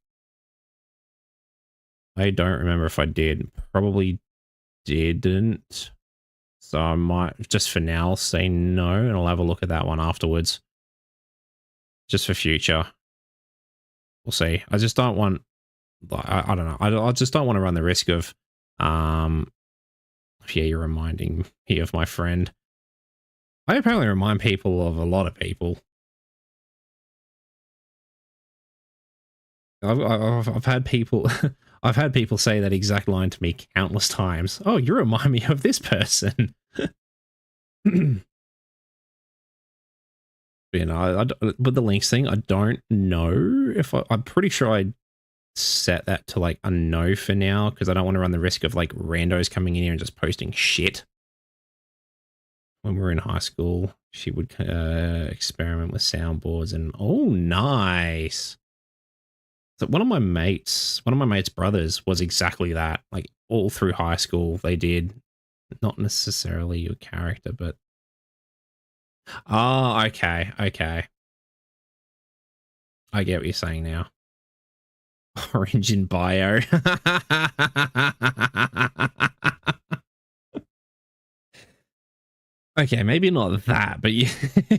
I don't remember if I did. Probably didn't. So I might just for now say no, and I'll have a look at that one afterwards. Just for future. We'll see. I just don't want I don't know. I just don't want to run the risk of um yeah, you're reminding me of my friend. I apparently remind people of a lot of people. I've had people I've had people say that exact line to me countless times. Oh, you remind me of this person. You know, with the links thing, I don't know if I'm pretty sure I set that to like a no for now because I don't want to run the risk of like randos coming in here and just posting shit. When we were in high school, she would experiment with soundboards and oh, nice. So one of my mates' brothers was exactly that. Like all through high school, they did not necessarily your character, but oh, okay, okay. I get what you're saying now. Orange in bio. Okay, maybe not that, but you,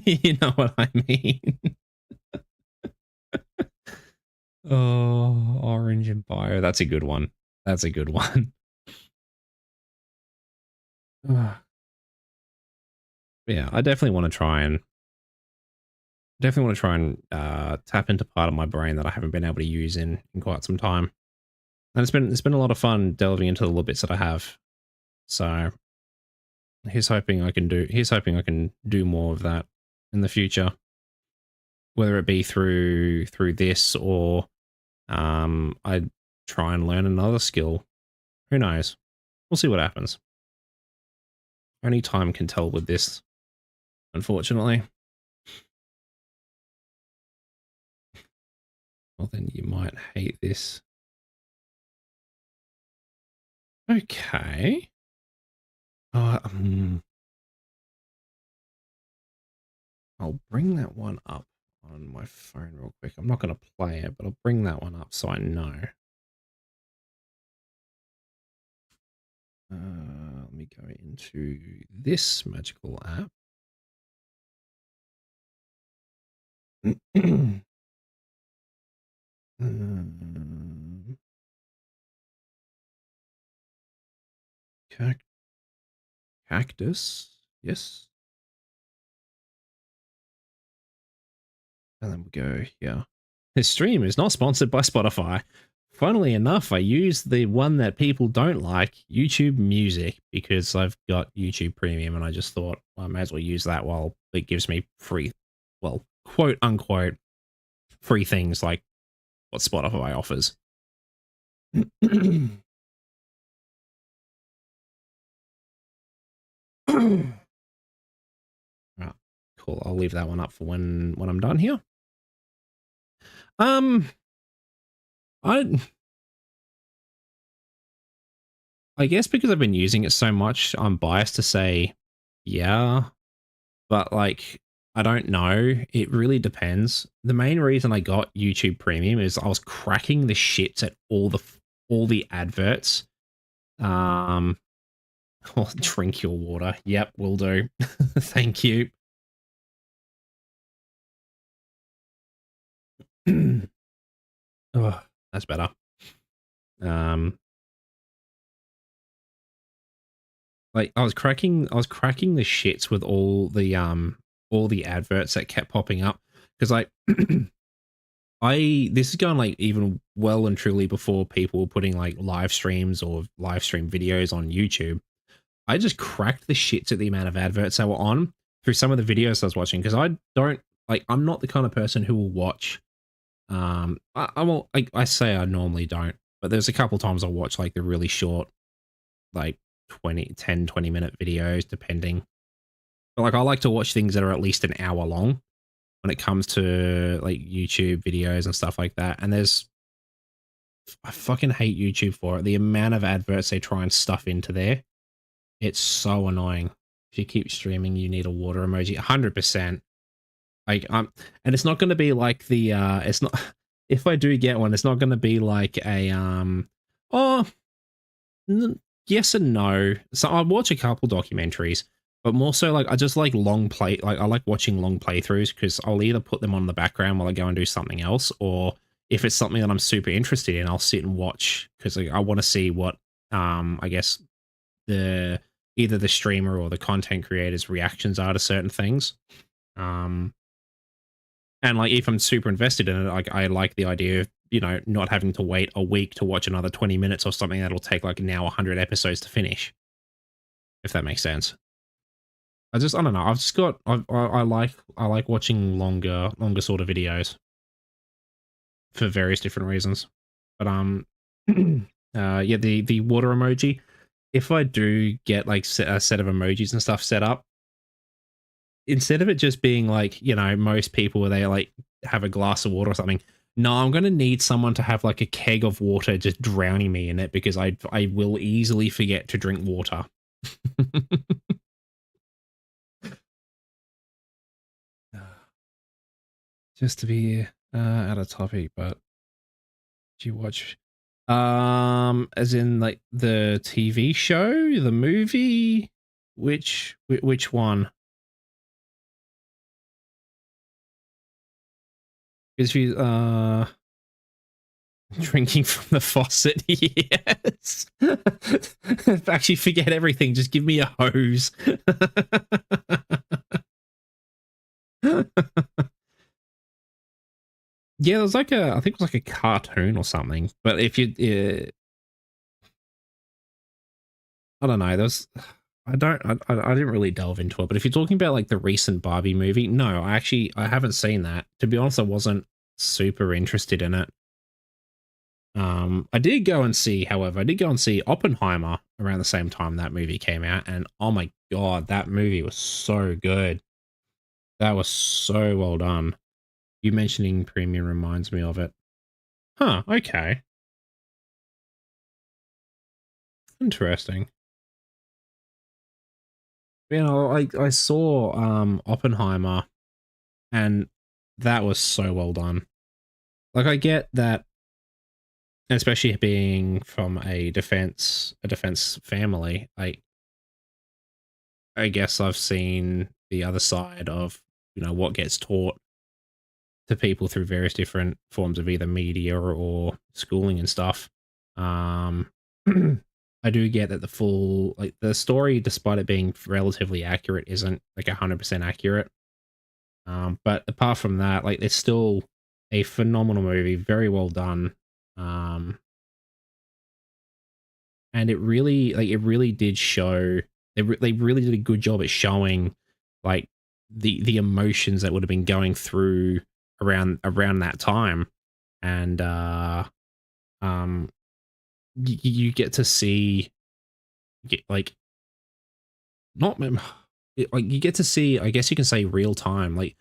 you know what I mean. Oh, orange in bio. That's a good one. That's a good one. Yeah, I definitely want to try and tap into part of my brain that I haven't been able to use in quite some time. And it's been a lot of fun delving into the little bits that I have. So here's hoping I can do more of that in the future, whether it be through this or I try and learn another skill. Who knows? We'll see what happens. Only time can tell with this, unfortunately. Well, then you might hate this. Okay. I'll bring that one up on my phone real quick. I'm not going to play it, but I'll bring that one up so I know. Let me go into this magical app. Cactus, yes. And then we'll go here. This stream is not sponsored by Spotify. Funnily enough, I use the one that people don't like, YouTube Music, because I've got YouTube Premium, and I just thought I may as well use that while it gives me free, well, quote unquote, free things like what Spotify offers. Right, cool. I'll leave that one up for when I'm done here. I guess because I've been using it so much, I'm biased to say yeah, but like I don't know. It really depends. The main reason I got YouTube Premium is I was cracking the shits at all the adverts. Oh, drink your water. Yep, will do. Thank you. Oh, that's better. Like I was cracking the shits with all the adverts that kept popping up because like this is going like even well and truly before people were putting like live streams or live stream videos on YouTube. I just cracked the shits at the amount of adverts that were on through some of the videos I was watching because I don't like I'm not the kind of person who will watch I say I normally don't, but there's a couple times I'll watch like the really short like 20 minute videos depending. But like I like to watch things that are at least an hour long when it comes to like YouTube videos and stuff like that. And I fucking hate YouTube for it. The amount of adverts they try and stuff into there. It's so annoying. If you keep streaming, you need a water emoji. 100%. Like and it's not going to be like the it's not if I do get one, it's not going to be like a oh yes and no. So I watch a couple documentaries, but more so like I just like I like watching long playthroughs because I'll either put them on the background while I go and do something else, or if it's something that I'm super interested in, I'll sit and watch because I want to see what I guess either the streamer or the content creator's reactions are to certain things. And like if I'm super invested in it, like I like the idea of, you know, not having to wait a week to watch another 20 minutes or something that'll take like now 100 episodes to finish. If that makes sense. I don't know. I've just got I like watching longer sort of videos for various different reasons. But yeah, the water emoji. If I do get like a set of emojis and stuff set up, instead of it just being like, you know, most people where they like have a glass of water or something. No, I'm gonna need someone to have like a keg of water just drowning me in it because I will easily forget to drink water. Just to be out of topic, but do you watch as in like the TV show, the movie? Which one? Because you drinking from the faucet, yes. Actually forget everything, just give me a hose. Yeah, it was like I think it was like a cartoon or something. But if you, I don't know, there's, I didn't really delve into it. But if you're talking about like the recent Barbie movie, no, I haven't seen that. To be honest, I wasn't super interested in it. I did go and see, however, I did go and see Oppenheimer around the same time that movie came out, and oh my god, that movie was so good. That was so well done. You mentioning Premium reminds me of it. Huh, okay. Interesting. You know, I saw Oppenheimer and that was so well done. Like I get that, especially being from a defense family, I guess I've seen the other side of, you know, what gets taught to people through various different forms of either media or schooling and stuff. Um, I do get that the full like the story, despite it being relatively accurate, isn't like 100% accurate. But apart from that, like it's still a phenomenal movie, very well done. Um, and it really did show they really did a good job at showing like the emotions that would have been going through around that time. And um you get to see like not like you get to see, I guess you can say, real time, like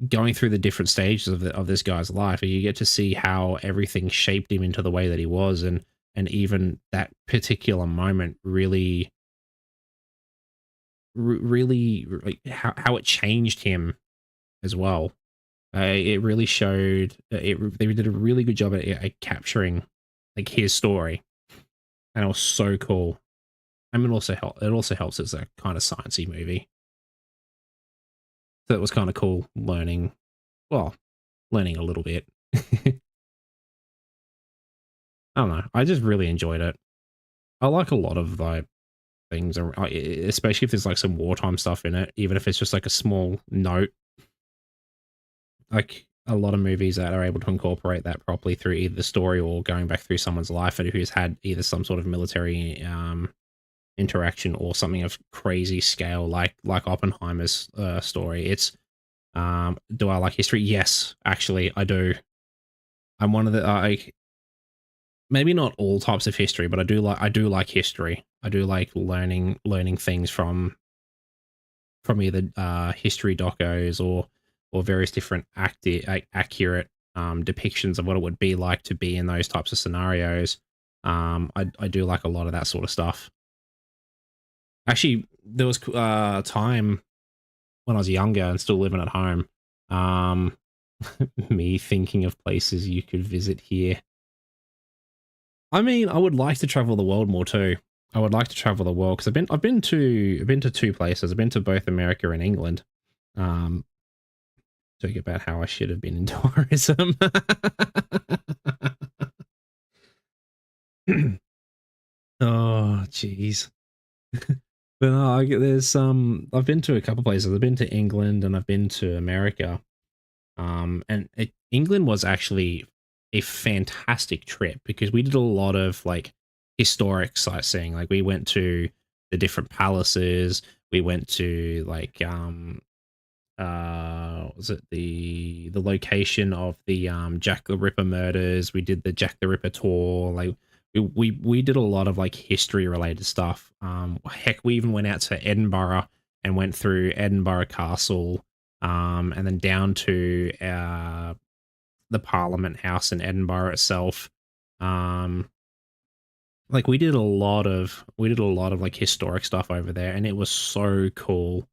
going through the different stages of this guy's life, and you get to see how everything shaped him into the way that he was, and even that particular moment really really like how it changed him as well. It really showed they did a really good job at capturing like his story, and it was so cool. I mean, it also helps as a kind of sciencey movie, so it was kind of cool learning, well, learning a little bit. I don't know. I just really enjoyed it. I like a lot of like things, especially if there's like some wartime stuff in it, even if it's just like a small note. Like a lot of movies that are able to incorporate that properly through either the story or going back through someone's life and who's had either some sort of military interaction or something of crazy scale, like Oppenheimer's story. It's do I like history? Yes, actually, I do. I'm one of the maybe not all types of history, but I do like history. I do like learning things from either history docos or various different accurate depictions of what it would be like to be in those types of scenarios. I do like a lot of that sort of stuff. Actually, there was time when I was younger and still living at home. Um, me thinking of places you could visit here. I mean, I would like to travel the world more too. I would like to travel the world because I've been to two places. I've been to both America and England. Um, talking about how I should have been in tourism. Oh, jeez. But no, there's I've been to a couple places. I've been to England and I've been to America. England was actually a fantastic trip because we did a lot of like historic sightseeing. Like we went to the different palaces. We went to like was it the location of the Jack the Ripper murders. We did the Jack the Ripper tour. Like we did a lot of like history related stuff. Heck, we even went out to Edinburgh and went through Edinburgh Castle, and then down to the Parliament House in Edinburgh itself. Like we did a lot of like historic stuff over there, and it was so cool.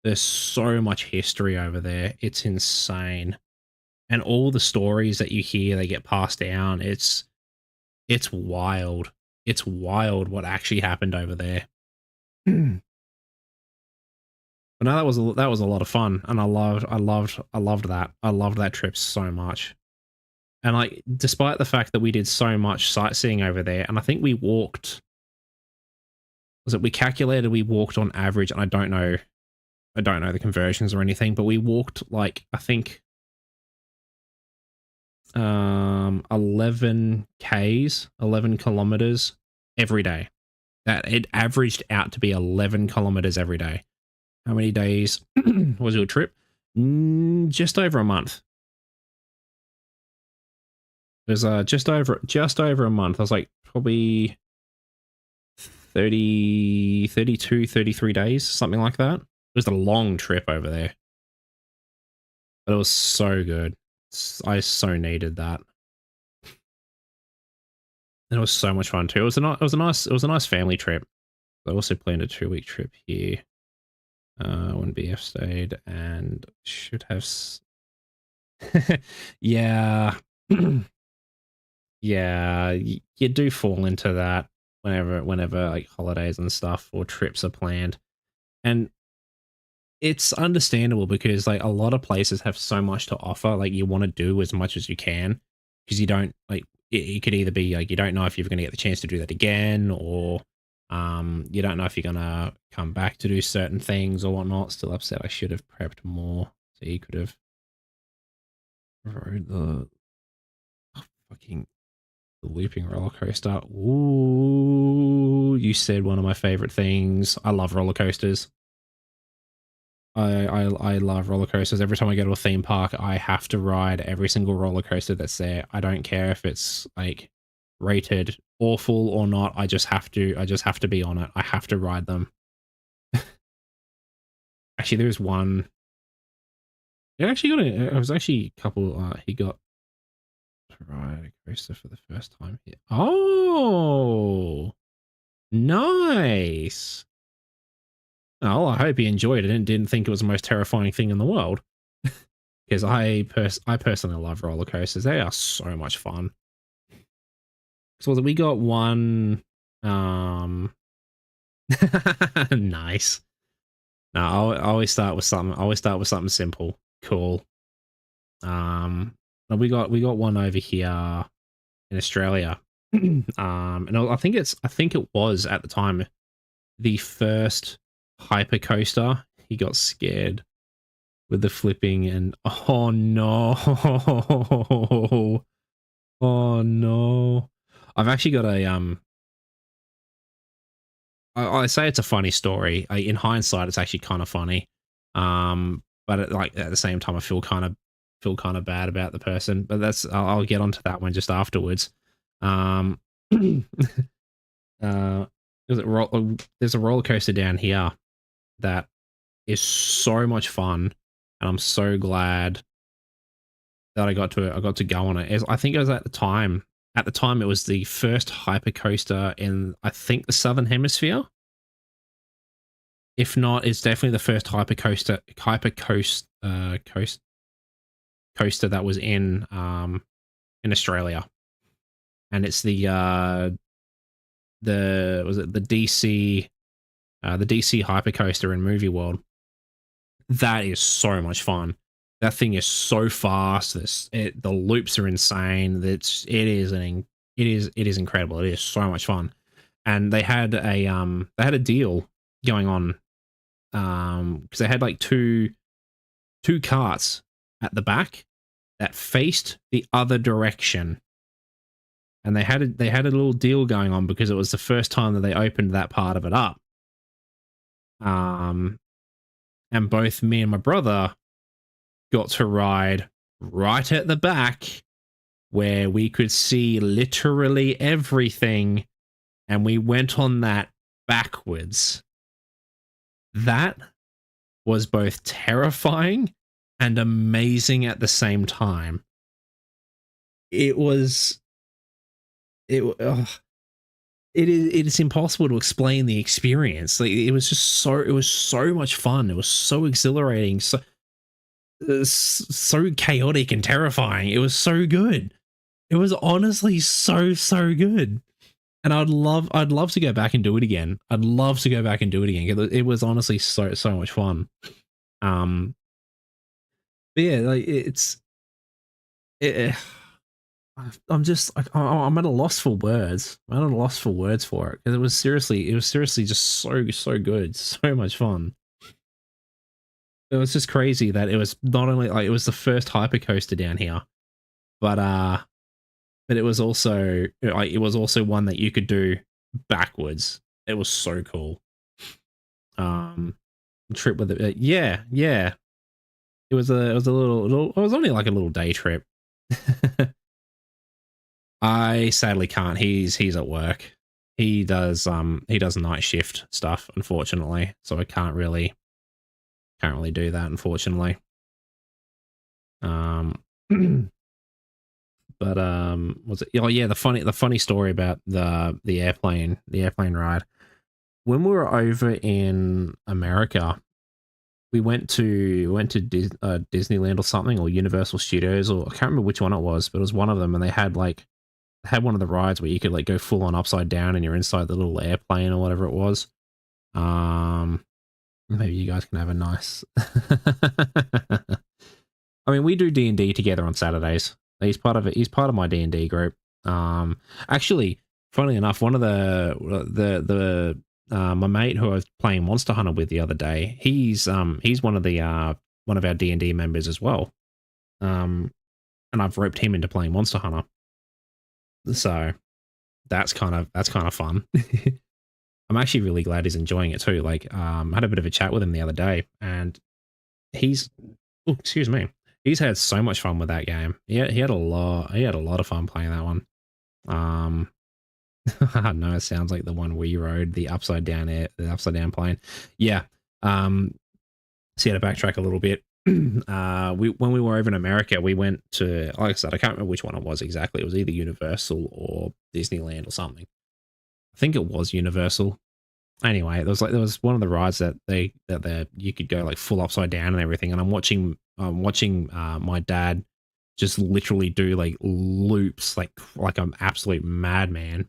There's so much history over there. It's insane. And all the stories that you hear, they get passed down. It's wild. It's wild what actually happened over there. But no, that was a lot of fun, and I loved that. I loved that trip so much. And like, despite the fact that we did so much sightseeing over there, and I think we walked, was it, we calculated we walked on average, and I don't know the conversions or anything, but we walked like, I think 11 Ks, 11 kilometers every day. That it averaged out to be 11 kilometers every day. How many days was your trip? Just over a month. It was just over a month. I was like probably 30, 32, 33 days, something like that. It was a long trip over there, but it was so good. I so needed that. And it was so much fun too. It was a nice family trip. I also planned a 2-week trip here when BF stayed, and should have. Yeah, yeah. You do fall into that whenever like holidays and stuff or trips are planned, and it's understandable because like a lot of places have so much to offer. Like you want to do as much as you can because you don't like it could either be like you don't know if you're going to get the chance to do that again, or you don't know if you're going to come back to do certain things or whatnot. Still upset I should have prepped more so you could have rode the fucking the looping roller coaster. Ooh, you said one of my favorite things. I love roller coasters. I love roller coasters. Every time I go to a theme park, I have to ride every single roller coaster that's there. I don't care if it's like rated awful or not. I just have to. I just have to be on it. I have to ride them. Actually, there's one. Yeah, actually got a. It was actually a couple. He got to ride a coaster for the first time here. Oh, nice. Oh, I hope he enjoyed it and didn't think it was the most terrifying thing in the world. Because I personally love roller coasters. They are so much fun. So we got one. Nice. No, I always start with something. I always start with something simple. Cool. But we got one over here in Australia. And I think it was at the time the first hyper coaster. He got scared with the flipping and oh no. Oh no. I've actually got a I say it's a funny story. In hindsight, it's actually kind of funny. But like at the same time, I feel kind of bad about the person. But I'll get onto that one just afterwards. Um, uh, there's a roller coaster down here that is so much fun, and I'm so glad that I got to go on it. I think it was at the time. At the time, it was the first hyper coaster in I think the Southern Hemisphere. If not, it's definitely the first coaster that was in Australia, and it's the was it the DC hypercoaster in Movie World. That is so much fun. That thing is so fast. The loops are insane. It is incredible. It is so much fun. And they had a deal going on because they had like two carts at the back that faced the other direction, and they had a little deal going on because it was the first time that they opened that part of it up. Um, and both me and my brother got to ride right at the back where we could see literally everything, and we went on that backwards. That was both terrifying and amazing at the same time. It was it is impossible to explain the experience. Like it was so much fun. It was so exhilarating, so chaotic and terrifying. It was so good. It was honestly so good. And I'd love to go back and do it again. I'd love to go back and do it again. It was honestly so much fun. But yeah, like it, I'm just I'm at a loss for words. I'm at a loss for words for it, because it was seriously just so good, so much fun. It was just crazy that it was not only like it was the first hyper coaster down here, but it was also like it was also one that you could do backwards. It was so cool. Trip with it, yeah. It was a little it was only like a little day trip. I sadly can't. He's at work. He does night shift stuff, unfortunately. So I can't really do that, unfortunately. But was it, oh yeah, the funny story about the airplane ride. When we were over in America, we went to Disneyland or something, or Universal Studios, or I can't remember which one it was, but it was one of them, and they had one of the rides where you could like go full on upside down and you're inside the little airplane or whatever it was. Maybe you guys can have a nice. I mean, we do D&D together on Saturdays. He's part of it. He's part of my D&D group. Actually, funnily enough, one of my mate who I was playing Monster Hunter with the other day, he's one of the one of our D&D members as well. And I've roped him into playing Monster Hunter. So that's kind of fun. I'm actually really glad he's enjoying it too. Like, I had a bit of a chat with him the other day, and excuse me, he's had so much fun with that game. Yeah, he had a lot of fun playing that one. I know it sounds like the one we rode, the upside down plane. Yeah. So yeah, to backtrack a little bit, when we were over in America, we went to, like I said, I can't remember which one it was exactly. It was either Universal or Disneyland or something. I think it was Universal. Anyway, there was one of the rides that you could go like full upside down and everything. And I'm watching my dad just literally do like loops like I'm absolute madman.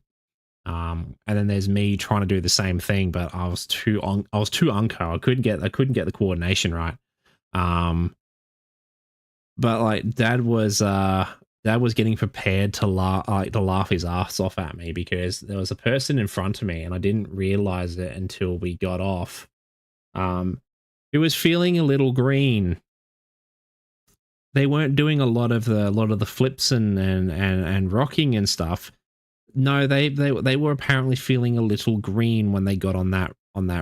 And then there's me trying to do the same thing, but I was too unco. I couldn't get the coordination right. But like dad was getting prepared to laugh his ass off at me, because there was a person in front of me and I didn't realize it until we got off. Who was feeling a little green. They weren't doing a lot of the flips and rocking and stuff. No, they were apparently feeling a little green when they got on that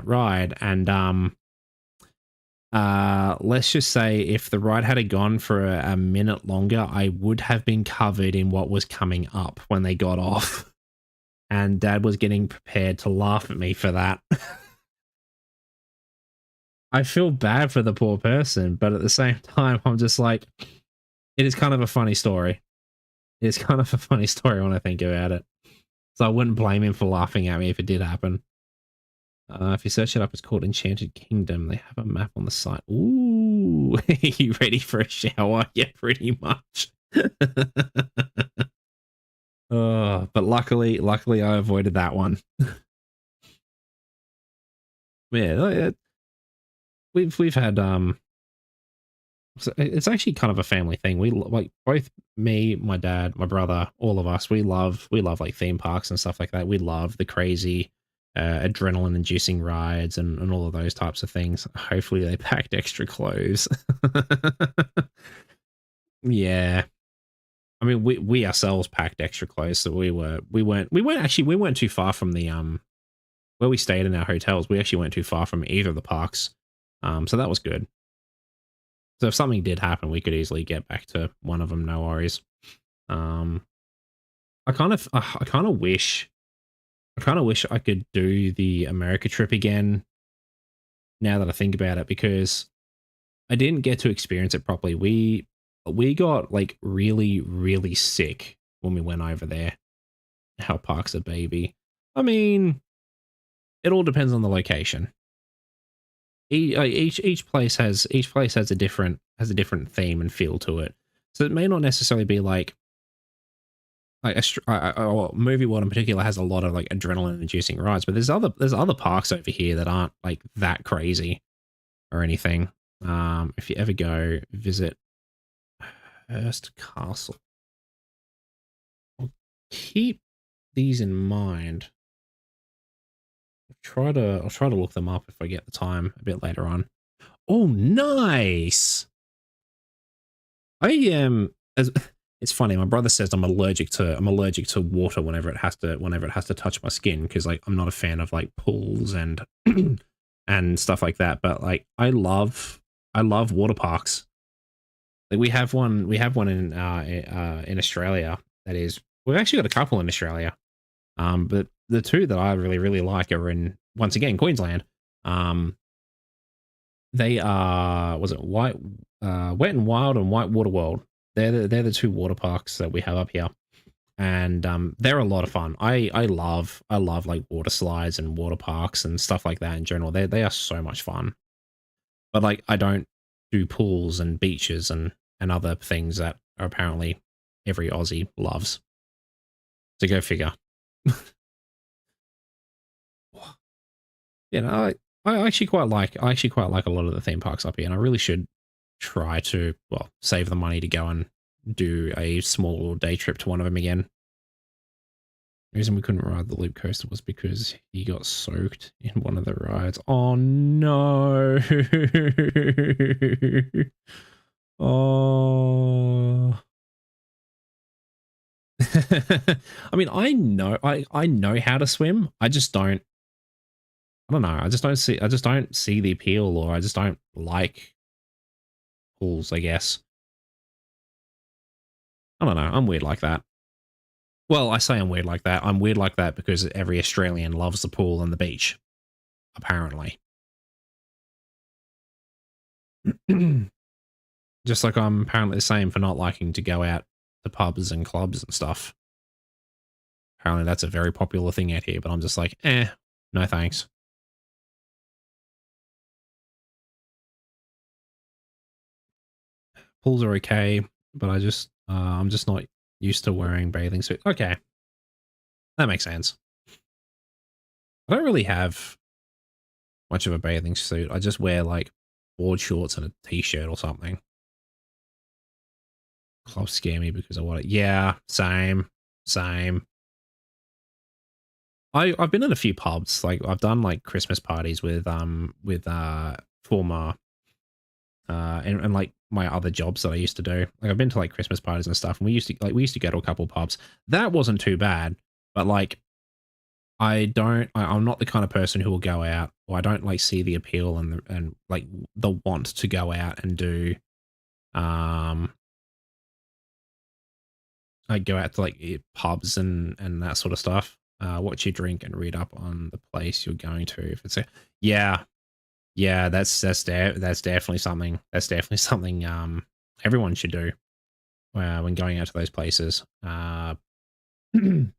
ride. And let's just say if the ride had gone for a minute longer, I would have been covered in what was coming up when they got off. And dad was getting prepared to laugh at me for that. I feel bad for the poor person, but at the same time, I'm just like, it is kind of a funny story. It's kind of a funny story when I think about it. So I wouldn't blame him for laughing at me if it did happen. If you search it up, it's called Enchanted Kingdom. They have a map on the site. Ooh, you ready for a shower? Yeah, pretty much. But luckily I avoided that one. Yeah, we've had it's actually kind of a family thing. We like both me, my dad, my brother, all of us. We love like theme parks and stuff like that. We love the crazy adrenaline inducing rides and all of those types of things. Hopefully they packed extra clothes. Yeah. I mean, we ourselves packed extra clothes, so we weren't too far from the where we stayed in our hotels, we actually weren't too far from either of the parks. So that was good. So if something did happen, we could easily get back to one of them, no worries. Um, I kind of wish I could do the America trip again now that I think about it, because I didn't get to experience it properly. We got like really, really sick when we went over there. Our park's a baby. I mean, it all depends on the location. Each place has a different theme and feel to it. So it may not necessarily be like or Movie World in particular has a lot of like adrenaline inducing rides, but there's other parks over here that aren't like that crazy or anything. If you ever go visit Hearst Castle, I'll keep these in mind. I'll try to look them up if I get the time a bit later on. Oh, nice. I am as it's funny. My brother says I'm allergic to water whenever it has to touch my skin, because like I'm not a fan of like pools and and stuff like that. But like I love water parks. Like we have one in Australia. That is, we've actually got a couple in Australia. But the two that I really like are in, once again, Queensland. They are, was it Wet and Wild and White Water World. They're the two water parks that we have up here, and they're a lot of fun. I love like water slides and water parks and stuff like that in general. They are so much fun. But like I don't do pools and beaches and other things that are apparently every Aussie loves. So go figure. You know, I actually quite like a lot of the theme parks up here, and I really should try to, well, save the money to go and do a small day trip to one of them again. The reason we couldn't ride the loop coaster was because he got soaked in one of the rides. Oh no. Oh. I mean, I know how to swim. I don't know. I just don't see the appeal, or I just don't like pools, I guess. I don't know. I'm weird like that. Well, I say I'm weird like that. I'm weird like that because every Australian loves the pool and the beach, apparently. Just like I'm apparently the same for not liking to go out to pubs and clubs and stuff. Apparently that's a very popular thing out here, but I'm just like, no thanks. Pools are okay, but I'm just not used to wearing bathing suit. Okay, that makes sense. I don't really have much of a bathing suit. I just wear like board shorts and a t-shirt or something. Clubs scare me because I want it. Yeah, same. I've been in a few pubs. Like I've done like Christmas parties with former and like my other jobs that I used to do. Like I've been to like Christmas parties and stuff, and we used to go to a couple pubs. That wasn't too bad, but like I'm not the kind of person who will go out, or I don't like see the appeal and like the want to go out and do um I go out to like pubs and that sort of stuff. What you drink and read up on the place you're going to. If it's a yeah, yeah, that's definitely something. That's definitely something everyone should do when going out to those places. And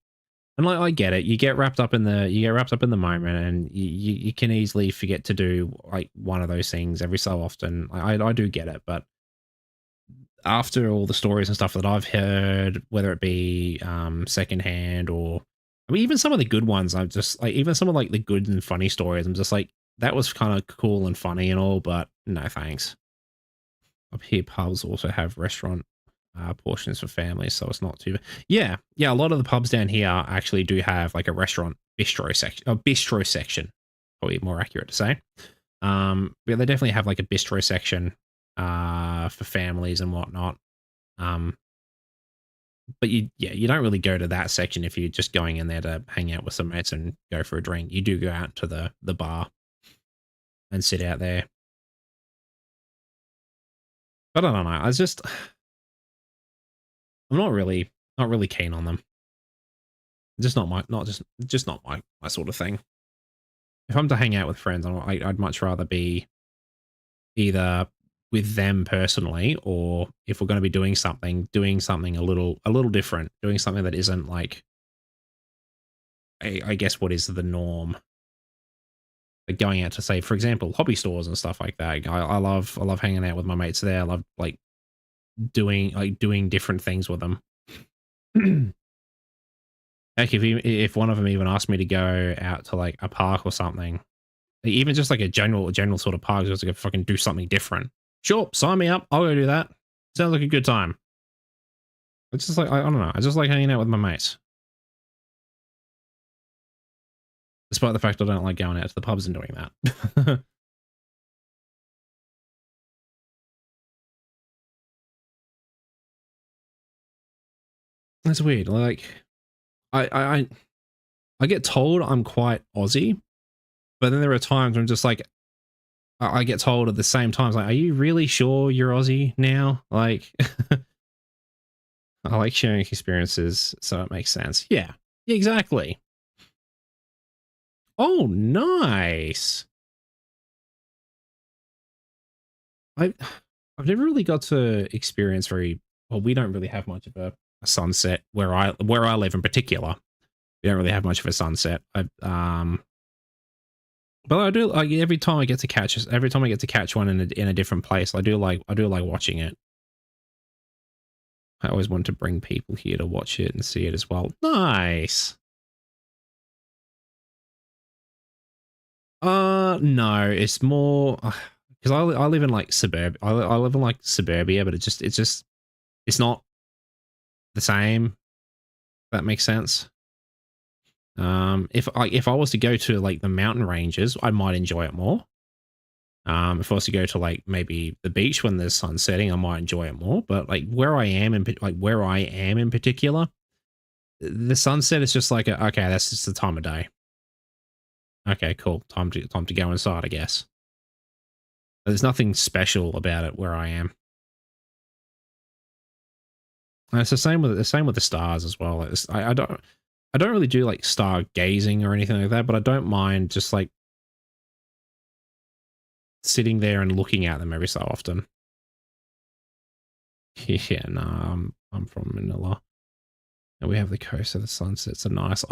like I get it, you get wrapped up in the moment, and you can easily forget to do like one of those things every so often. I do get it, but after all the stories and stuff that I've heard, whether it be secondhand or, I mean, even some of the good ones, I'm just like, even some of like the good and funny stories, I'm just like, that was kind of cool and funny and all, but no thanks. Up here, pubs also have restaurant portions for families, so it's not too. Yeah, yeah. A lot of the pubs down here actually do have like a restaurant bistro section, probably more accurate to say. Yeah, they definitely have like a bistro section for families and whatnot. Um, But you don't really go to that section if you're just going in there to hang out with some mates and go for a drink. You do go out to the bar and sit out there. But I don't know. I'm not really keen on them. Just not my just not my sort of thing. If I'm to hang out with friends, I'd much rather be either with them personally, or if we're going to be doing something a little different, doing something that isn't like, I guess, what is the norm. Like going out to, say, for example, hobby stores and stuff like that. I love hanging out with my mates there. I love doing different things with them. Heck, if one of them even asked me to go out to like a park or something, even just like a general sort of park, just to go fucking do something different. Sure, sign me up. I'll go do that. Sounds like a good time. It's just like, I don't know. I just like hanging out with my mates. Despite the fact I don't like going out to the pubs and doing that. That's weird. Like, I get told I'm quite Aussie, but then there are times I'm just like, I get told at the same time, like, are you really sure you're Aussie now? Like, I like sharing experiences, so it makes sense. Yeah, exactly. Oh, nice. I I've never really got to experience very well. We don't really have much of a sunset where I live in particular. We don't really have much of a sunset. But I do like every time I get to catch one in a different place. I do like watching it. I always want to bring people here to watch it and see it as well. Nice. No, it's more because I live in like suburb. I live in like suburbia, but it's not the same. If that makes sense. If I was to go to like the mountain ranges, I might enjoy it more. If I was to go to like maybe the beach when the sun's setting, I might enjoy it more. But like where I am in particular, the sunset is just like okay, that's just the time of day. Okay, cool. Time to go inside, I guess. But there's nothing special about it where I am. And it's the same with the stars as well. I don't really do like stargazing or anything like that, but I don't mind just like sitting there and looking at them every so often. Yeah, no, I'm from Manila. And we have the coast of the sunsets are nice.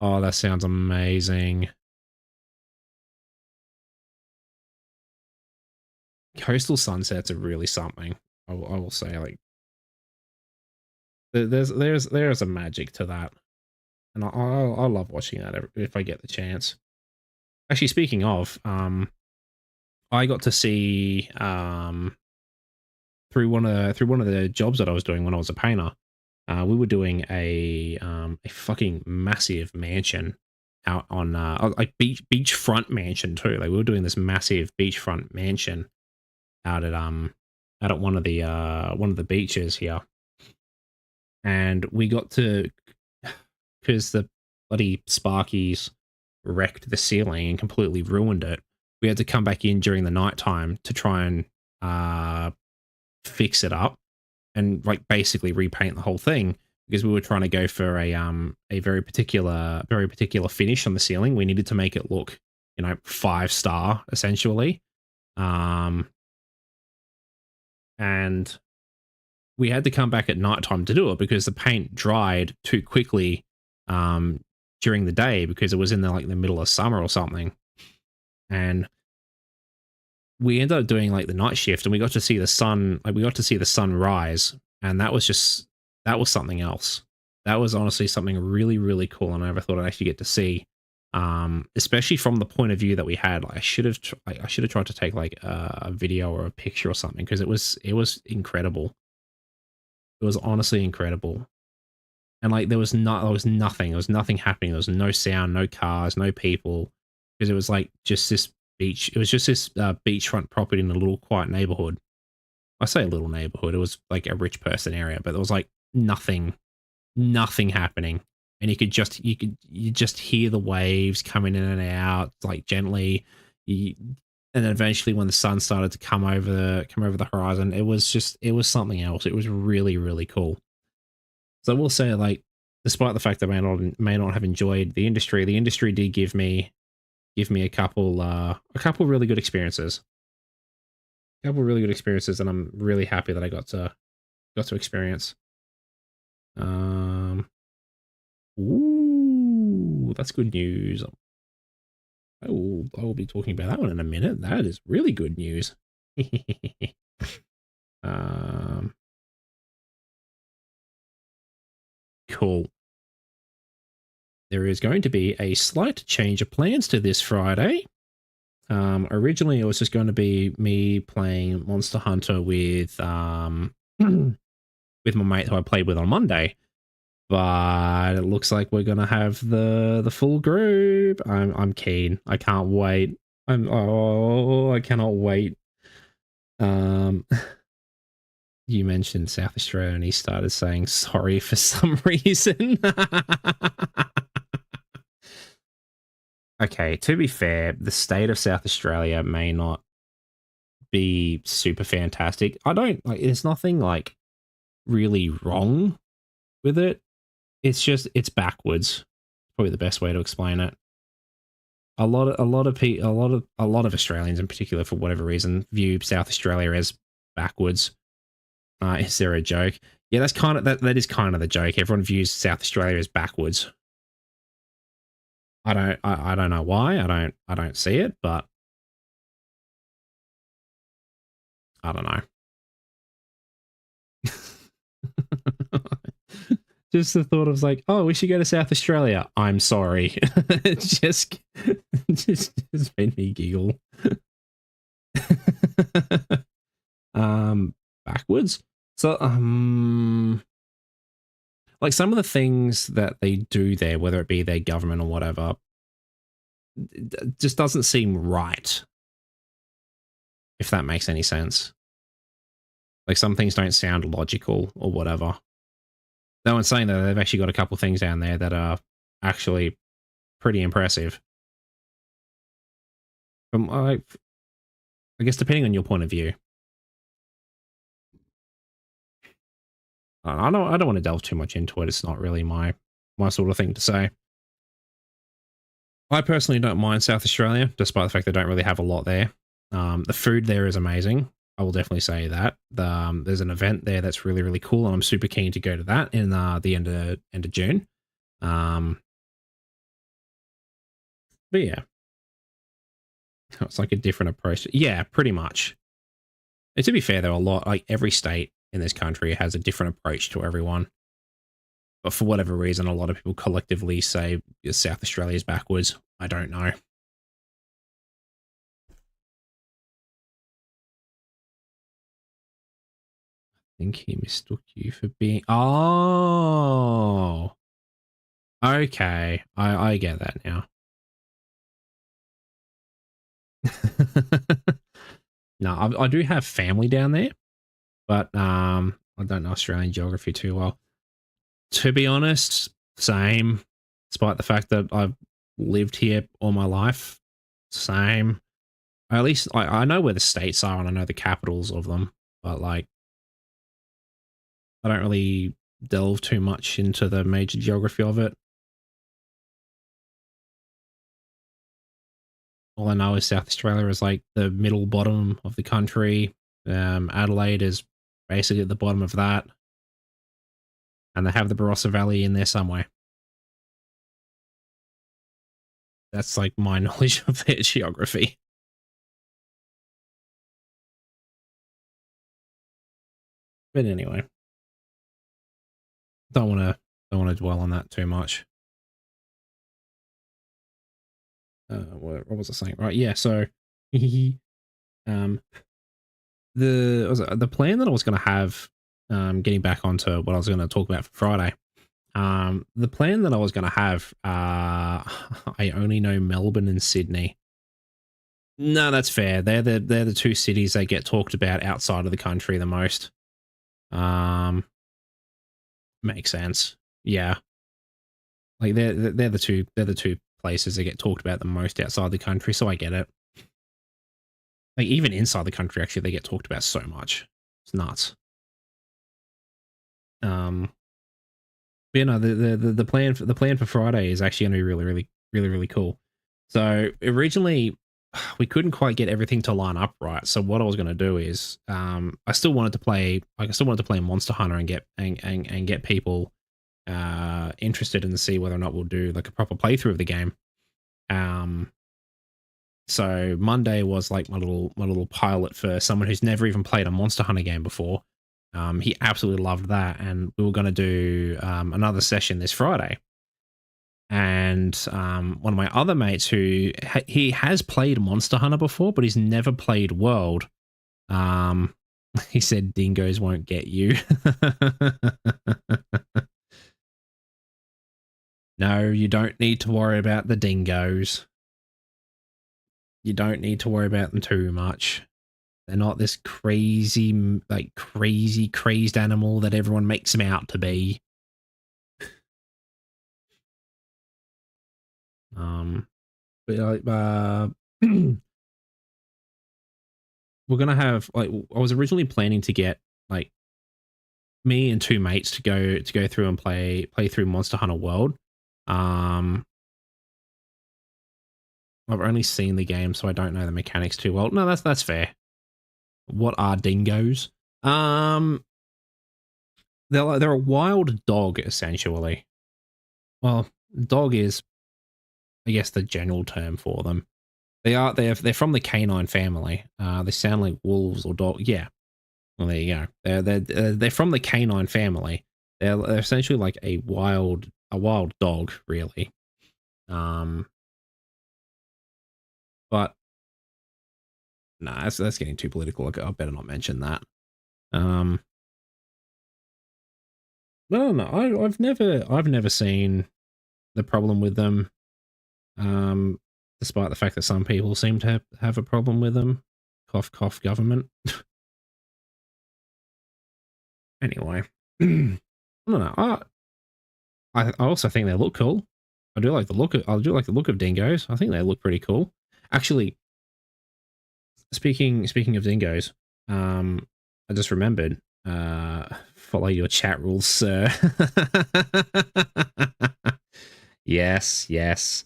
Oh, that sounds amazing. Coastal sunsets are really something. I will say, like, there's a magic to that, and I love watching that if I get the chance. Actually, speaking of, I got to see through one of the jobs that I was doing when I was a painter. We were doing a fucking massive mansion out on like beachfront mansion too. Like we were doing this massive beachfront mansion out at one of the beaches here, and we got to, because the bloody Sparkies wrecked the ceiling and completely ruined it. We had to come back in during the nighttime to try and fix it up and like basically repaint the whole thing, because we were trying to go for a very particular finish on the ceiling. We needed to make it look, 5-star essentially. And we had to come back at nighttime to do it because the paint dried too quickly during the day, because it was in the middle of summer or something. And we ended up doing like the night shift, and we got to see the sun. Like we got to see the sun rise, and that was something else. That was honestly something really, really cool, and I never thought I'd actually get to see. Especially from the point of view that we had. Like I should have tried to take like a video or a picture or something, because it was incredible. It was honestly incredible. And like there was nothing. There was nothing happening. There was no sound, no cars, no people, because it was like just this beach. It was just this beachfront property in a little quiet neighborhood. I say a little neighborhood. It was like a rich person area, but there was like nothing happening. And you just hear the waves coming in and out like gently. You, and then eventually when the sun started to come over the horizon, it was something else. It was really, really cool. So I will say, like, despite the fact that I may not have enjoyed the industry did give me a couple really good experiences. A couple really good experiences, and I'm really happy that I got to experience. Um, ooh, that's good news. I will be talking about that one in a minute. That is really good news. um, cool. There is going to be a slight change of plans to this Friday. Originally, it was just going to be me playing Monster Hunter with with my mate who I played with on Monday, but it looks like we're gonna have the full group. I'm keen. I can't wait. I cannot wait. Um, you mentioned South Australia, and he started saying sorry for some reason. Okay, to be fair, the state of South Australia may not be super fantastic. I don't like. There's nothing like really wrong with it. It's just it's backwards. Probably the best way to explain it. A lot of Australians in particular, for whatever reason, view South Australia as backwards. Is there a joke? Yeah, that's kind of that is kind of the joke. Everyone views South Australia as backwards. I don't know why. I don't see it, but I don't know. Just the thought of like, oh, we should go to South Australia. I'm sorry. It's just made me giggle. Backwards. So like some of the things that they do there, whether it be their government or whatever, just doesn't seem right. If that makes any sense. Like some things don't sound logical or whatever. No one's saying that they've actually got a couple things down there that are actually pretty impressive. I guess depending on your point of view. I don't want to delve too much into it. It's not really my sort of thing to say. I personally don't mind South Australia, despite the fact they don't really have a lot there. The food there is amazing. I will definitely say that. There's an event there that's really, really cool, and I'm super keen to go to that in the end of June. But yeah, it's like a different approach. Yeah, pretty much. And to be fair, though, a lot like every state in this country has a different approach to everyone. But for whatever reason, a lot of people collectively say South Australia is backwards. I don't know. I think he mistook you for being. Oh, okay. I get that now. No, I do have family down there, but I don't know Australian geography too well. To be honest, same. Despite the fact that I've lived here all my life, same. At least I know where the states are and I know the capitals of them, but like I don't really delve too much into the major geography of it. All I know is South Australia is like the middle bottom of the country. Adelaide is basically at the bottom of that. And they have the Barossa Valley in there somewhere. That's like my knowledge of their geography. But anyway, don't want to dwell on that too much. What was I saying? Right, yeah. So, um, the plan that I was going to have, getting back onto what I was going to talk about for Friday. The plan that I was going to have, I only know Melbourne and Sydney. No, that's fair. They're the two cities that get talked about outside of the country the most. Um, Makes sense. Yeah, like they're the two places that get talked about the most outside the country. So I get it. Like even inside the country, actually, they get talked about so much. It's nuts. But, you know, the plan for Friday is actually going to be really, really, really, really cool. So originally, we couldn't quite get everything to line up right. So what I was going to do is, I still wanted to play Monster Hunter and get people interested and see whether or not we'll do like a proper playthrough of the game. Um, so Monday was like my little pilot for someone who's never even played a Monster Hunter game before. He absolutely loved that, and we were going to do another session this Friday. And one of my other mates who he has played Monster Hunter before, but he's never played World. Um, he said dingoes won't get you. No, you don't need to worry about the dingoes. You don't need to worry about them too much. They're not this crazy, like crazy, crazed animal that everyone makes them out to be. Um, but we're gonna have like I was originally planning to get like me and two mates to go through and play through Monster Hunter World. Um, I've only seen the game, so I don't know the mechanics too well. No, that's fair. What are dingoes? Um, they're a wild dog essentially. Well, dog is, I guess, the general term for them. They're from the canine family. They sound like wolves or dog. Yeah. Well, there you go. They're from the canine family. They're essentially like a wild dog, really. Um, but nah, that's getting too political. I better not mention that. Um, no, no, I've never seen the problem with them. Um, Despite the fact that some people seem to have a problem with them. Cough, cough, government. Anyway, I don't know. I also think they look cool. I do like the look of dingoes. I think they look pretty cool. Actually, speaking of dingoes, I just remembered. Follow your chat rules, sir. Yes, yes.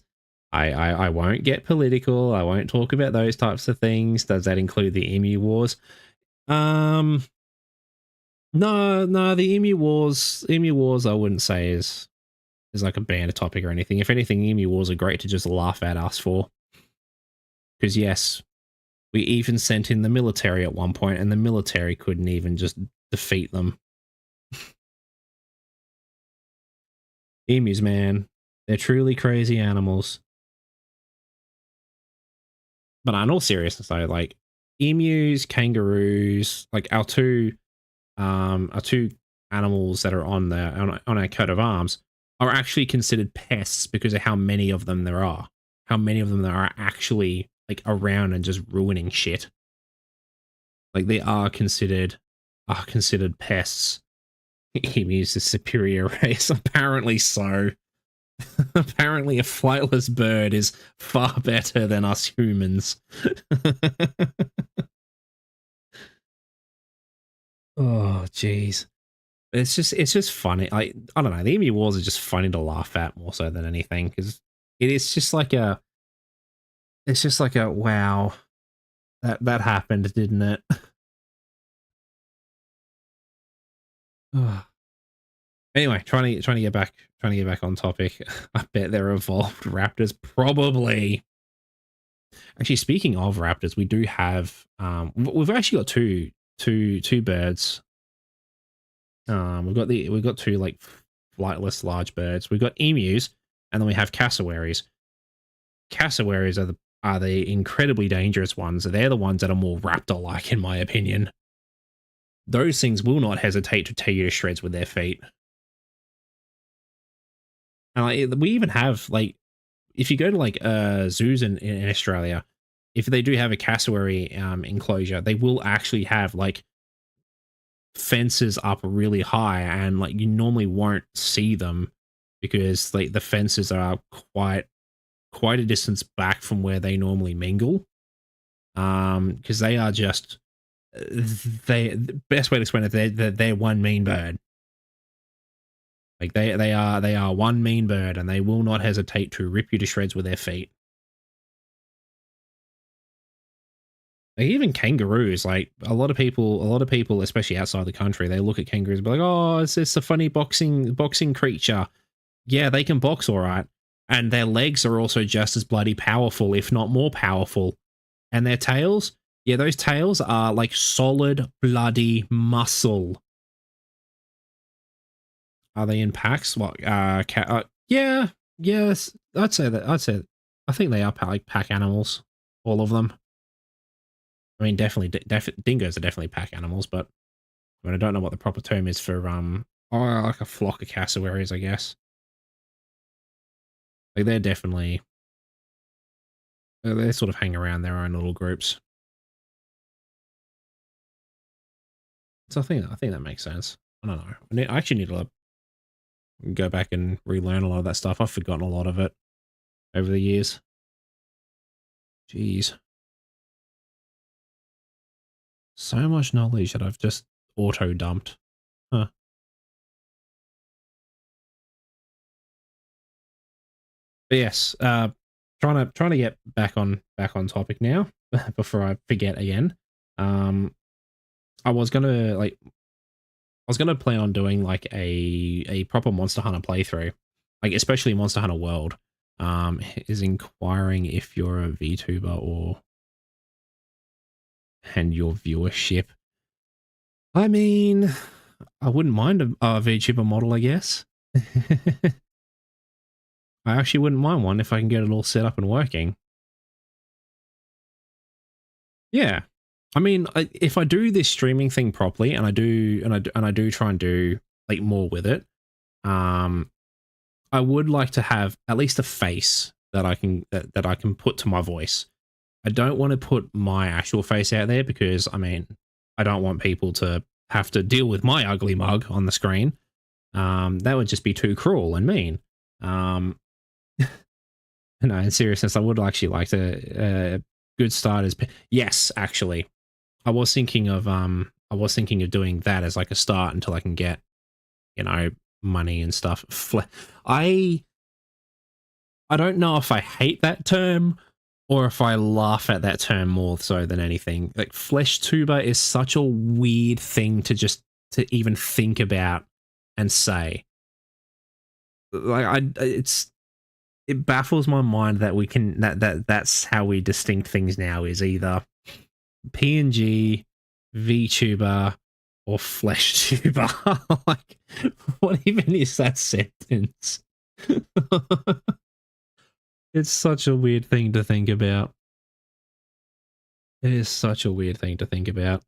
I won't get political. I won't talk about those types of things. Does that include the Emu Wars? Um, no, no. The Emu Wars, I wouldn't say is like a banned topic or anything. If anything, Emu Wars are great to just laugh at us for. Because yes, we even sent in the military at one point, and the military couldn't even just defeat them. Emus, man, they're truly crazy animals. But in all seriousness, though, like emus, kangaroos, like our two animals that are on our coat of arms are actually considered pests because of how many of them there are. How many of them there are actually like around and just ruining shit. Like they are considered pests. Emus the superior race, apparently so. Apparently, a flightless bird is far better than us humans. Oh, jeez. It's just funny. I don't know. The Emu Wars are just funny to laugh at more so than anything because it is just like a. It's just like a wow. That happened, didn't it? Anyway, trying to get back on topic. I bet they're evolved raptors. Probably. Actually, speaking of raptors, we do have we've actually got two birds. We've got two like flightless large birds. We've got emus, and then we have cassowaries. Cassowaries are the incredibly dangerous ones. They're the ones that are more raptor-like, in my opinion. Those things will not hesitate to tear you to shreds with their feet. And like, we even have like, if you go to like zoos in Australia, if they do have a cassowary enclosure, they will actually have like fences up really high, and like you normally won't see them because like the fences are quite a distance back from where they normally mingle. Because they are just the best way to explain it, they're one mean bird. Like they are one mean bird, and they will not hesitate to rip you to shreds with their feet. Like even kangaroos, like a lot of people, especially outside the country, they look at kangaroos and be like, "Oh, it's just a funny boxing creature." Yeah, they can box all right, and their legs are also just as bloody powerful, if not more powerful. And their tails, yeah, those tails are like solid bloody muscle. Are they in packs? What? Yeah, yes. I'd say that. I think they are like pack animals, all of them. I mean, definitely, dingoes are definitely pack animals, but I mean, I don't know what the proper term is for like a flock of cassowaries, I guess. Like they're definitely they sort of hang around their own little groups. So I think that makes sense. I don't know. I actually need to go back and relearn a lot of that stuff. I've forgotten a lot of it over the years. Jeez, so much knowledge that I've just auto dumped. Huh. But yes, trying to get back on topic now before I forget again. Um, I was gonna like I was gonna plan on doing like a proper Monster Hunter playthrough, like especially Monster Hunter World. Is inquiring if you're a VTuber or and your viewership. I mean, I wouldn't mind a VTuber model, I guess. I actually wouldn't mind one if I can get it all set up and working. Yeah. I mean, if I do this streaming thing properly, and I do try and do like more with it, um, I would like to have at least a face that I can put to my voice. I don't want to put my actual face out there because I mean, I don't want people to have to deal with my ugly mug on the screen. That would just be too cruel and mean. Um, no, in seriousness, I would actually like to good start as yes, actually, I was thinking of doing that as like a start until I can get, you know, money and stuff. I I don't know if I hate that term or if I laugh at that term more so than anything. Like flesh tuber is such a weird thing to just to even think about and say. Like it baffles my mind that we can that's how we distinct things now is either PNG, VTuber, or flesh tuber. Like, what even is that sentence? It's such a weird thing to think about. It is such a weird thing to think about.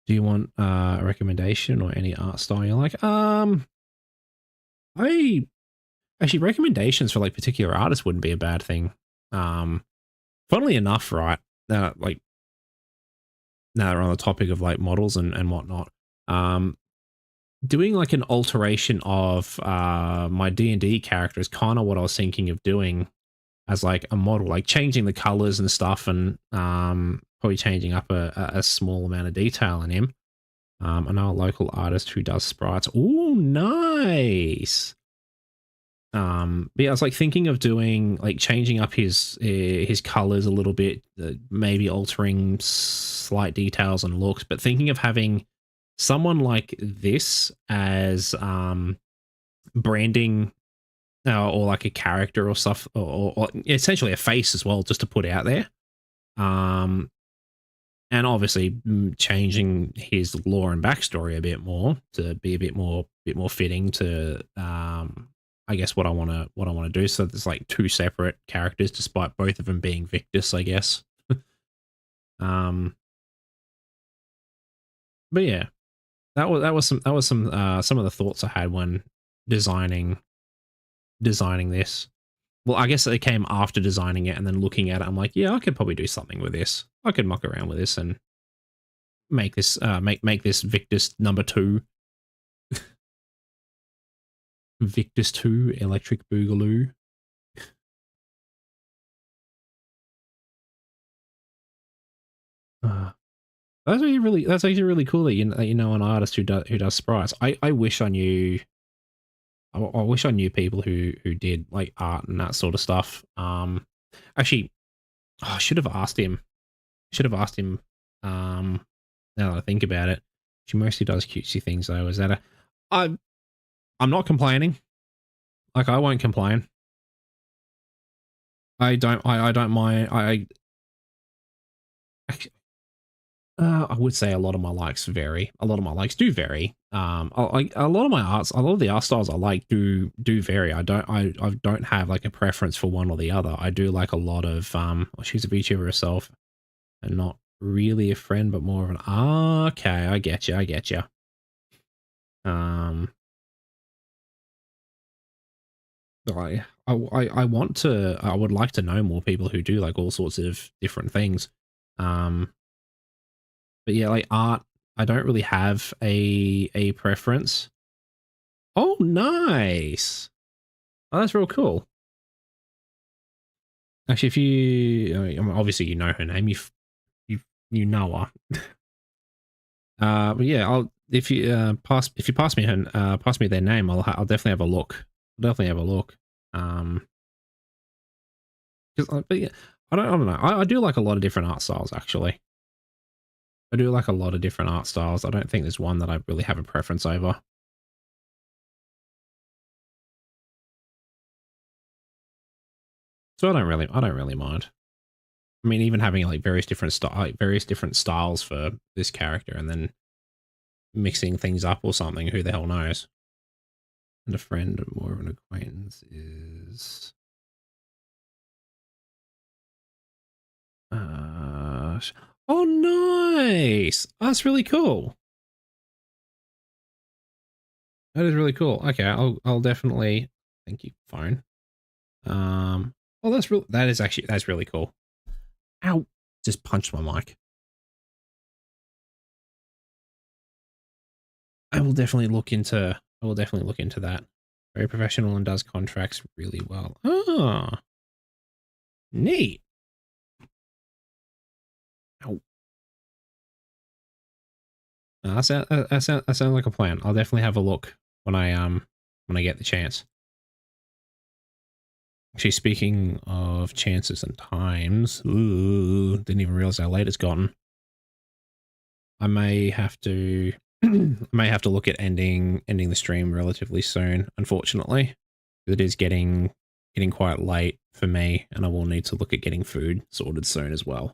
Do you want a recommendation or any art style you like? I actually recommendations for like particular artists wouldn't be a bad thing. Funnily enough, right? Like now we're on the topic of like models and whatnot. Doing like an alteration of my D&D character is kind of what I was thinking of doing as like a model, like changing the colors and stuff, and probably changing up a small amount of detail in him. I know a local artist who does sprites. Oh, nice. But yeah, I was like thinking of doing like changing up his colors a little bit, maybe altering slight details and looks, but thinking of having someone like this as branding or like a character or stuff, or essentially a face as well, just to put out there. And obviously changing his lore and backstory a bit more to be a bit more fitting to I guess what I want to do. So there's like two separate characters, despite both of them being Victus, I guess. But yeah, that was some of the thoughts I had when designing this. well, I guess it came after designing it and then looking at it. I'm like, yeah, I could probably do something with this. I could muck around with this and make this make this Victus #2, Victus 2 Electric Boogaloo. That's actually really cool that you know an artist who does sprites. I wish I knew. I wish I knew people who did like art and that sort of stuff. Actually, I should have asked him. Should have asked him. Now that I think about it, she mostly does cutesy things though. Is that a? I I'm not complaining. Like I won't complain. I don't mind. I would say a lot of my likes vary. A lot of my likes do vary. A lot of my arts, a lot of the art styles I like do vary. I don't have like a preference for one or the other. I do like a lot of well, she's a VTuber herself, and not really a friend, but more of an okay. I get you. I get you. Um, I want to. I would like to know more people who do like all sorts of different things. Um, but yeah, like art, I don't really have a preference. Oh, nice. Oh, that's real cool. Actually, if you, I mean, obviously you know her name, you you know her. But yeah, I'll if you pass me her pass me their name, I'll definitely have a look. I'll definitely have a look. Um, because but yeah, I don't know. I do like a lot of different art styles actually. I do like a lot of different art styles. I don't think there's one that I really have a preference over. So I don't really mind. I mean, even having like various different styles for this character, and then mixing things up or something. Who the hell knows? And a friend, more of an acquaintance is. Oh, nice! Oh, that's really cool. That is really cool. Okay, I'll definitely. Thank you, phone. Oh, that's really cool. Ow! Just punched my mic. I will definitely look into. I will definitely look into that. Very professional and does contracts really well. Ah, neat. Ow. That sounds like a plan. I'll definitely have a look when I get the chance. Actually, speaking of chances and times, ooh, didn't even realize how late it's gotten. I may have to I may have to look at ending the stream relatively soon, unfortunately. It is getting quite late for me, and I will need to look at getting food sorted soon as well.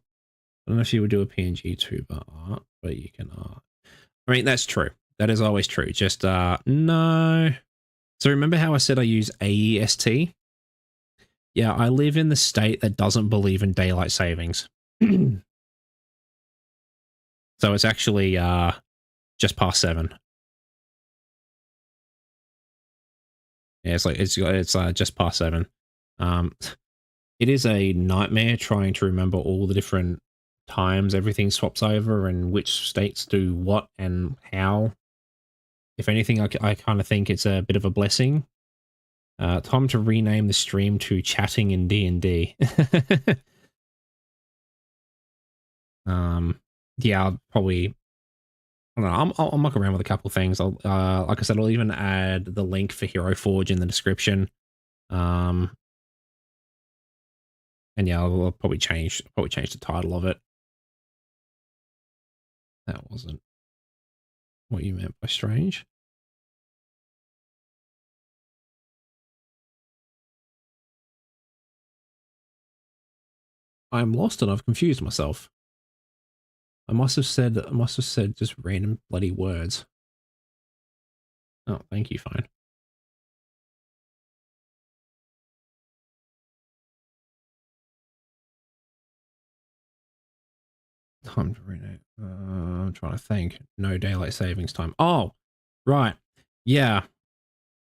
I don't know if you would do a PNG tuber art, but you can art. I mean, that's true. That is always true. Just no. So remember how I said I use AEST? Yeah, I live in the state that doesn't believe in daylight savings. So it's actually just past 7. Yeah, it's just past 7. Um, it is a nightmare trying to remember all the different times everything swaps over and which states do what and how. If anything, I kind of think it's a bit of a blessing. Time to rename the stream to chatting in D&D. Yeah, I'll probably. I don't know. I'll muck around with a couple of things. Like I said, I'll even add the link for Hero Forge in the description. And yeah, I'll probably change the title of it. That wasn't what you meant by strange. I'm lost and I've confused myself. I must have said just random bloody words. Oh, thank you, fine. Time to rename. I'm trying to think. No daylight savings time. Oh, right. Yeah.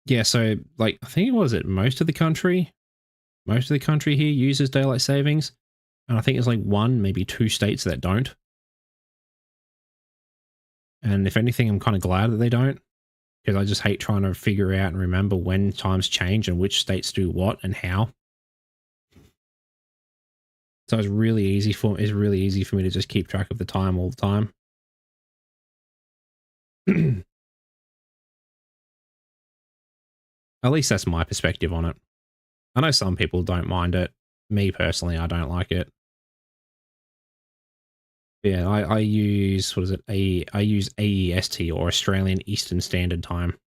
Yeah, so like I think it was most of the country. most of the country here uses daylight savings, and I think it's like 1, maybe 2 states that don't. And if anything, I'm kind of glad that they don't, because I just hate trying to figure out and remember when times change and which states do what and how. So it's really easy for me to just keep track of the time all the time. At least that's my perspective on it. I know some people don't mind it. Me personally, I don't like it. Yeah, I use, what is it? I use AEST, or Australian Eastern Standard Time,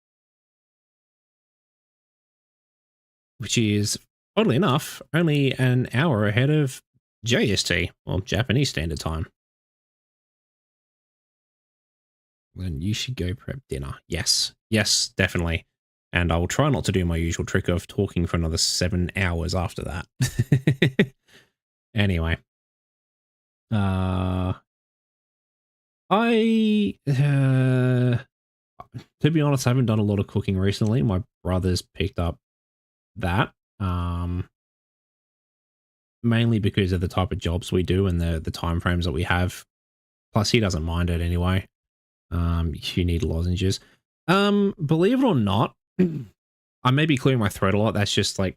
which is, oddly enough, only an hour ahead of JST, or Japanese Standard Time. Then you should go prep dinner. Yes, yes, definitely. And I will try not to do my usual trick of talking for another 7 hours after that. Anyway. To be honest, I haven't done a lot of cooking recently. My brother's picked up that. Mainly because of the type of jobs we do and the time frames that we have. Plus, he doesn't mind it anyway. You need lozenges. Believe it or not, I may be clearing my throat a lot. That's just like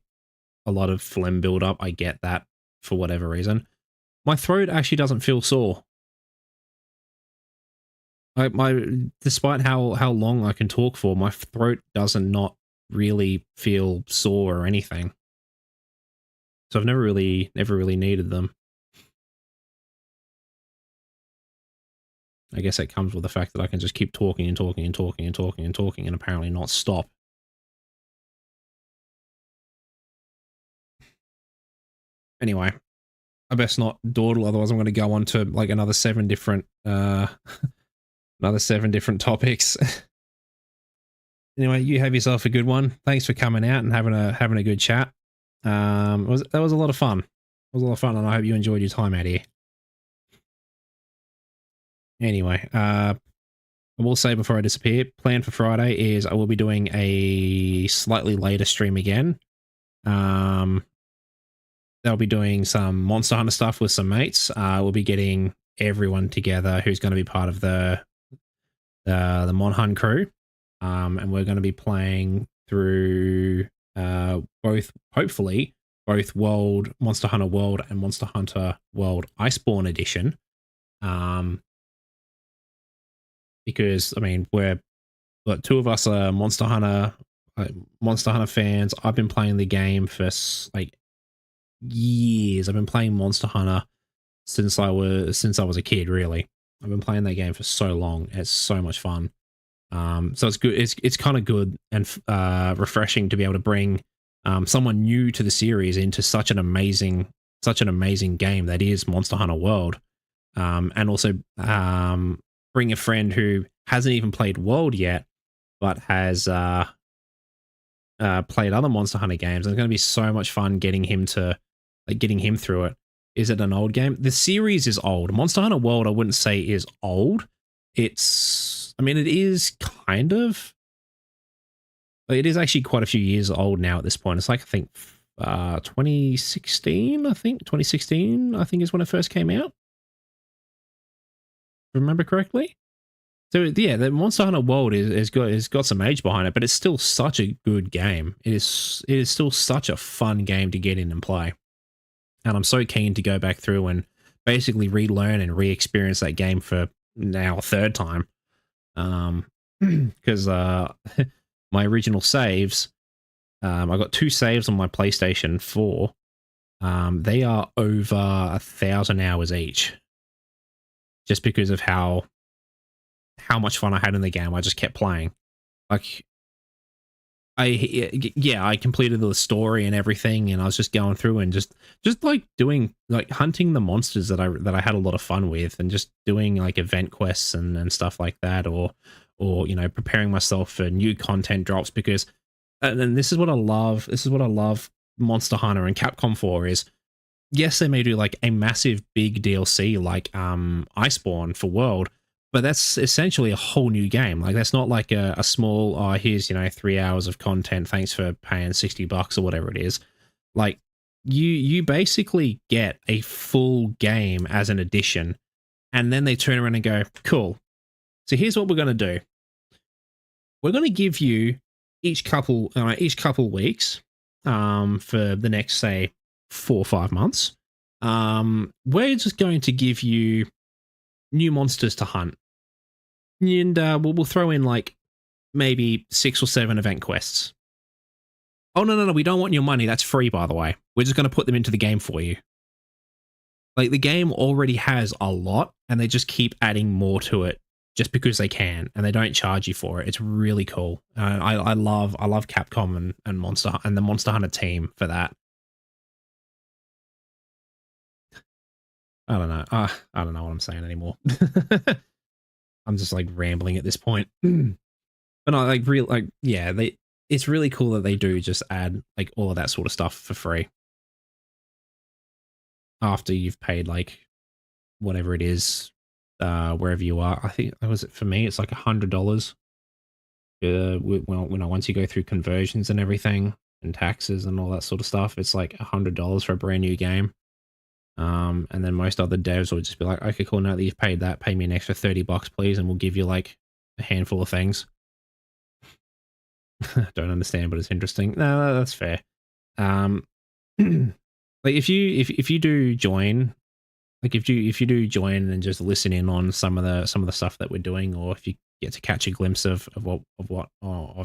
a lot of phlegm buildup. I get that for whatever reason. My throat actually doesn't feel sore. Despite how long I can talk for, my throat doesn't not really feel sore or anything. So I've never really needed them. I guess it comes with the fact that I can just keep talking and talking and talking and talking and talking and apparently not stop. Anyway, I best not dawdle, otherwise I'm going to go on to like another 7 different topics. Anyway, you have yourself a good one. Thanks for coming out and having a good chat. That was a lot of fun. It was a lot of fun, and I hope you enjoyed your time out here. Anyway, I will say before I disappear, plan for Friday is I will be doing a slightly later stream again. They'll be doing some Monster Hunter stuff with some mates. We'll be getting everyone together who's going to be part of the Mon Hun crew. And we're going to be playing through hopefully both Monster Hunter World and Monster Hunter World Iceborne Edition. Because I mean, two of us are Monster Hunter fans. I've been playing the game for like years. I've been playing Monster Hunter since I was a kid, really. I've been playing that game for so long. It's so much fun. So it's good. It's kind of good and refreshing to be able to bring someone new to the series into such an amazing game that is Monster Hunter World, and also bring a friend who hasn't even played World yet, but has played other Monster Hunter games. And it's going to be so much fun getting him through it. Is it an old game? The series is old. Monster Hunter World, I wouldn't say is old. It is kind of. It is actually quite a few years old now at this point. It's like, I think 2016, I think. 2016, I think, is when it first came out. Remember correctly? So yeah, the Monster Hunter World is got some age behind it, but it's still such a good game. It is still such a fun game to get in and play. And I'm so keen to go back through and basically relearn and re-experience that game for now a third time. Because my original saves, I got 2 saves on my PlayStation 4. They are over 1,000 hours each. Just because of how much fun I had in the game. I just kept playing. Like, I completed the story and everything, and I was just going through and just like doing, like, hunting the monsters that I had a lot of fun with, and just doing like event quests and stuff like that, or you know, preparing myself for new content drops. Because and this is what I love. This is what I love Monster Hunter and Capcom for is, yes, they may do like a massive big DLC like Iceborne for World, but that's essentially a whole new game. Like, that's not like a small, here's, you know, 3 hours of content, thanks for paying $60 or whatever it is. Like, you basically get a full game as an addition, and then they turn around and go, cool. So here's what we're going to do. We're going to give you each couple weeks for the next, say, 4 or 5 months. We're just going to give you new monsters to hunt. And we'll throw in like maybe 6 or 7 event quests. Oh, no, we don't want your money. That's free, by the way. We're just going to put them into the game for you. Like, the game already has a lot, and they just keep adding more to it just because they can, and they don't charge you for it. It's really cool. I love Capcom and Monster and the Monster Hunter team for that. I don't know. I don't know what I'm saying anymore. I'm just like rambling at this point. But I it's really cool that they do just add like all of that sort of stuff for free after you've paid like whatever it is, wherever you are. I think that was it for me. It's like $100. Once you go through conversions and everything and taxes and all that sort of stuff, it's like $100 for a brand new game. And then most other devs will just be like, okay, cool. Now that you've paid that, pay me an extra $30, please, and we'll give you like a handful of things. Don't understand, but it's interesting. No, that's fair. Like if you do join, like if you do join and just listen in on some of the stuff that we're doing, or if you get to catch a glimpse of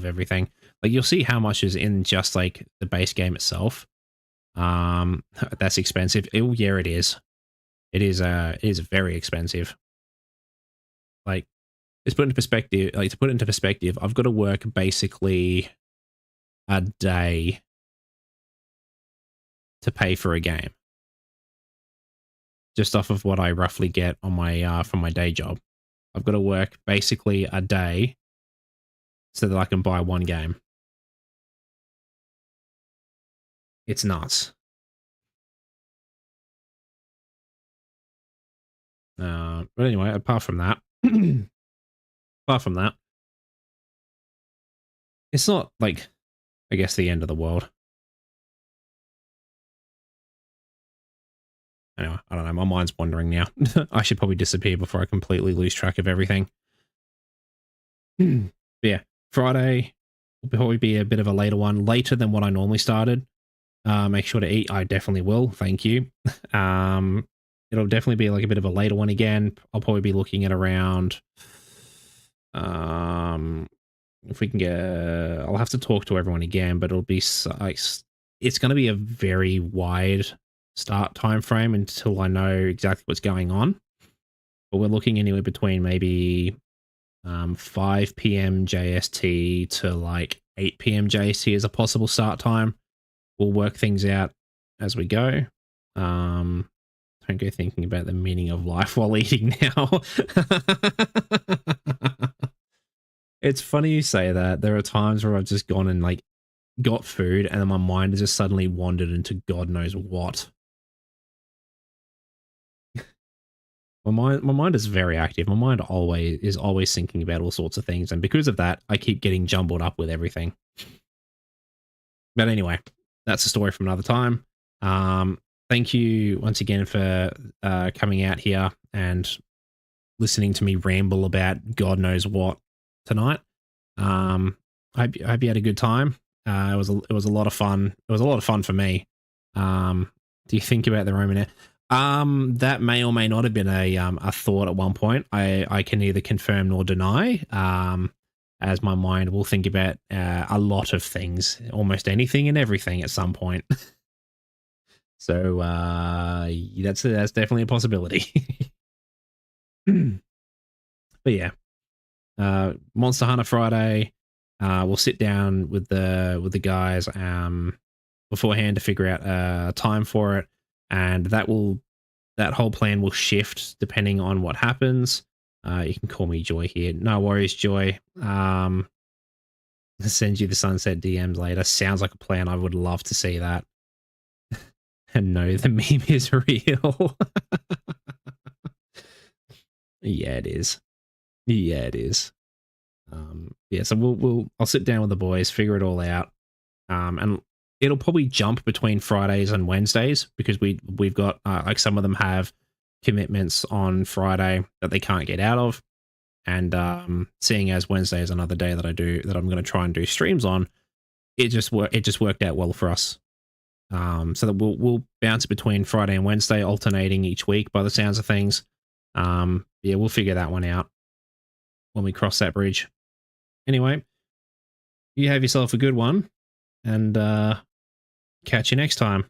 everything, like you'll see how much is in just like the base game itself. That's expensive. Oh yeah, it is. It is very expensive. Like, to put it into perspective, I've got to work basically a day to pay for a game, just off of what I roughly get on my from my day job. I've got to work basically a day so that I can buy one game. It's nuts. But anyway, apart from that, it's not like, I guess, the end of the world. Anyway, I don't know. My mind's wandering now. I should probably disappear before I completely lose track of everything. But yeah, Friday will probably be a bit of a later one, later than what I normally started. Make sure to eat. I definitely will. Thank you. It'll definitely be like a bit of a later one again. I'll probably be looking at around, if we can get, I'll have to talk to everyone again, but it'll be like, it's going to be a very wide start time frame until I know exactly what's going on. But we're looking anywhere between maybe 5 p.m. JST to like 8 p.m. JST as a possible start time. We'll work things out as we go. Don't go thinking about the meaning of life while eating now. It's funny you say that. There are times where I've just gone and like got food, and then my mind has just suddenly wandered into God knows what. My mind is very active. My mind is always thinking about all sorts of things, and because of that, I keep getting jumbled up with everything. But anyway, that's a story from another time. Thank you once again for coming out here and listening to me ramble about God knows what tonight. I hope you had a good time. It was a lot of fun. It was a lot of fun for me. Do you think about the Roman air? That may or may not have been a thought at one point. I can neither confirm nor deny. As my mind will think about a lot of things, almost anything and everything at some point. So that's definitely a possibility. But yeah, Monster Hunter Friday. We'll sit down with the guys beforehand to figure out a time for it, and that whole plan will shift depending on what happens. You can call me Joy here. No worries, Joy. Send you the sunset DMs later. Sounds like a plan. I would love to see that. And no, the meme is real. Yeah, it is. Yeah, it is. Yeah, so I'll sit down with the boys, figure it all out. And it'll probably jump between Fridays and Wednesdays because we've got like some of them have commitments on Friday that they can't get out of, and seeing as Wednesday is another day that I'm going to try and do streams on, it just worked out well for us. So that we'll bounce between Friday and Wednesday, alternating each week. By the sounds of things, yeah, we'll figure that one out when we cross that bridge. Anyway, you have yourself a good one, and catch you next time.